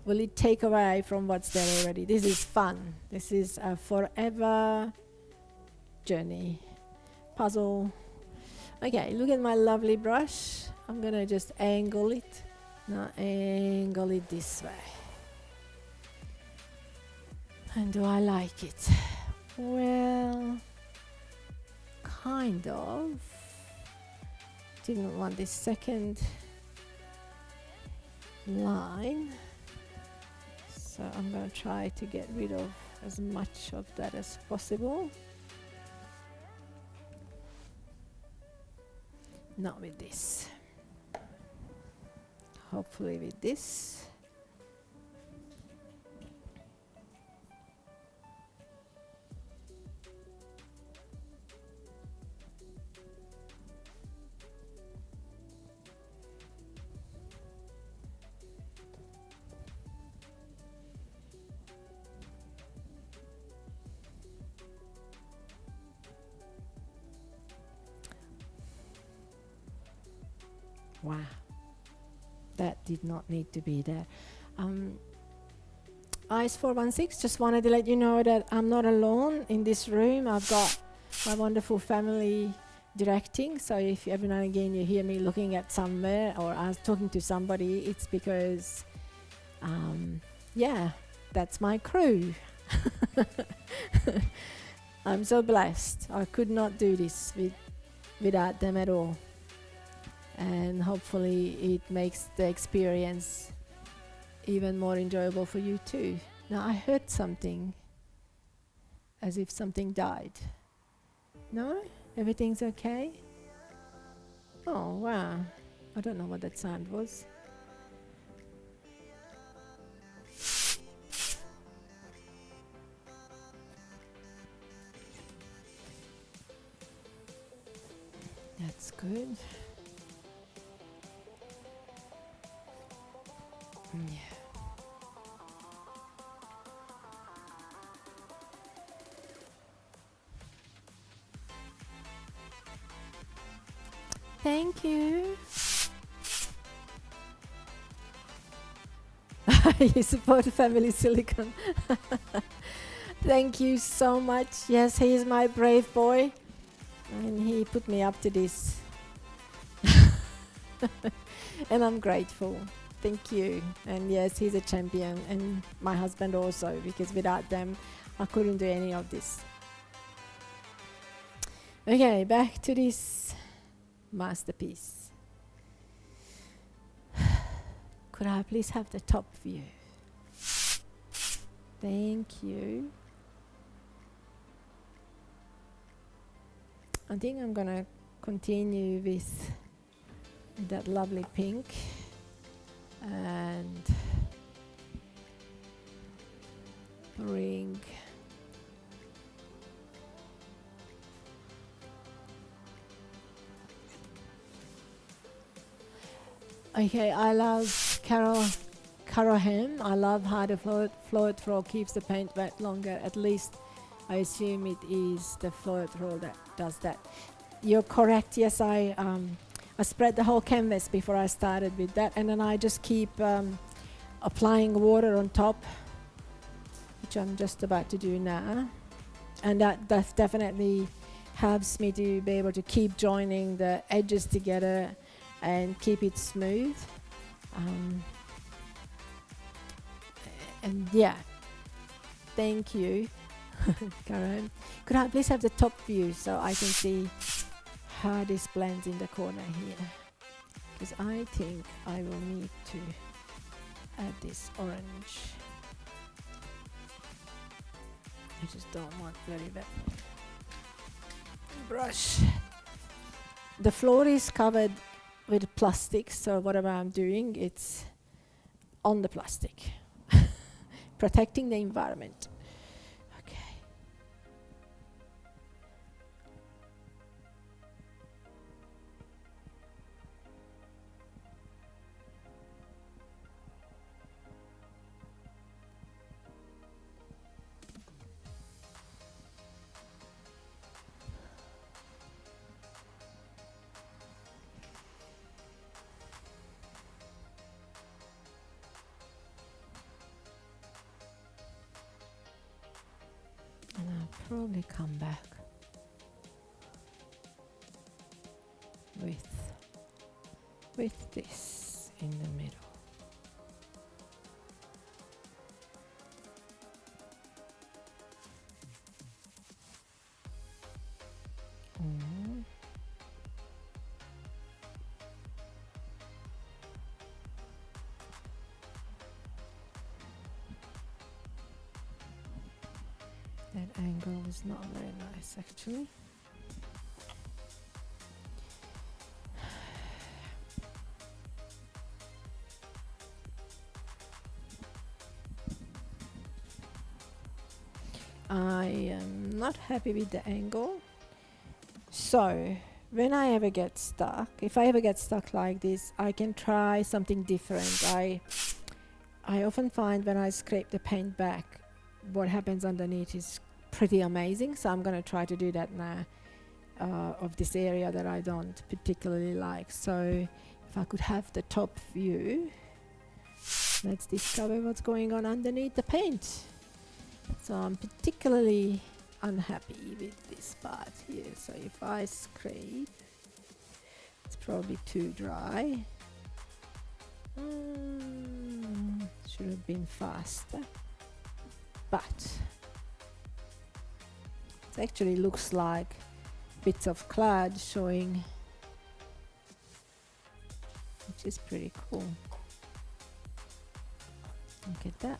Will it take away from what's there already? This is fun. This is a forever journey. Puzzle. Okay, look at my lovely brush. I'm gonna just angle it. Now angle it this way. And do I like it? Well, kind of. Didn't want this second line. So I'm going to try to get rid of as much of that as possible. Not with this. Hopefully with this. Wow, that did not need to be there. Ice 416, just wanted to let you know that I'm not alone in this room. I've got my wonderful family directing, so if every now and again you hear me looking at somewhere or I was talking to somebody, it's because, yeah, that's my crew. I'm so blessed. I could not do this without them at all. And hopefully it makes the experience even more enjoyable for you too. Now I heard something, as if something died. No? Everything's okay? Oh wow, I don't know what that sound was. That's good. Yeah. Thank you. You support Family Silicon. Thank you so much. Yes, he is my brave boy. And he put me up to this. And I'm grateful. Thank you. And yes, he's a champion, and my husband also, because without them, I couldn't do any of this. Okay, back to this masterpiece. Could I please have the top view? Thank you. I think I'm gonna continue with that lovely pink and bring okay, I love Caro Hem. I love how the float roll keeps the paint wet longer. At least I assume it is the float roll that does that. You're correct. Yes, I spread the whole canvas before I started with that, and then I just keep applying water on top, which I'm just about to do now, and that definitely helps me to be able to keep joining the edges together and keep it smooth. And yeah, thank you, Karen. Could I please have the top view so I can see how this blends in the corner here? Because I think I will need to add this orange. I just don't want very wet brush. The floor is covered with plastic, so whatever I'm doing, it's on the plastic. Protecting the environment. Okay. And I'll probably come back with this in the middle. That angle is not very nice, actually. I am not happy with the angle. So when I ever get stuck, if I ever get stuck like this, I can try something different. I often find when I scrape the paint back, what happens underneath is pretty amazing. So I'm going to try to do that now of this area that I don't particularly like. So if I could have the top view, let's discover what's going on underneath the paint. So I'm particularly unhappy with this part here. So if I scrape, it's probably too dry. Should have been faster, but it actually looks like bits of cloud showing, which is pretty cool. Look at that.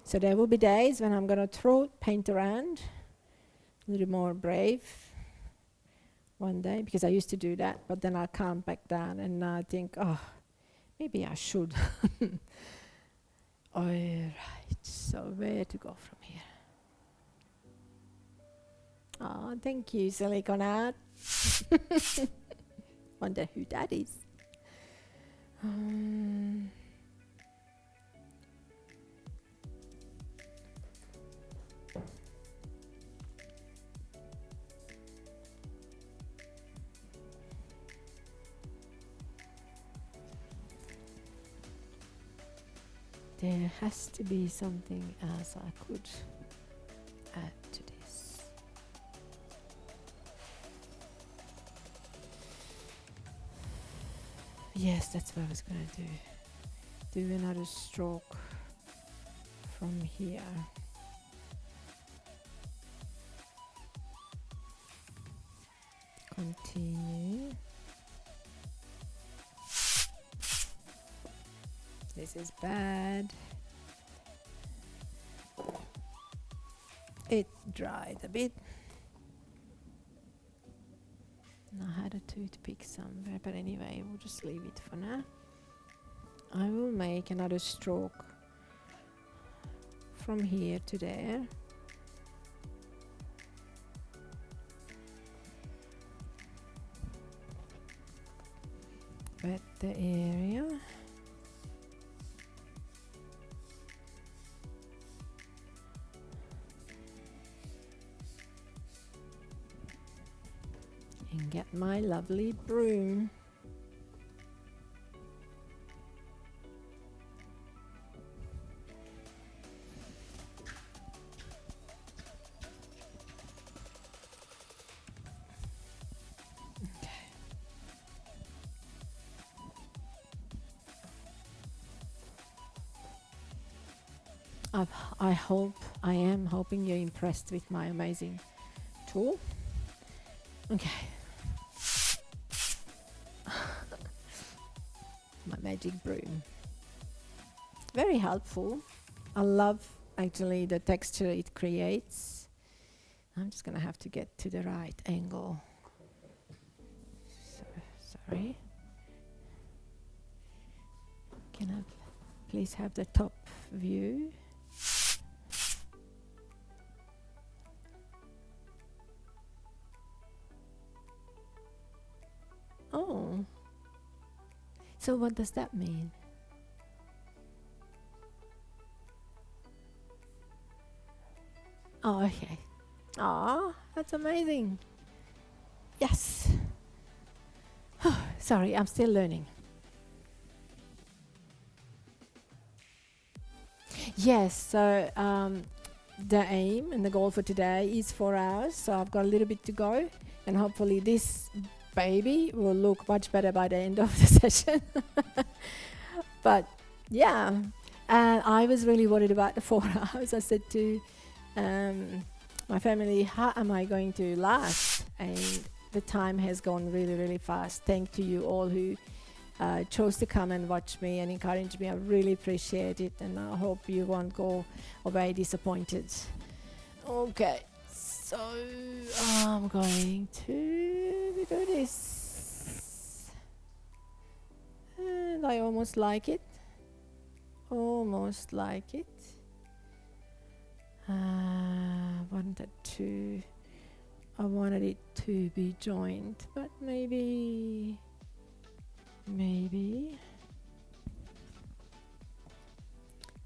So there will be days when I'm going to throw paint around, a little more brave one day, because I used to do that, but then I calm back down and I think, oh, maybe I should. All right, so where to go from here? Oh, thank you, Silicon Art. Wonder who that is. There has to be something else I could add to this. Yes, that's what I was gonna do. Do another stroke from here. Continue. This is bad. It dried a bit. I had a toothpick somewhere, but anyway, we'll just leave it for now. I will make another stroke from here to there. Wet the area. And get my lovely broom. I am hoping you're impressed with my amazing tool. Okay. My magic broom. Very helpful. I love actually the texture it creates. I'm just gonna have to get to the right angle. Sorry. Can I please have the top view? Oh. So what does that mean? Oh, okay. Ah, that's amazing. Yes. Sorry, I'm still learning. Yes, so the aim and the goal for today is 4 hours. So I've got a little bit to go, and hopefully this baby will look much better by the end of the session. But yeah, and I was really worried about the 4 hours. I said to my family, how am I going to last? And the time has gone really, really fast. Thank to you all who chose to come and watch me and encourage me. I really appreciate it, and I hope you won't go away disappointed. Okay, so I'm going to do this, and I almost like it. Almost like it. I wanted it to be joined, but maybe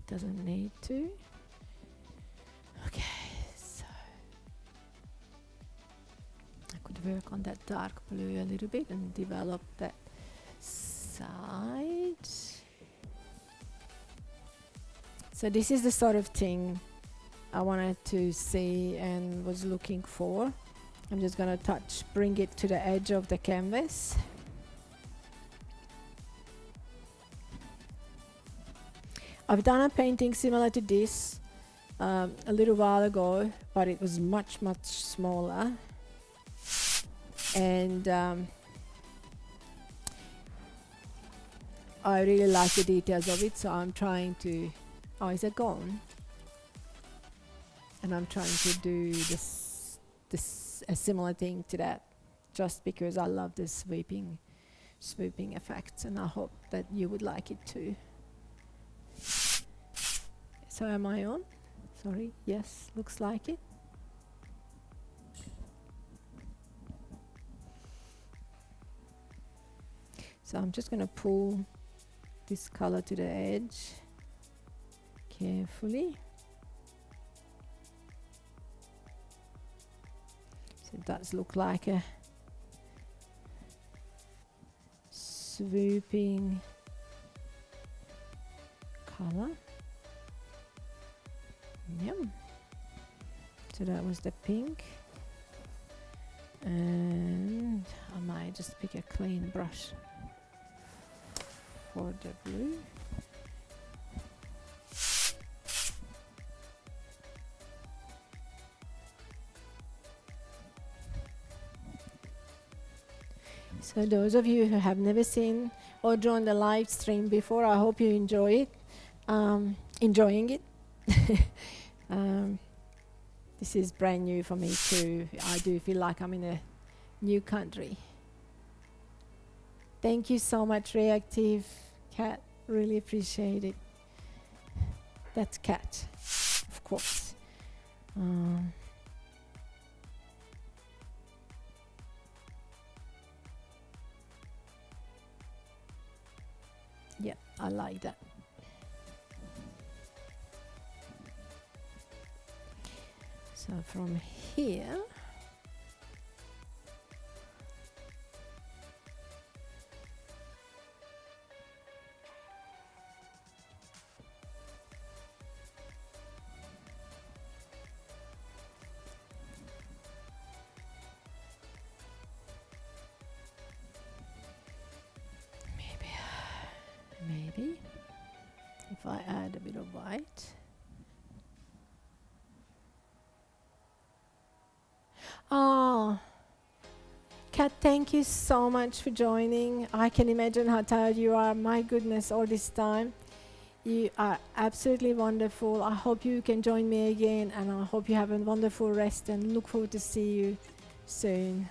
doesn't need to. Okay, so I could work on that dark blue a little bit and develop that side. So this is the sort of thing I wanted to see and was looking for. I'm just gonna bring it to the edge of the canvas. I've done a painting similar to this a little while ago, but it was much, much smaller. And I really like the details of it, so I'm trying to... Oh, is it gone? And I'm trying to do a similar thing to that, just because I love the swooping effects, and I hope that you would like it too. So am I on? Sorry, yes, looks like it. So I'm just gonna pull this color to the edge carefully. So it does look like a swooping color. Yep. So that was the pink. And I might just pick a clean brush for the blue. So those of you who have never seen or joined the live stream before, I hope you enjoy it. Enjoying it. This is brand new for me too. I do feel like I'm in a new country. Thank you so much, Reactive Cat. Really appreciate it. That's Cat, of course. Yeah, I like that. So from here, maybe if I add a bit of white. Oh, Kat, thank you so much for joining. I can imagine how tired you are. My goodness, all this time. You are absolutely wonderful. I hope you can join me again, and I hope you have a wonderful rest and look forward to see you soon.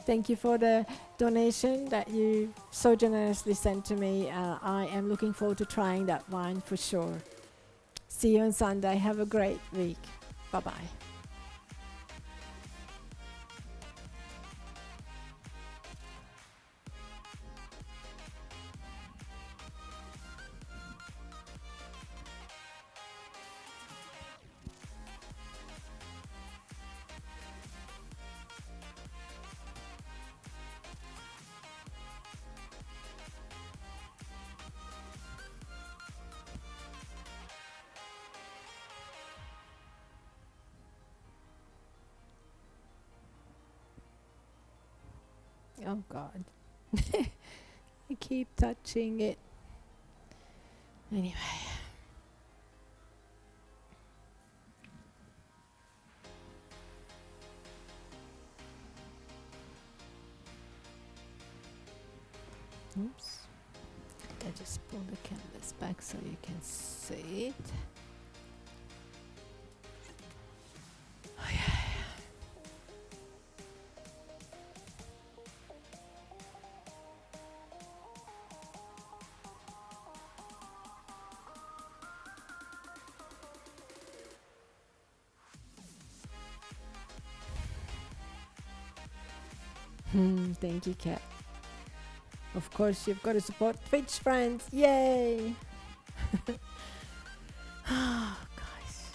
Thank you for the donation that you so generously sent to me. I am looking forward to trying that wine for sure. See you on Sunday. Have a great week. Bye-bye. Oh God. I keep touching it. Anyway. Oops. I just pull the canvas back so you can see it. Oh, yeah. Thank you, Kat. Of course, you've got to support Twitch friends. Yay! Oh, guys.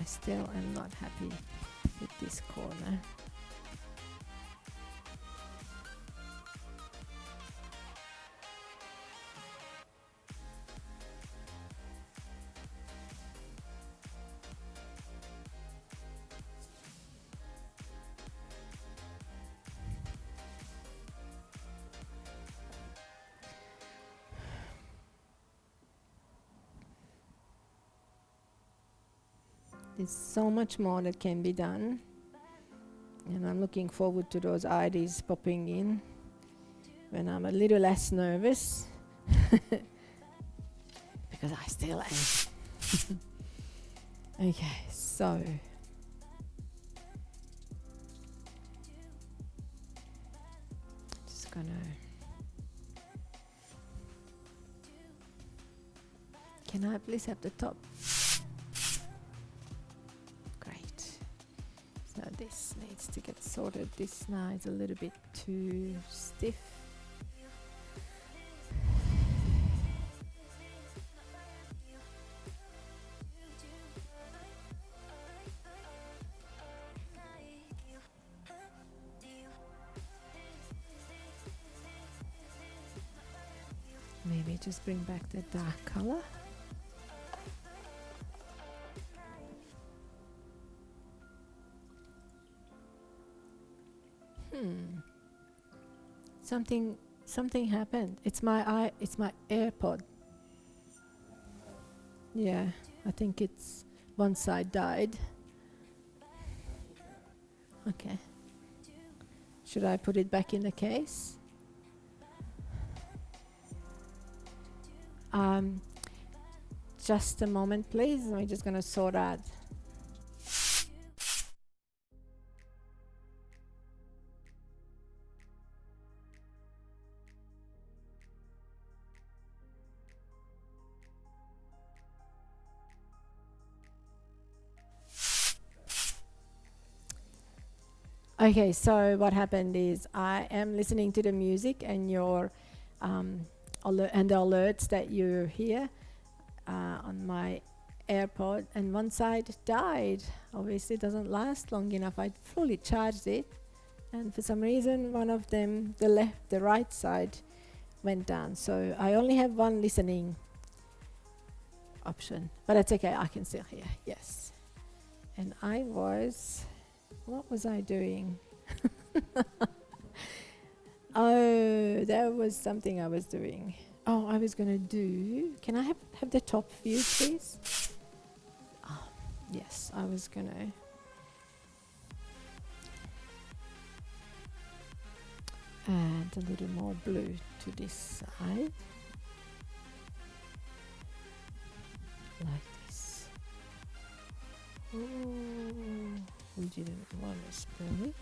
I still am not happy with this corner. There's so much more that can be done, and I'm looking forward to those ideas popping in when I'm a little less nervous, because I still am. Okay, so just gonna. Can I please have the top? So this needs to get sorted. This now is a little bit too stiff. Maybe just bring back the dark color. Something happened. It's my AirPod. Yeah, I think it's one side died. Okay. Should I put it back in the case? Just a moment, please. I'm just gonna sort out. Okay, so what happened is I am listening to the music and your and the alerts that you hear on my AirPod, and one side died. Obviously, it doesn't last long enough. I fully charged it, and for some reason, one of them, the right side, went down. So I only have one listening option, but it's okay. I can still hear. Yes, and what was I doing? Oh, that was something I was doing. Oh, I was gonna do. Can I have the top view, please? Oh, yes, I was gonna. Add a little more blue to this side. Like this. Oh, we didn't want to spill it.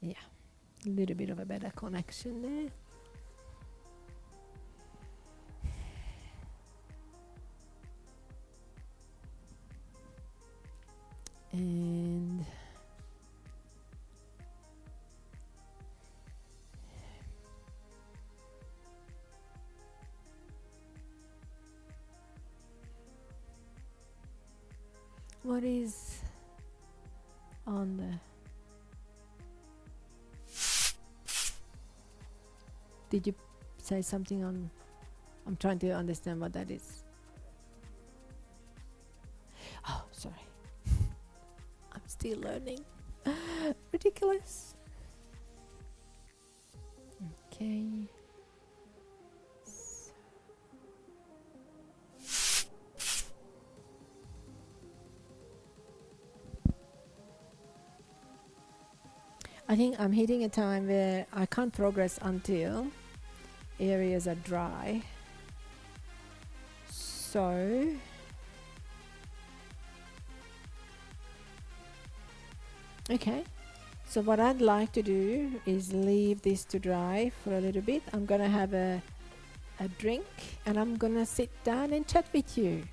Yeah, a little bit of a better connection there. And what is on the... Did you say something on... I'm trying to understand what that is. Oh, sorry. I'm still learning. Ridiculous. Okay. I think I'm hitting a time where I can't progress until areas are dry. So okay, so what I'd like to do is leave this to dry for a little bit. I'm gonna have a drink and I'm gonna sit down and chat with you.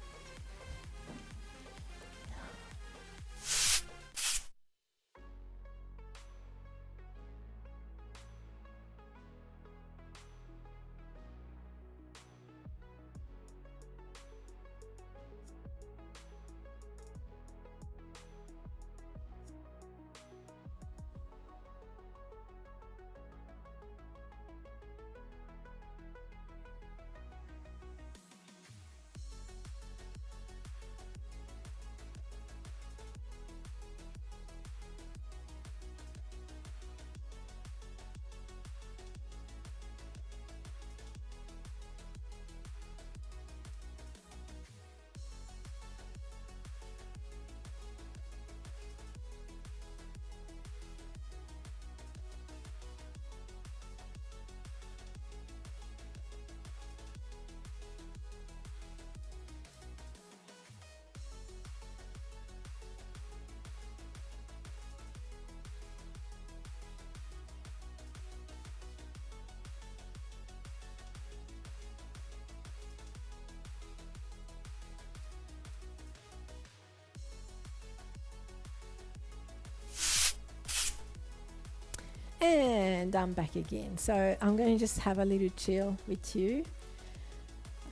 And I'm back again. So I'm going to just have a little chill with you.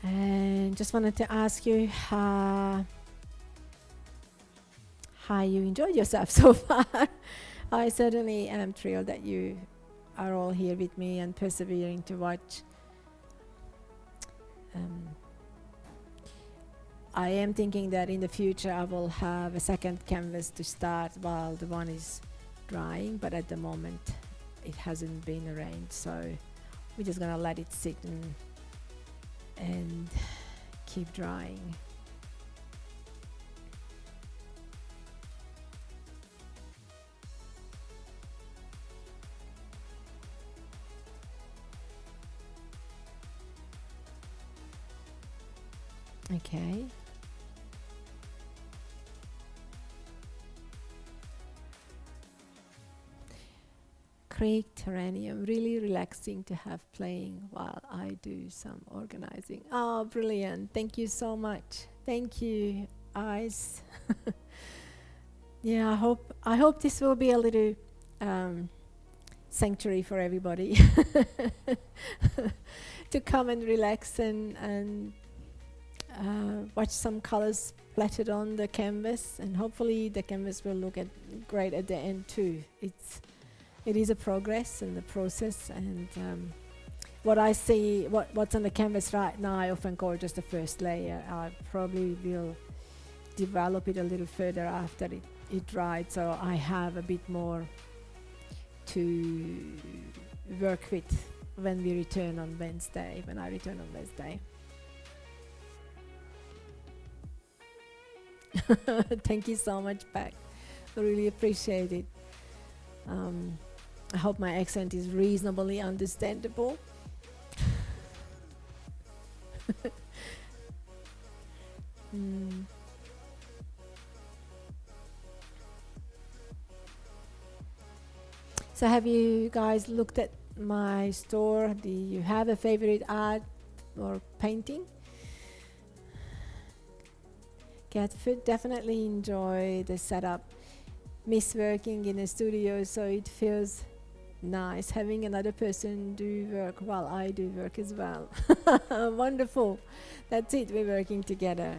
And just wanted to ask you how you enjoyed yourself so far. I certainly am thrilled that you are all here with me and persevering to watch. I am thinking that in the future I will have a second canvas to start while the one is drying, but at the moment it hasn't been arranged, so we're just gonna let it sit and keep drying. Okay. Creek Terranium, really relaxing to have playing while I do some organizing. Oh, brilliant. Thank you so much. Thank you, Ice. Yeah, I hope this will be a little sanctuary for everybody to come and relax and watch some colors splattered on the canvas, and hopefully the canvas will look great at the end too. It is a progress and the process, and what I see, what's on the canvas right now, I often call just the first layer. I probably will develop it a little further after it dried, so I have a bit more to work with when we return on Wednesday, when I return on Wednesday. Thank you so much, Beck. I really appreciate it. I hope my accent is reasonably understandable. So have you guys looked at my store? Do you have a favorite art or painting? Catfoot, definitely enjoy the setup. Miss working in a studio, so it feels nice having another person do work while I do work as well. Wonderful. That's it, we're working together.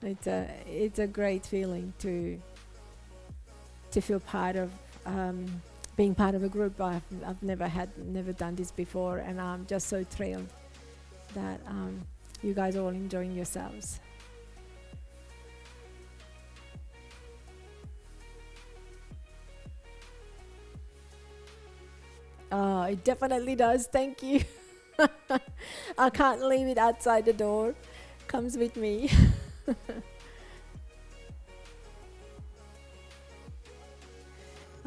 It's a great feeling to feel part of being part of a group. I've never done this before, and I'm just so thrilled that you guys are all enjoying yourselves. Oh, it definitely does. Thank you. I can't leave it outside the door. Comes with me.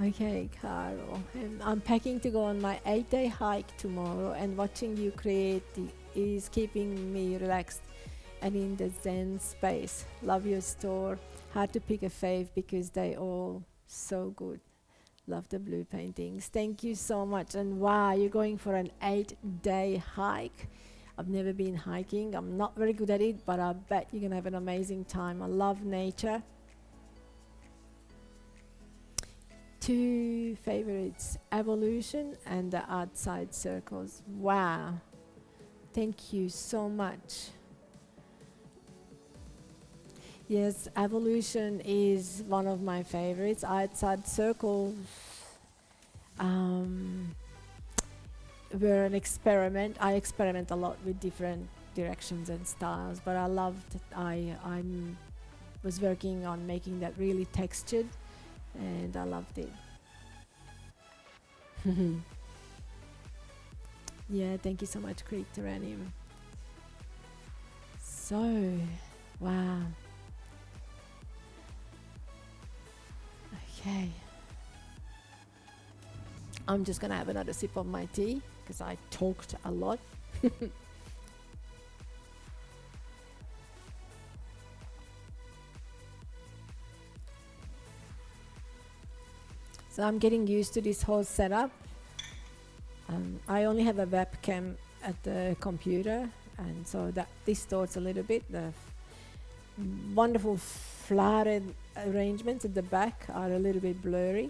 Okay, Carol. I'm packing to go on my 8-day hike tomorrow, and watching you create is keeping me relaxed and in the Zen space. Love your store. Hard to pick a fave because they all so good. Love the blue paintings. Thank you so much. And wow, you're going for an 8-day hike. I've never been hiking. I'm not very good at it, but I bet you're gonna have an amazing time. I love nature. 2 favorites, Evolution and the Outside Circles. Wow. Thank you so much. Yes, Evolution is one of my favorites. Outside Circles were an experiment. I experiment a lot with different directions and styles, but I loved. I was working on making that really textured, and I loved it. Yeah, thank you so much, Creek Terranium. So, wow. Okay. I'm just gonna have another sip of my tea because I talked a lot. So I'm getting used to this whole setup. I only have a webcam at the computer, and so that distorts a little bit. The wonderful flowered arrangements at the back are a little bit blurry.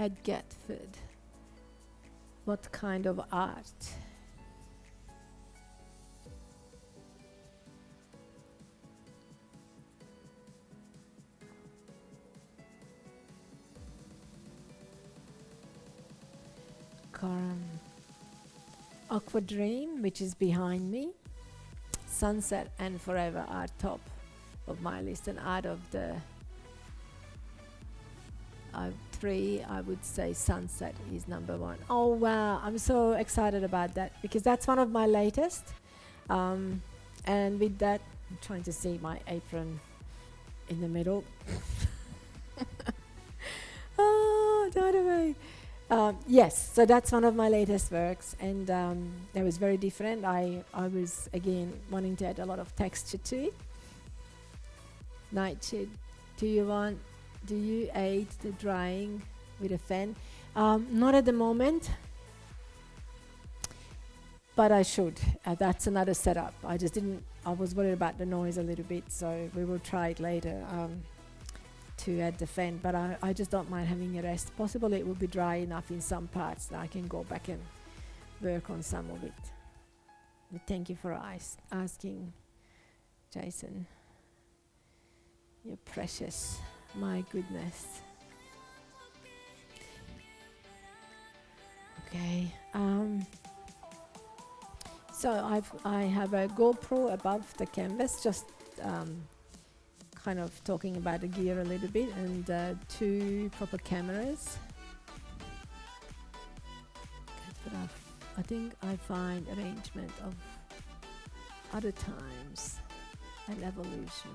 at Gatford. What kind of art? Karam. Aqua Dream, which is behind me. Sunset and Forever are top of my list, and out of the three, I would say Sunset is number one. Oh wow, I'm so excited about that because that's one of my latest. And with that, I'm trying to see my apron in the middle. Oh, don't away. Yes, so that's one of my latest works, and that was very different. I was again wanting to add a lot of texture to it. Nightshade, do you aid the drying with a fan? Not at the moment, but I should. That's another setup. I was worried about the noise a little bit, so we will try it later. To add the fan, but I just don't mind having a rest. Possibly it will be dry enough in some parts that I can go back and work on some of it. But thank you for asking, Jason. You're precious. My goodness. Okay. So I have a GoPro above the canvas, just kind of talking about the gear a little bit, and two proper cameras. But I think I find arrangement of other times and evolution.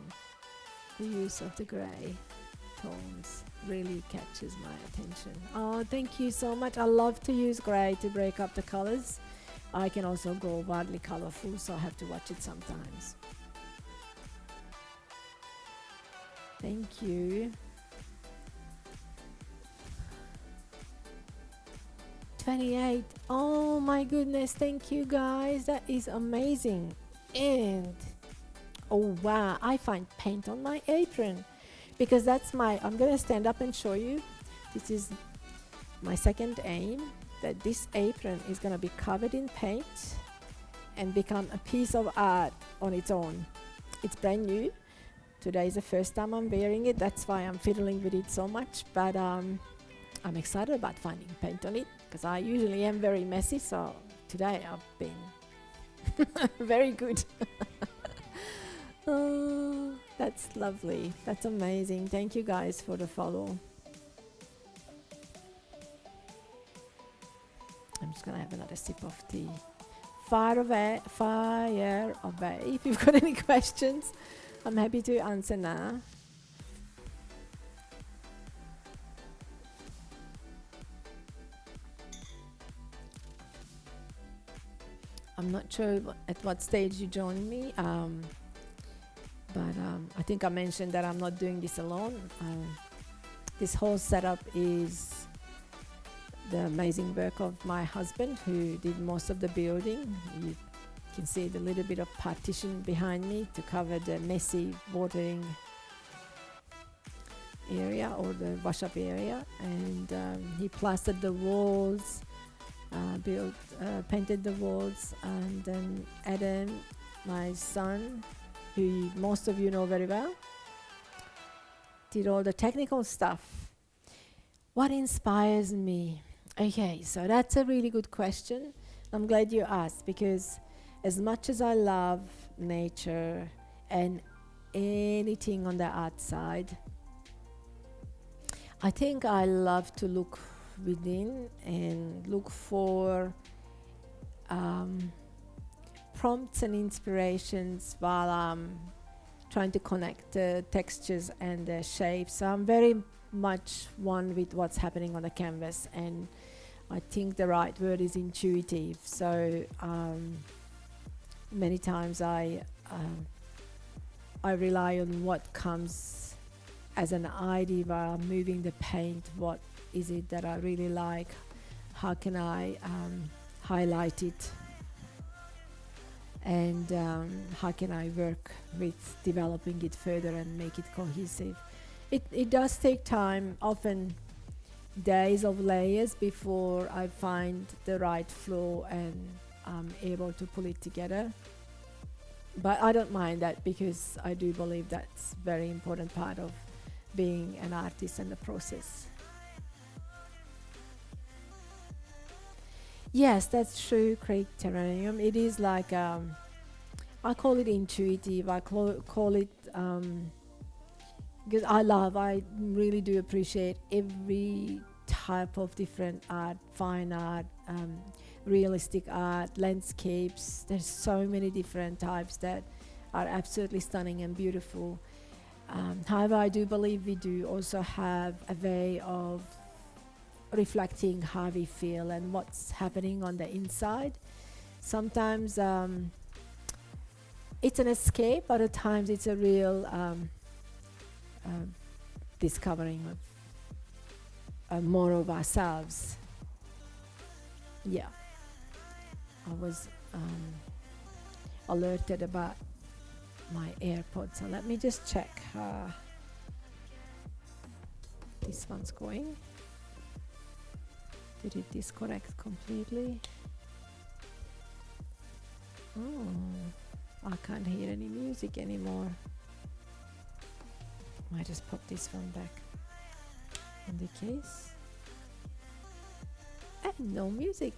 The use of the grey tones really catches my attention. Oh, thank you so much. I love to use grey to break up the colors. I can also go wildly colorful, so I have to watch it sometimes. Thank you. 28. Oh my goodness, thank you guys. That is amazing. And oh wow, I find paint on my apron because I'm gonna stand up and show you. This is my second aim, that this apron is gonna be covered in paint and become a piece of art on its own. It's brand new. Today is the first time I'm wearing it. That's why I'm fiddling with it so much. But I'm excited about finding paint on it because I usually am very messy. So today I've been very good. Oh, that's lovely. That's amazing. Thank you guys for the follow. I'm just going to have another sip of tea. Fire away. If you've got any questions, I'm happy to answer now. I'm not sure at what stage you joined me, but I think I mentioned that I'm not doing this alone. This whole setup is the amazing work of my husband, who did most of the building. You can see the little bit of partition behind me to cover the messy watering area or the wash-up area, and he plastered the walls, painted the walls, and then Adam, my son, who most of you know very well, did all the technical stuff. What inspires me? Okay, so that's a really good question. I'm glad you asked, because as much as I love nature and anything on the outside, I think I love to look within and look for prompts and inspirations while I'm trying to connect the textures and the shapes. So I'm very much one with what's happening on the canvas, and I think the right word is intuitive. So many times I rely on what comes as an idea while I'm moving the paint. What is it that I really like? How can I highlight it? And how can I work with developing it further and make it cohesive? It does take time. Often days of layers before I find the right flow and I'm able to pull it together. But I don't mind that, because I do believe that's very important part of being an artist and the process. Yes, that's true, Craig Terrarium. It is like I call it intuitive. I call it because I really do appreciate every type of different art, fine art, realistic art, landscapes. There's so many different types that are absolutely stunning and beautiful. However, I do believe we do also have a way of reflecting how we feel and what's happening on the inside. Sometimes it's an escape, other times it's a real discovering of more of ourselves. Yeah, I was alerted about my AirPods, so let me just check how this one's going. Did it disconnect completely? Oh, I can't hear any music anymore. Might just pop this one back in the case. And no music.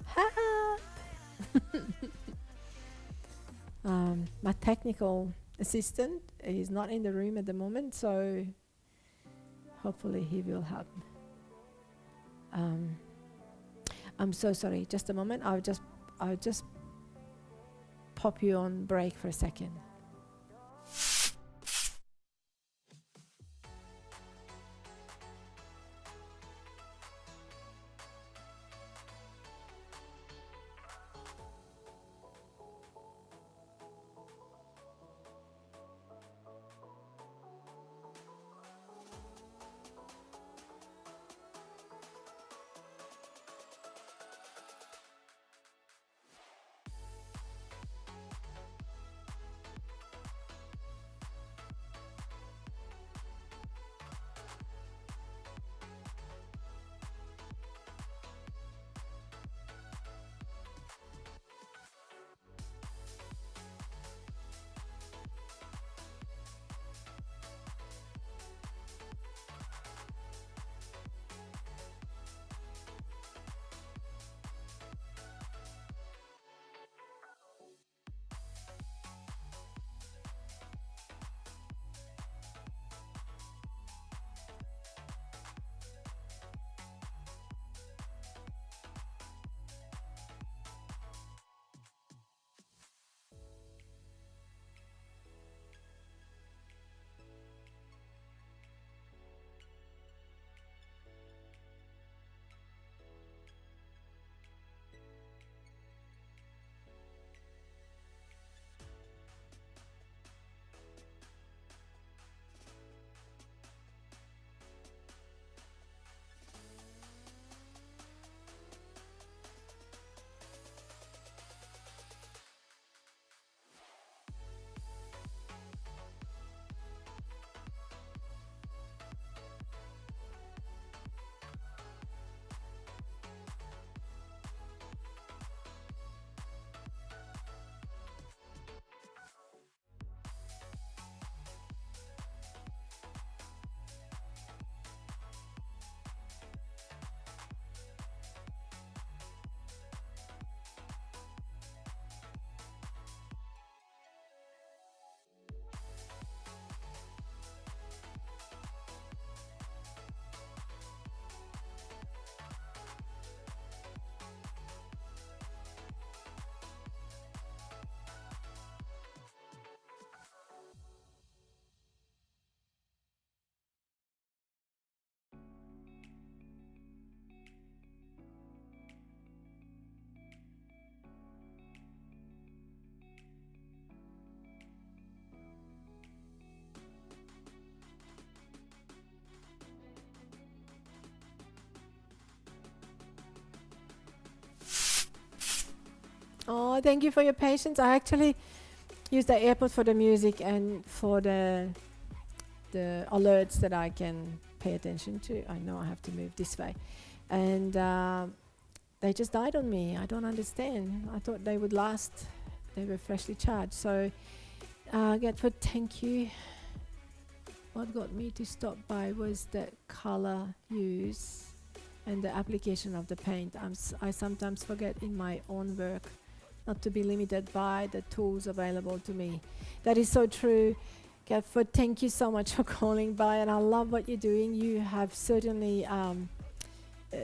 Help! My technical assistant is not in the room at the moment, so hopefully he will help. I'm so sorry. Just a moment. I'll just pop you on break for a second. Oh, thank you for your patience. I actually use the AirPod for the music and for the alerts that I can pay attention to. I know I have to move this way. And they just died on me. I don't understand. I thought they would last. They were freshly charged. So, Gatford, thank you. What got me to stop by was the color use and the application of the paint. I sometimes forget in my own work not to be limited by the tools available to me. That is so true. Gatford, thank you so much for calling by, and I love what you're doing. You have certainly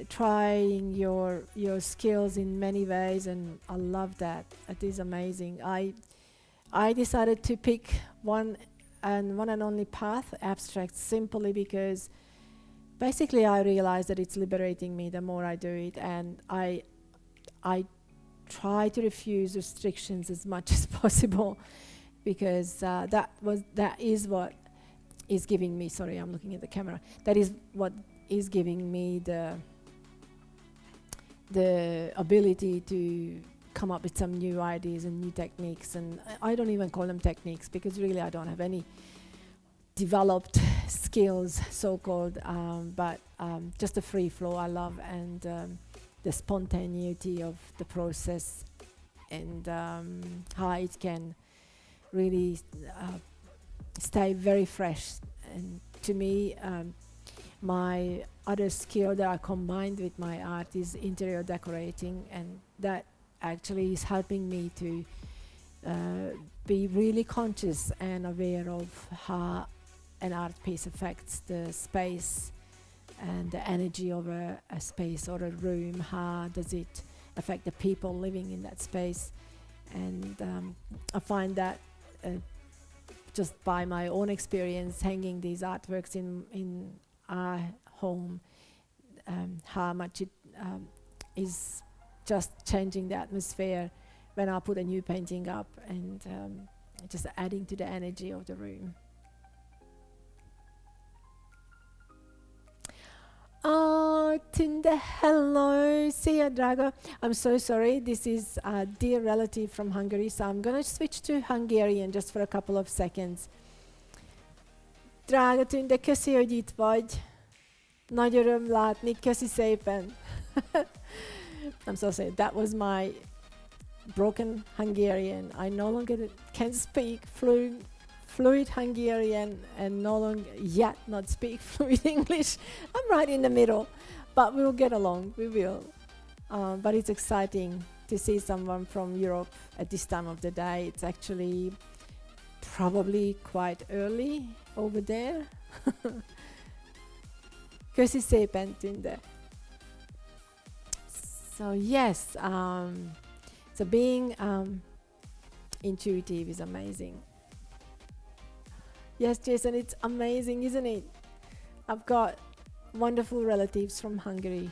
trying your skills in many ways, and I love that. It is amazing. I decided to pick one and only path, abstract, simply because basically I realize that it's liberating me the more I do it, and I try to refuse restrictions as much as possible, because that is what is giving me, sorry, I'm looking at the camera, that is what is giving me the ability to come up with some new ideas and new techniques. And I don't even call them techniques, because really I don't have any developed skills, so-called, but just the free flow I love, and the spontaneity of the process, and how it can really stay very fresh. And to me, my other skill that I combined with my art is interior decorating, and that actually is helping me to be really conscious and aware of how an art piece affects the space and the energy of a space or a room. How does it affect the people living in that space? And I find that just by my own experience hanging these artworks in our home, how much it is just changing the atmosphere when I put a new painting up, and just adding to the energy of the room. Oh, Tunde, hello. Sia Drago. I'm so sorry. This is a dear relative from Hungary, so I'm going to switch to Hungarian just for a couple of seconds. Drága Tunde, köszi, hogy itt vagy. Nagy öröm látni. Köszi szépen. I'm so sorry. That was my broken Hungarian. I no longer can speak fluid Hungarian, and no longer yet not speak fluid English. I'm right in the middle, but we'll get along. We will. But it's exciting to see someone from Europe at this time of the day. It's actually probably quite early over there. Köszi szépen, Tunde. So yes, so being intuitive is amazing. Yes, Jason, it's amazing, isn't it? I've got wonderful relatives from Hungary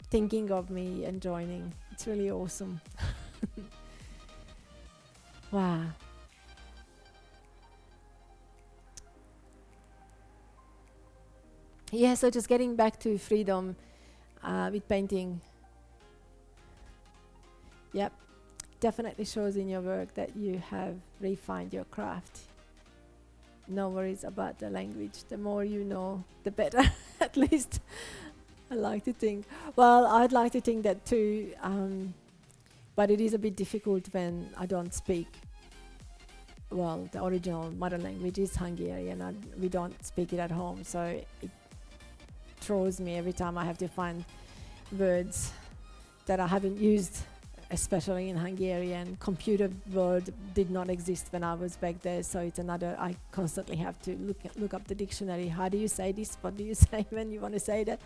thinking of me and joining. It's really awesome. Wow. Yeah, so just getting back to freedom with painting. Yep, definitely shows in your work that you have refined your craft. No worries about the language. The more you know, the better. At least I like to think. Well, I'd like to think that too, but it is a bit difficult when I don't speak. Well, the original mother language is Hungarian, and we don't speak it at home, so it throws me every time I have to find words that I haven't used, especially in Hungarian. Computer word did not exist when I was back there, so it's another, I constantly have to look up the dictionary. How do you say this? What do you say when you want to say that?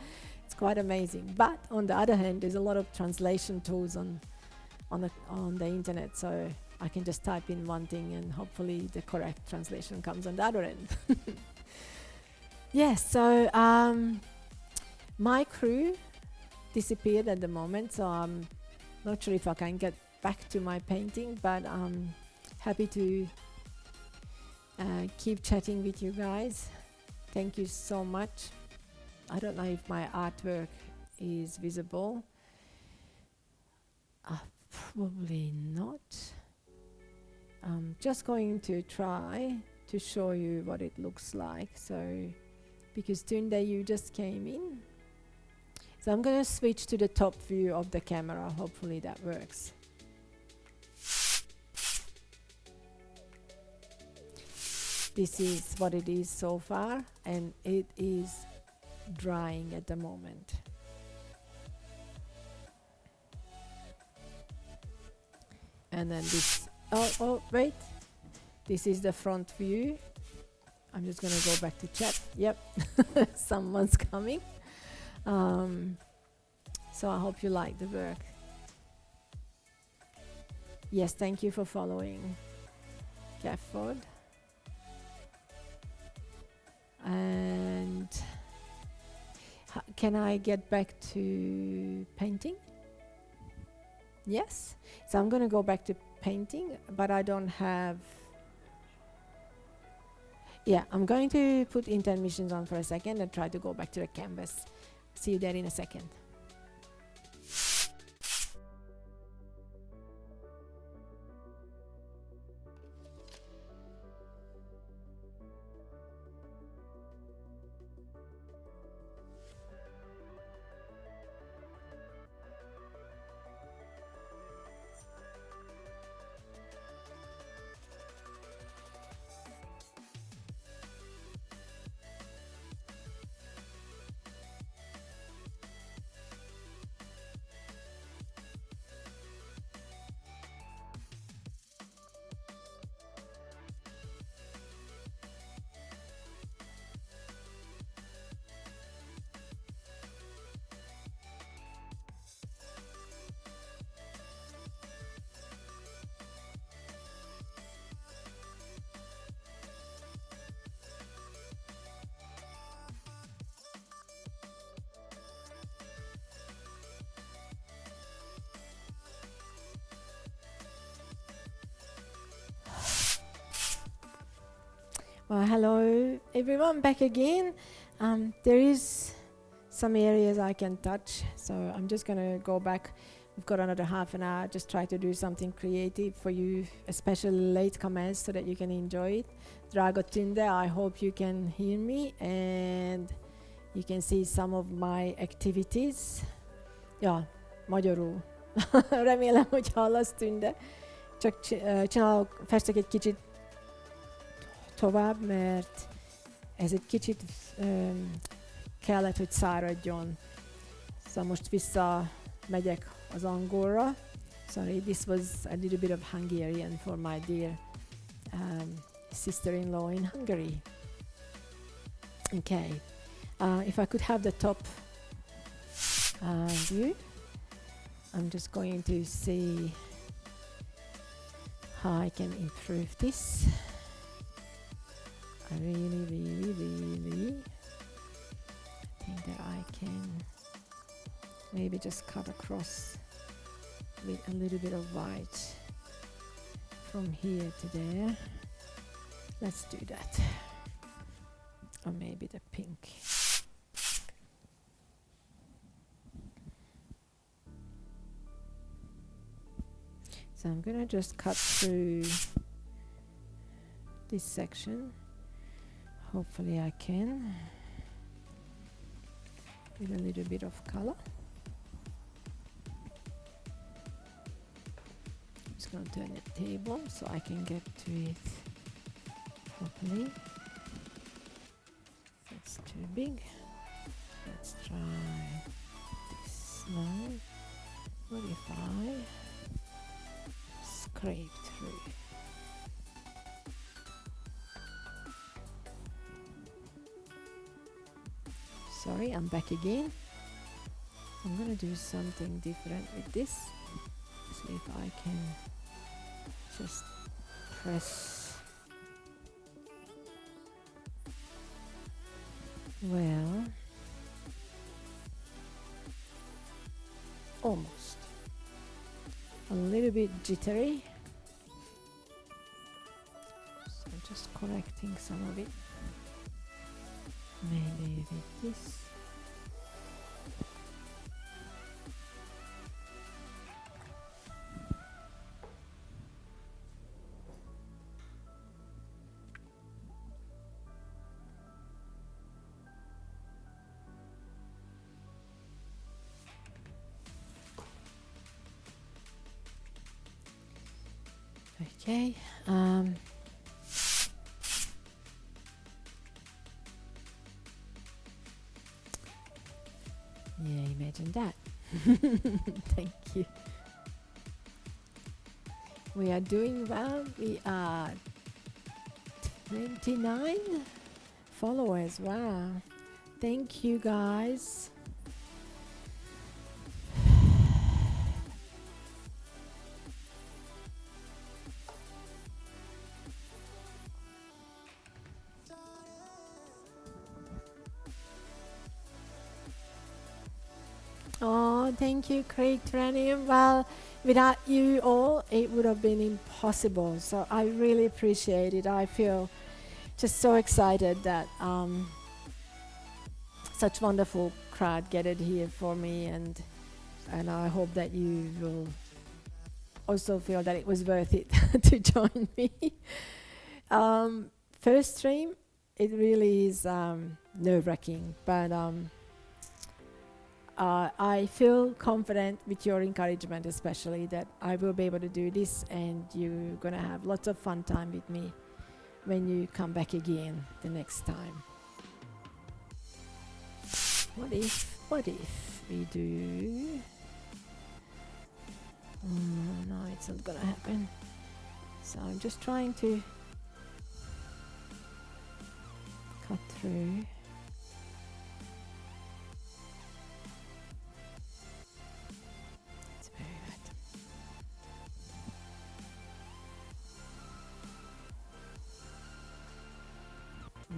It's quite amazing. But on the other hand, there's a lot of translation tools on the internet, so I can just type in one thing and hopefully the correct translation comes on the other end. Yes, so my crew disappeared at the moment, so I'm not sure if I can get back to my painting, but I'm happy to keep chatting with you guys. Thank you so much. I don't know if my artwork is visible. Probably not. I'm just going to try to show you what it looks like. So because Tunde, you just came in. So I'm going to switch to the top view of the camera. Hopefully that works. This is what it is so far, and it is drying at the moment. And then this, oh wait, this is the front view. I'm just gonna go back to chat. Yep, someone's coming. So I hope you like the work. Yes, thank you for following, Gafford. And can I get back to painting? Yes. So I'm going to go back to painting, but I don't have... Yeah, I'm going to put intermissions on for a second and try to go back to the canvas. See you there in a second. Well, hello everyone, back again. There is some areas I can touch, so I'm just gonna go back. We've got another half an hour, just try to do something creative for you, especially latecomers, so that you can enjoy it. Drago Tunde, I hope you can hear me and you can see some of my activities. Ja, magyarul. Remélem, hogy hallasz, Tunde. Csak festek egy kicsit tovább, mert ez egy kicsit kellett, hogy száradjon. Szóval most visszamegyek az angolra. Sorry, this was a little bit of Hungarian for my dear sister-in-law in Hungary. Okay, if I could have the top view, I'm just going to see how I can improve this. I really think that I can maybe just cut across with a little bit of white from here to there. Let's do that. Or maybe the pink. So I'm gonna just cut through this section. Hopefully I can, with a little bit of color. I'm just going to turn the table so I can get to it properly. That's too big. Let's try this now. What if I scrape through? Sorry, I'm back again. I'm gonna do something different with this. See if I can just press. Well, almost. A little bit jittery. So just correcting some of it. Maybe with this. Okay. Yeah, imagine that. Thank you. We are doing well. We are 29 followers. Wow. Thank you, guys. Oh, thank you, Craig Tranium. Well, without you all, it would have been impossible. So I really appreciate it. I feel just so excited that such wonderful crowd gathered here for me, and I hope that you will also feel that it was worth it to join me. First stream, it really is nerve-wracking, but I feel confident with your encouragement, especially that I will be able to do this, and you're gonna have lots of fun time with me when you come back again the next time. What if we do? No, it's not gonna happen. So I'm just trying to cut through. It's very bad.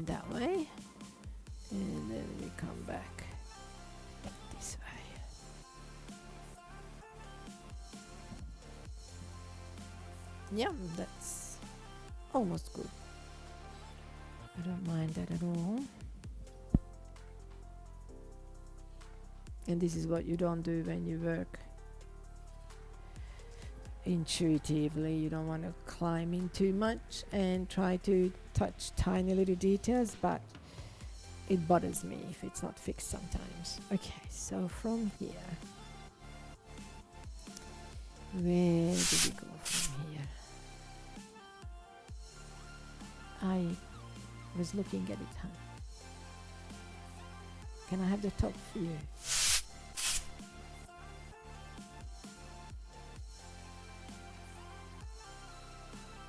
That way, and then we come back this way. Yeah, that's almost good. I don't mind that at all. And this is what you don't do when you work intuitively. You don't want to climb in too much and try to touch tiny little details, but it bothers me if it's not fixed sometimes. Okay, so from here, where do we go from here? I was looking at it, huh? Can I have the top view?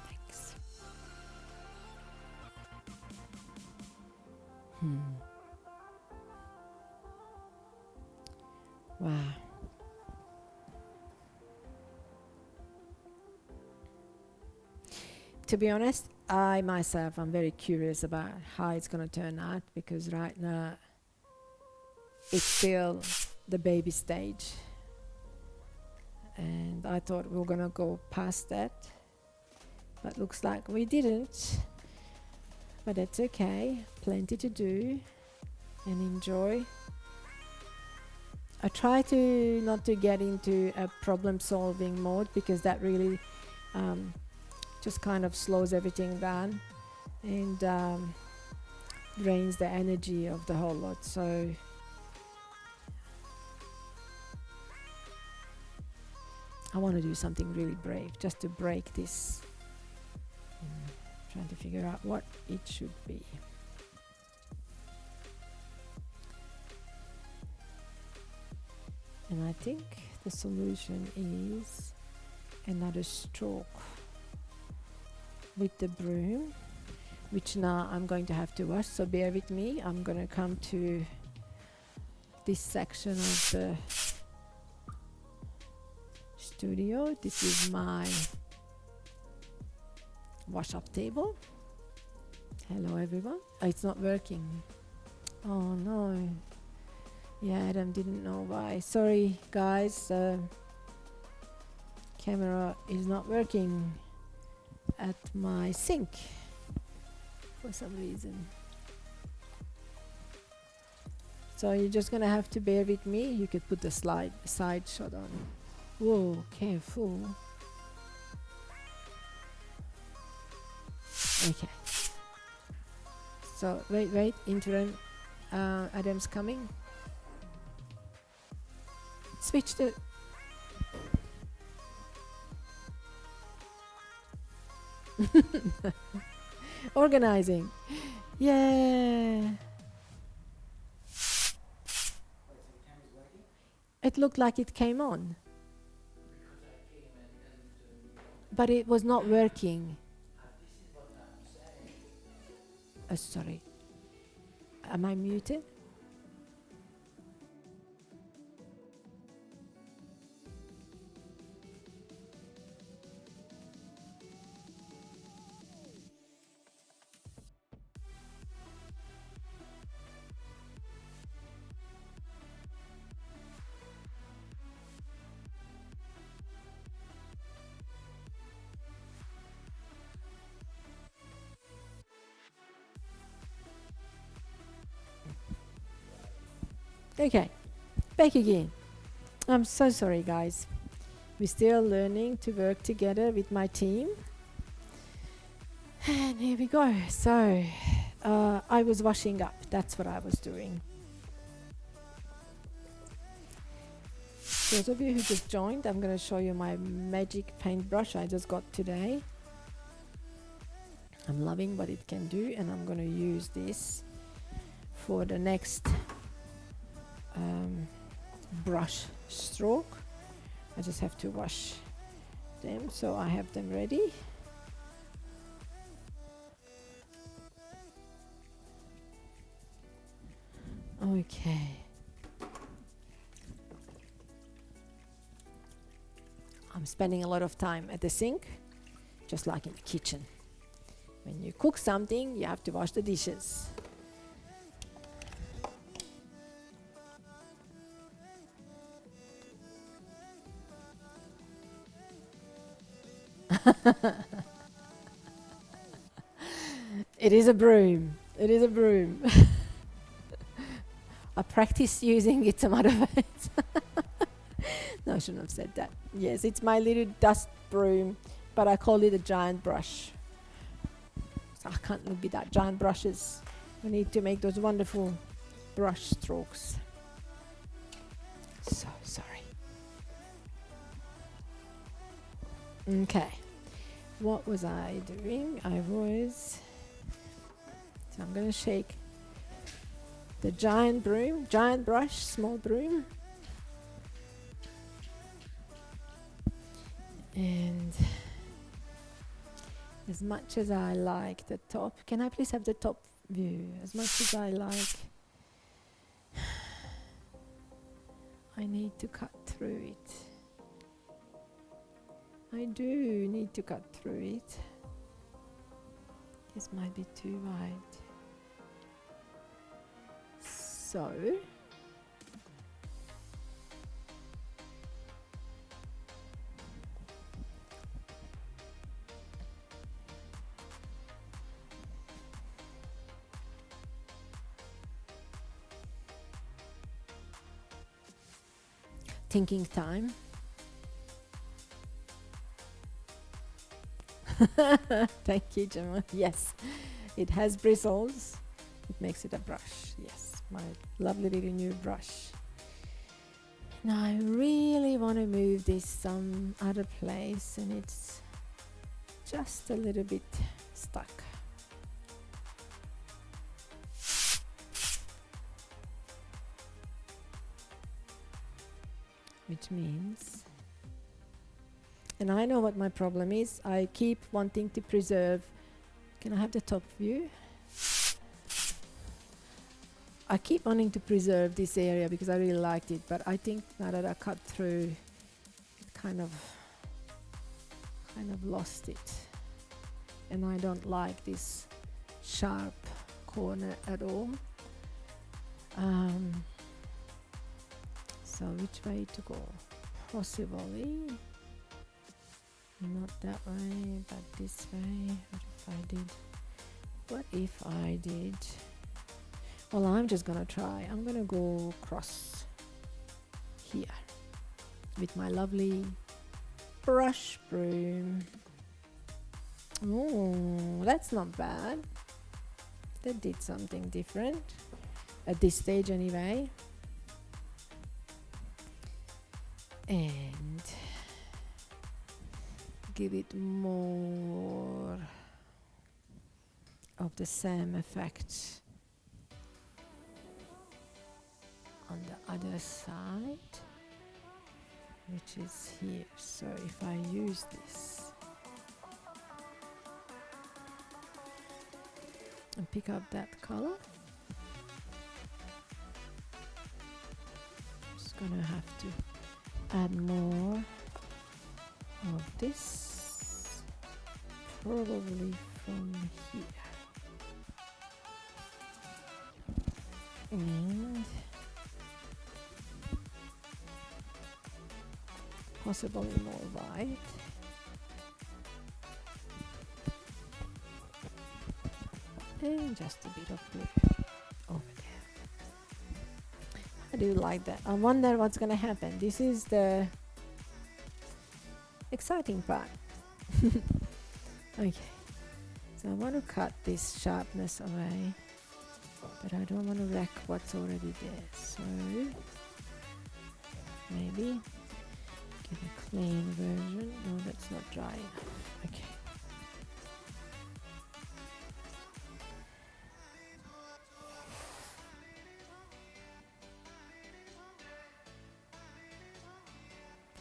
Thanks. Wow. To be honest, I myself am very curious about how it's going to turn out, because right now it's still the baby stage, and I thought we were going to go past that, but looks like we didn't. But that's okay, plenty to do and enjoy. I try to not to get into a problem solving mode, because that really just kind of slows everything down and drains the energy of the whole lot. So I want to do something really brave, just to break this. Trying to figure out what it should be. And I think the solution is another stroke with the broom, which now I'm going to have to wash, so bear with me. I'm going to come to this section of the studio. This is my wash-up table. Hello everyone. Oh, it's not working. Oh no. Yeah, Adam didn't know why. Sorry guys, camera is not working at my sink for some reason. So you're just gonna have to bear with me. You could put the side shot on. Whoa, careful. Okay. So wait, interim. Adam's coming. Switch the. Organizing. Yeah. It looked like it came on. But it was not working. Sorry. Am I muted? Okay, back again. I'm so sorry, guys. We're still learning to work together with my team. And here we go. So, I was washing up. That's what I was doing. Those of you who just joined, I'm going to show you my magic paintbrush I just got today. I'm loving what it can do, and I'm going to use this for the next brush stroke. I just have to wash them, so I have them ready. Okay. I'm spending a lot of time at the sink, just like in the kitchen. When you cook something, you have to wash the dishes. It is a broom. It is a broom. I practice using it some other ways. No, I shouldn't have said that. Yes, it's my little dust broom, but I call it a giant brush. So I can't live without giant brushes. We need to make those wonderful brush strokes. So sorry. Okay. What was I doing? So I'm going to shake the giant brush, small broom. And as much as I like the top, can I please have the top view? As much as I like, I need to cut through it. I do need to cut through it. This might be too wide. So, thinking time. Thank you, Gemma. Yes, it has bristles. It makes it a brush. Yes, my lovely little new brush. Now I really want to move this some other place, and it's just a little bit stuck. Which means, and I know what my problem is, I keep wanting to preserve. Can I have the top view? I keep wanting to preserve this area because I really liked it, but I think now that I cut through, it kind of lost it. And I don't like this sharp corner at all. So which way to go? Possibly not that way, but this way. What if I did? Well, I'm just gonna try. I'm gonna go across here with my lovely brush broom. Oh, that's not bad. That did something different at this stage anyway. And give it more of the same effect on the other side, which is here. So if I use this and pick up that color, just gonna have to add more of this, probably from here, and possibly more white. And just a bit of blue over there. I do like that. I wonder what's gonna happen. This is the exciting part. Okay, so I want to cut this sharpness away, but I don't want to wreck what's already there. So maybe get a clean version. No, that's not dry enough. Okay.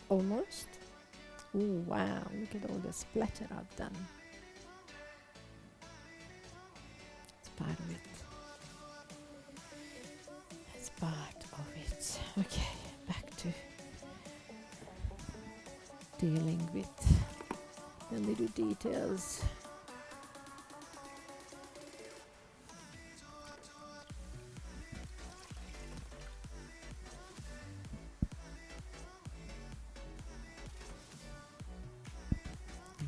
Almost. Oh wow, look at all the splatter I've done. It's part of it. It's part of it. Okay, back to dealing with the little details.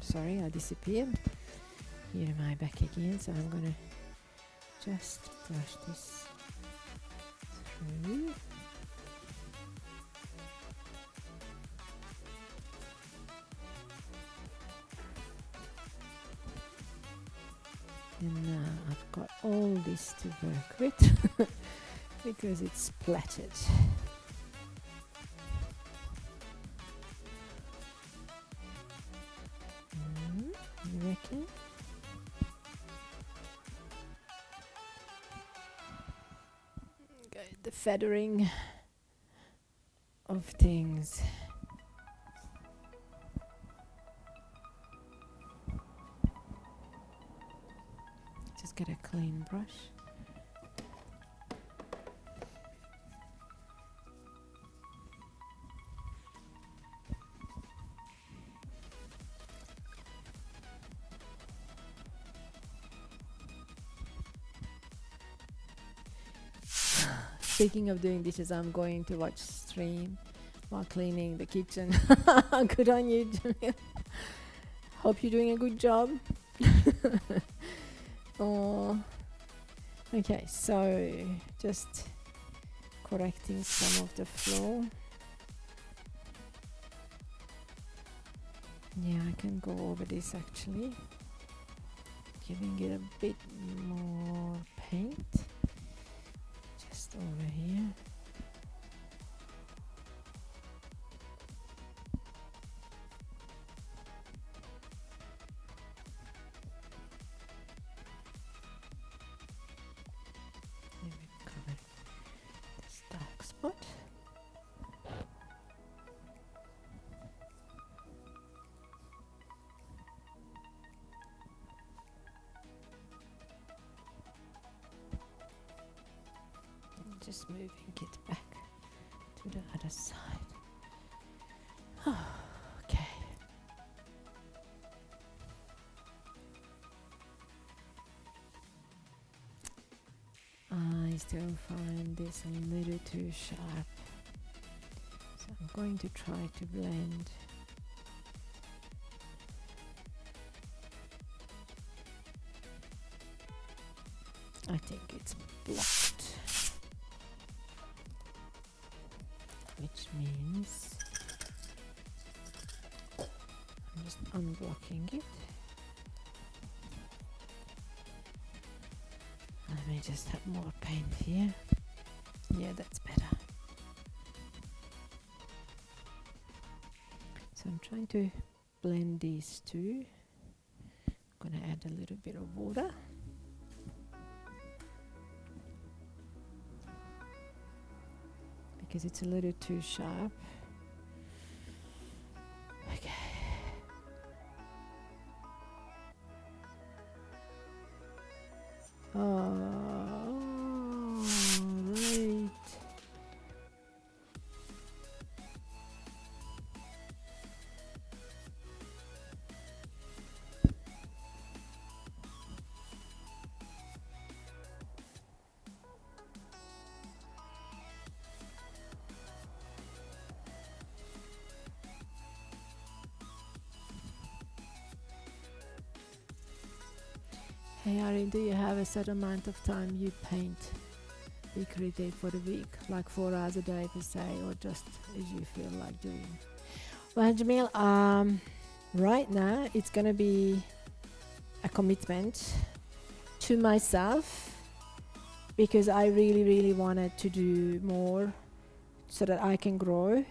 Sorry, I disappeared. Here am I back again, so I'm gonna just brush this through. And now I've got all this to work with because it's splattered. You reckon? Okay, the feathering of things. Just get a clean brush. Speaking of doing dishes, I'm going to watch stream while cleaning the kitchen. Good on you, Jamil. Hope you're doing a good job. Oh, okay, so just correcting some of the flow. Yeah, I can go over this actually, giving it a bit more paint. Just over here. Let me cover this dark spot. Just moving it back to the other side. Okay. I still find this a little too sharp, so I'm going to try to blend. I think it's blocked, which means I'm just unblocking it. Let me just have more paint here. Yeah, that's better. So I'm trying to blend these two. I'm going to add a little bit of water. Because it's a little too sharp. Okay. All right. Hey Irene, do you have a set amount of time you paint weekly day for the week, like 4 hours a day per se, or just as you feel like doing? Well, Jamil, right now it's gonna be a commitment to myself because I really wanted to do more so that I can grow,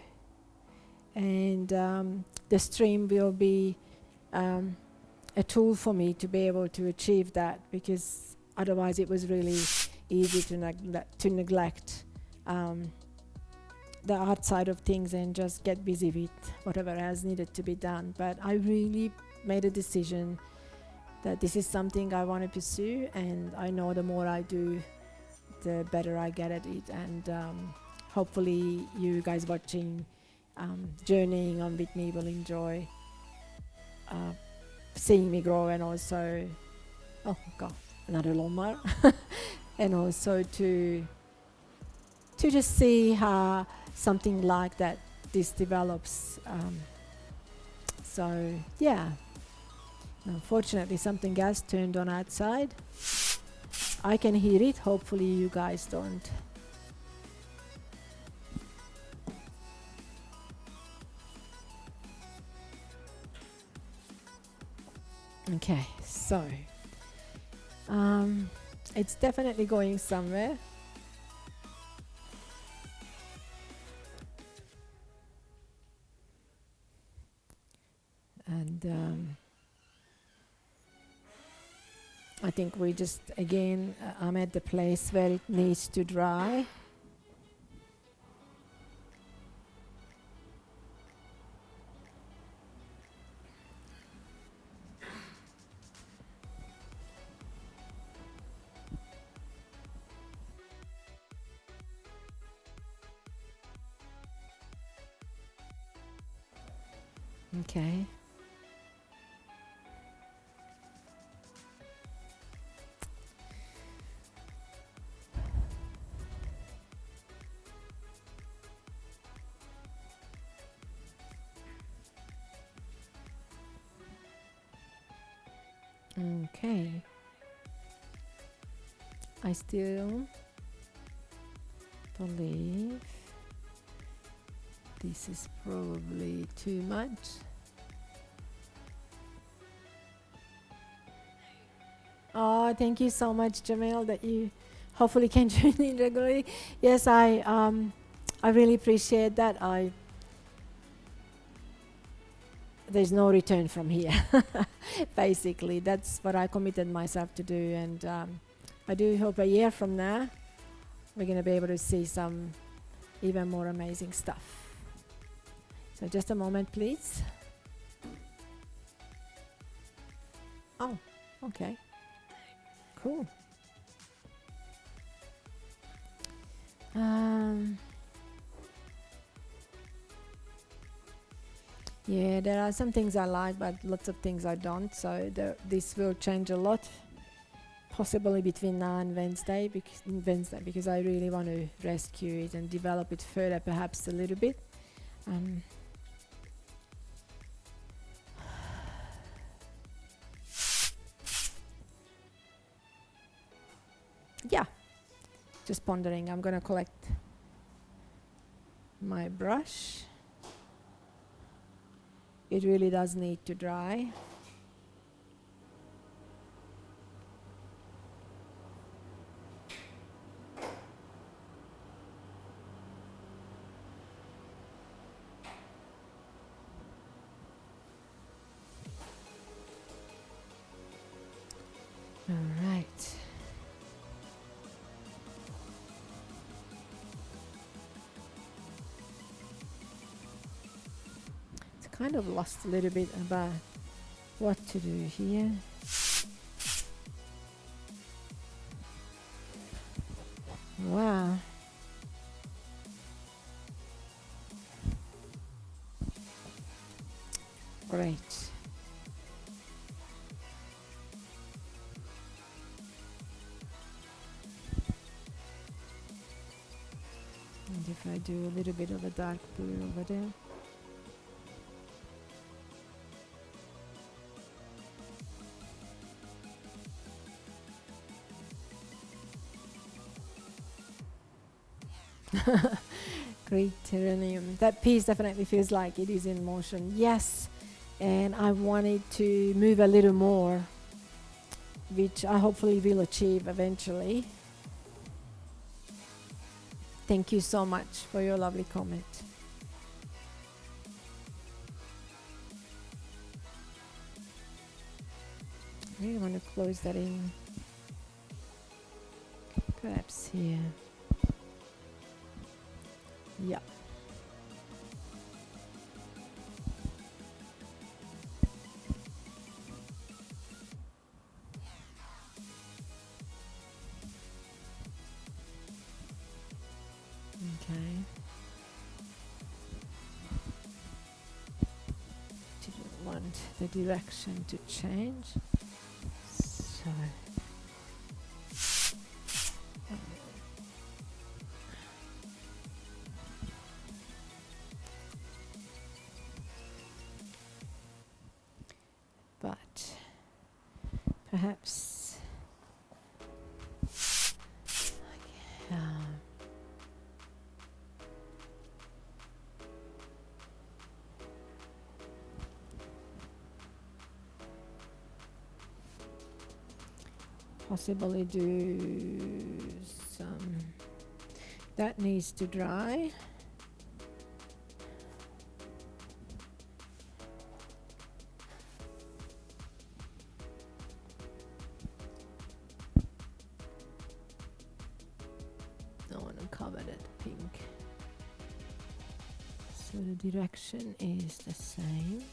and the stream will be a tool for me to be able to achieve that, because otherwise it was really easy to neglect the art side of things and just get busy with whatever else needed to be done. But I really made a decision that this is something I want to pursue, and I know the more I do, the better I get at it. And hopefully you guys watching, journeying on with me will enjoy seeing me grow, and also, oh god, another lawnmower, and also to just see how something like that this develops. So yeah, unfortunately something else turned on outside. I can hear it, hopefully you guys don't. Okay, so it's definitely going somewhere. And I think we just, again, I'm at the place where it needs to dry. Okay. Okay. I still believe this is probably too much. Oh, thank you so much, Jamil, that you hopefully can join in regularly. Yes, I really appreciate that. There's no return from here. Basically, that's what I committed myself to do, and I do hope a year from now we're going to be able to see some even more amazing stuff. So just a moment, please. Oh, okay. Cool. Yeah, there are some things I like, but lots of things I don't. So this will change a lot, possibly between now and Wednesday, because I really want to rescue it and develop it further, perhaps a little bit. Yeah, just pondering. I'm gonna collect my brush. It really does need to dry. kind of lost a little bit about what to do here. Wow. Great. And if I do a little bit of a dark blue over there. Great, Irene. That piece definitely feels like it is in motion. Yes, and I wanted to move a little more, which I hopefully will achieve eventually. Thank you so much for your lovely comment. I really want to close that in. Perhaps here. Yeah. Okay. Didn't want the direction to change. So but perhaps possibly do some, that needs to dry. I want to cover that pink. So the direction is the same.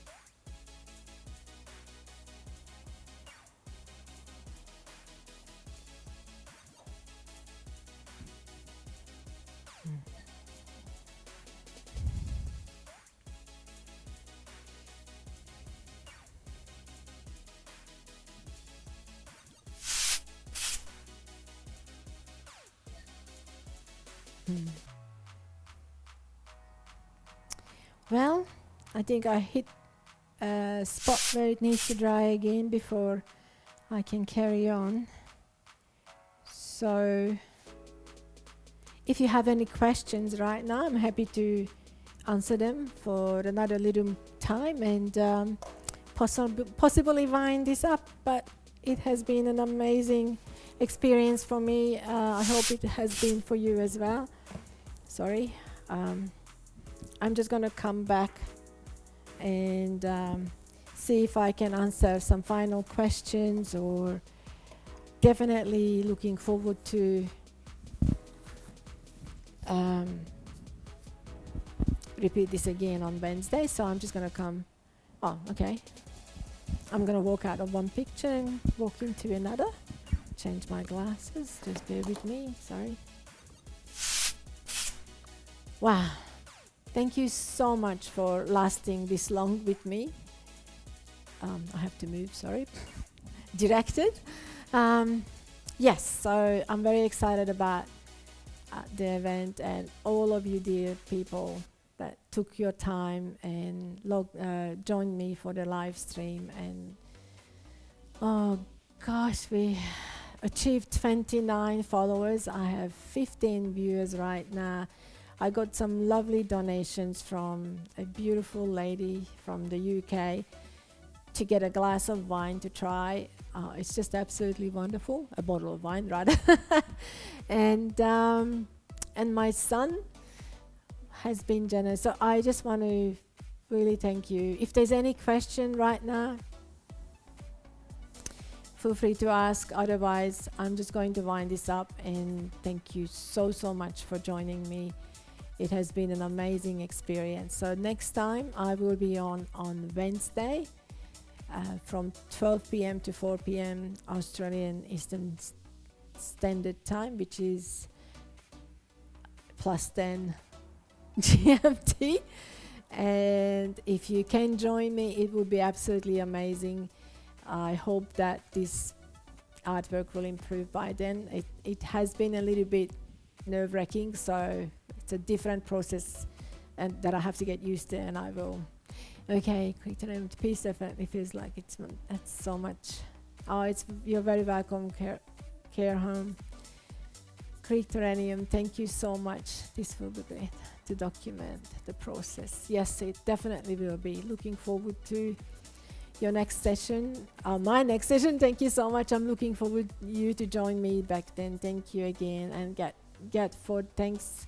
Well, I think I hit a spot where it needs to dry again before I can carry on. So if you have any questions right now, I'm happy to answer them for another little time and possibly wind this up. But it has been an amazing experience for me. I hope it has been for you as well. Sorry. I'm just going to come back and see if I can answer some final questions, or definitely looking forward to repeat this again on Wednesday. So I'm just going to come. Oh, okay. I'm going to walk out of one picture and walk into another. Change my glasses. Just bear with me. Sorry. Wow. Thank you so much for lasting this long with me. I have to move, sorry. Directed. Yes, so I'm very excited about the event and all of you dear people that took your time and joined me for the live stream. And oh gosh, we achieved 29 followers. I have 15 viewers right now. I got some lovely donations from a beautiful lady from the UK to get a glass of wine to try. It's just absolutely wonderful. A bottle of wine, rather. and my son has been generous. So I just want to really thank you. If there's any question right now, feel free to ask. Otherwise, I'm just going to wind this up. And thank you so much for joining me. It has been an amazing experience. So next time I will be on Wednesday from 12 p.m. to 4 p.m. Australian Eastern Standard Time, which is plus 10 GMT. And if you can join me, it would be absolutely amazing. I hope that this artwork will improve by then. It has been a little bit nerve-wracking, so it's a different process and that I have to get used to, and I will. Okay, quick to name. Peace definitely feels like that's so much. Oh, you're very welcome, care home. Creek Terranium, thank you so much. This will be great to document the process. Yes, it definitely will be. Looking forward to your next session, my next session. Thank you so much. I'm looking forward you to join me back then. Thank you again, and thanks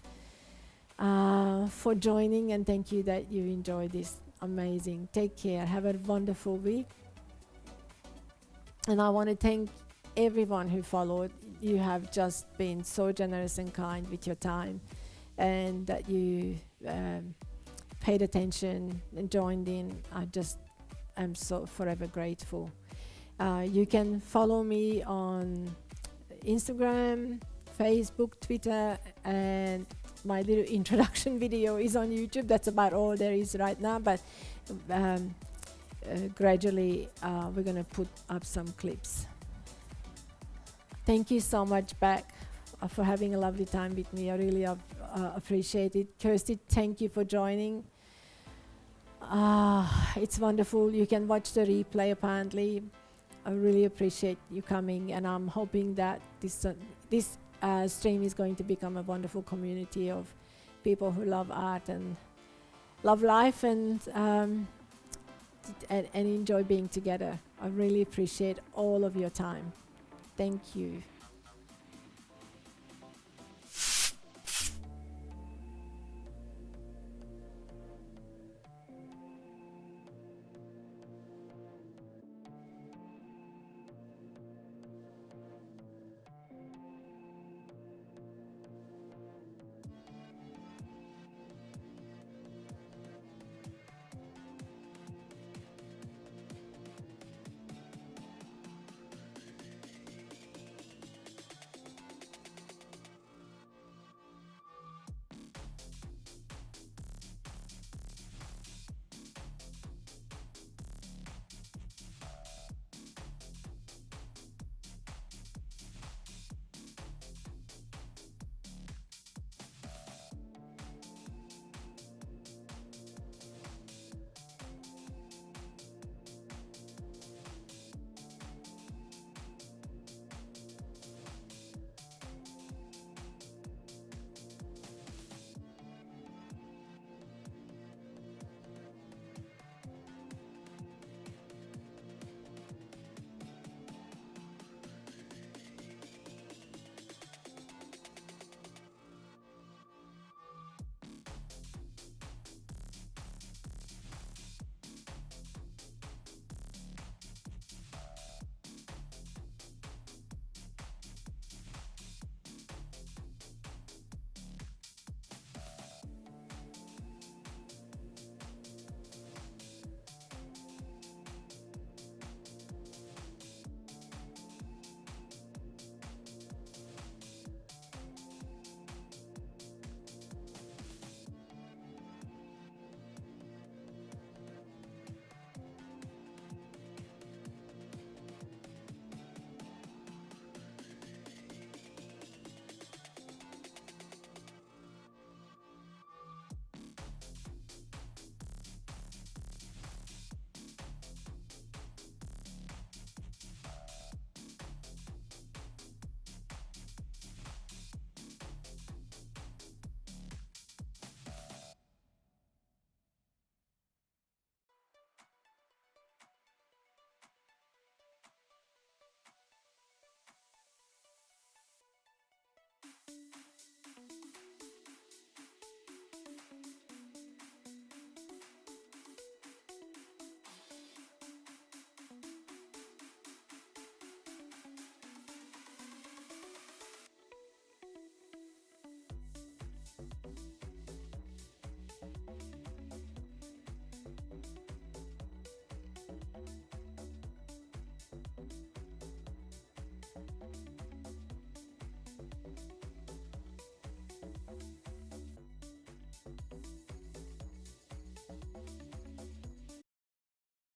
for joining, and thank you that you enjoyed this. Amazing. Take care. Have a wonderful week. And I want to thank everyone who followed. You have just been so generous and kind with your time, and that you paid attention and joined in. I'm so forever grateful. You can follow me on Instagram, Facebook, Twitter, and my little introduction video is on YouTube. That's about all there is right now, but gradually we're going to put up some clips. Thank you so much back for having a lovely time with me. I really appreciate it. Kirsty, thank you for joining. It's wonderful. You can watch the replay apparently. I really appreciate you coming, and I'm hoping that this stream is going to become a wonderful community of people who love art and love life, and enjoy being together. I really appreciate all of your time. Thank you.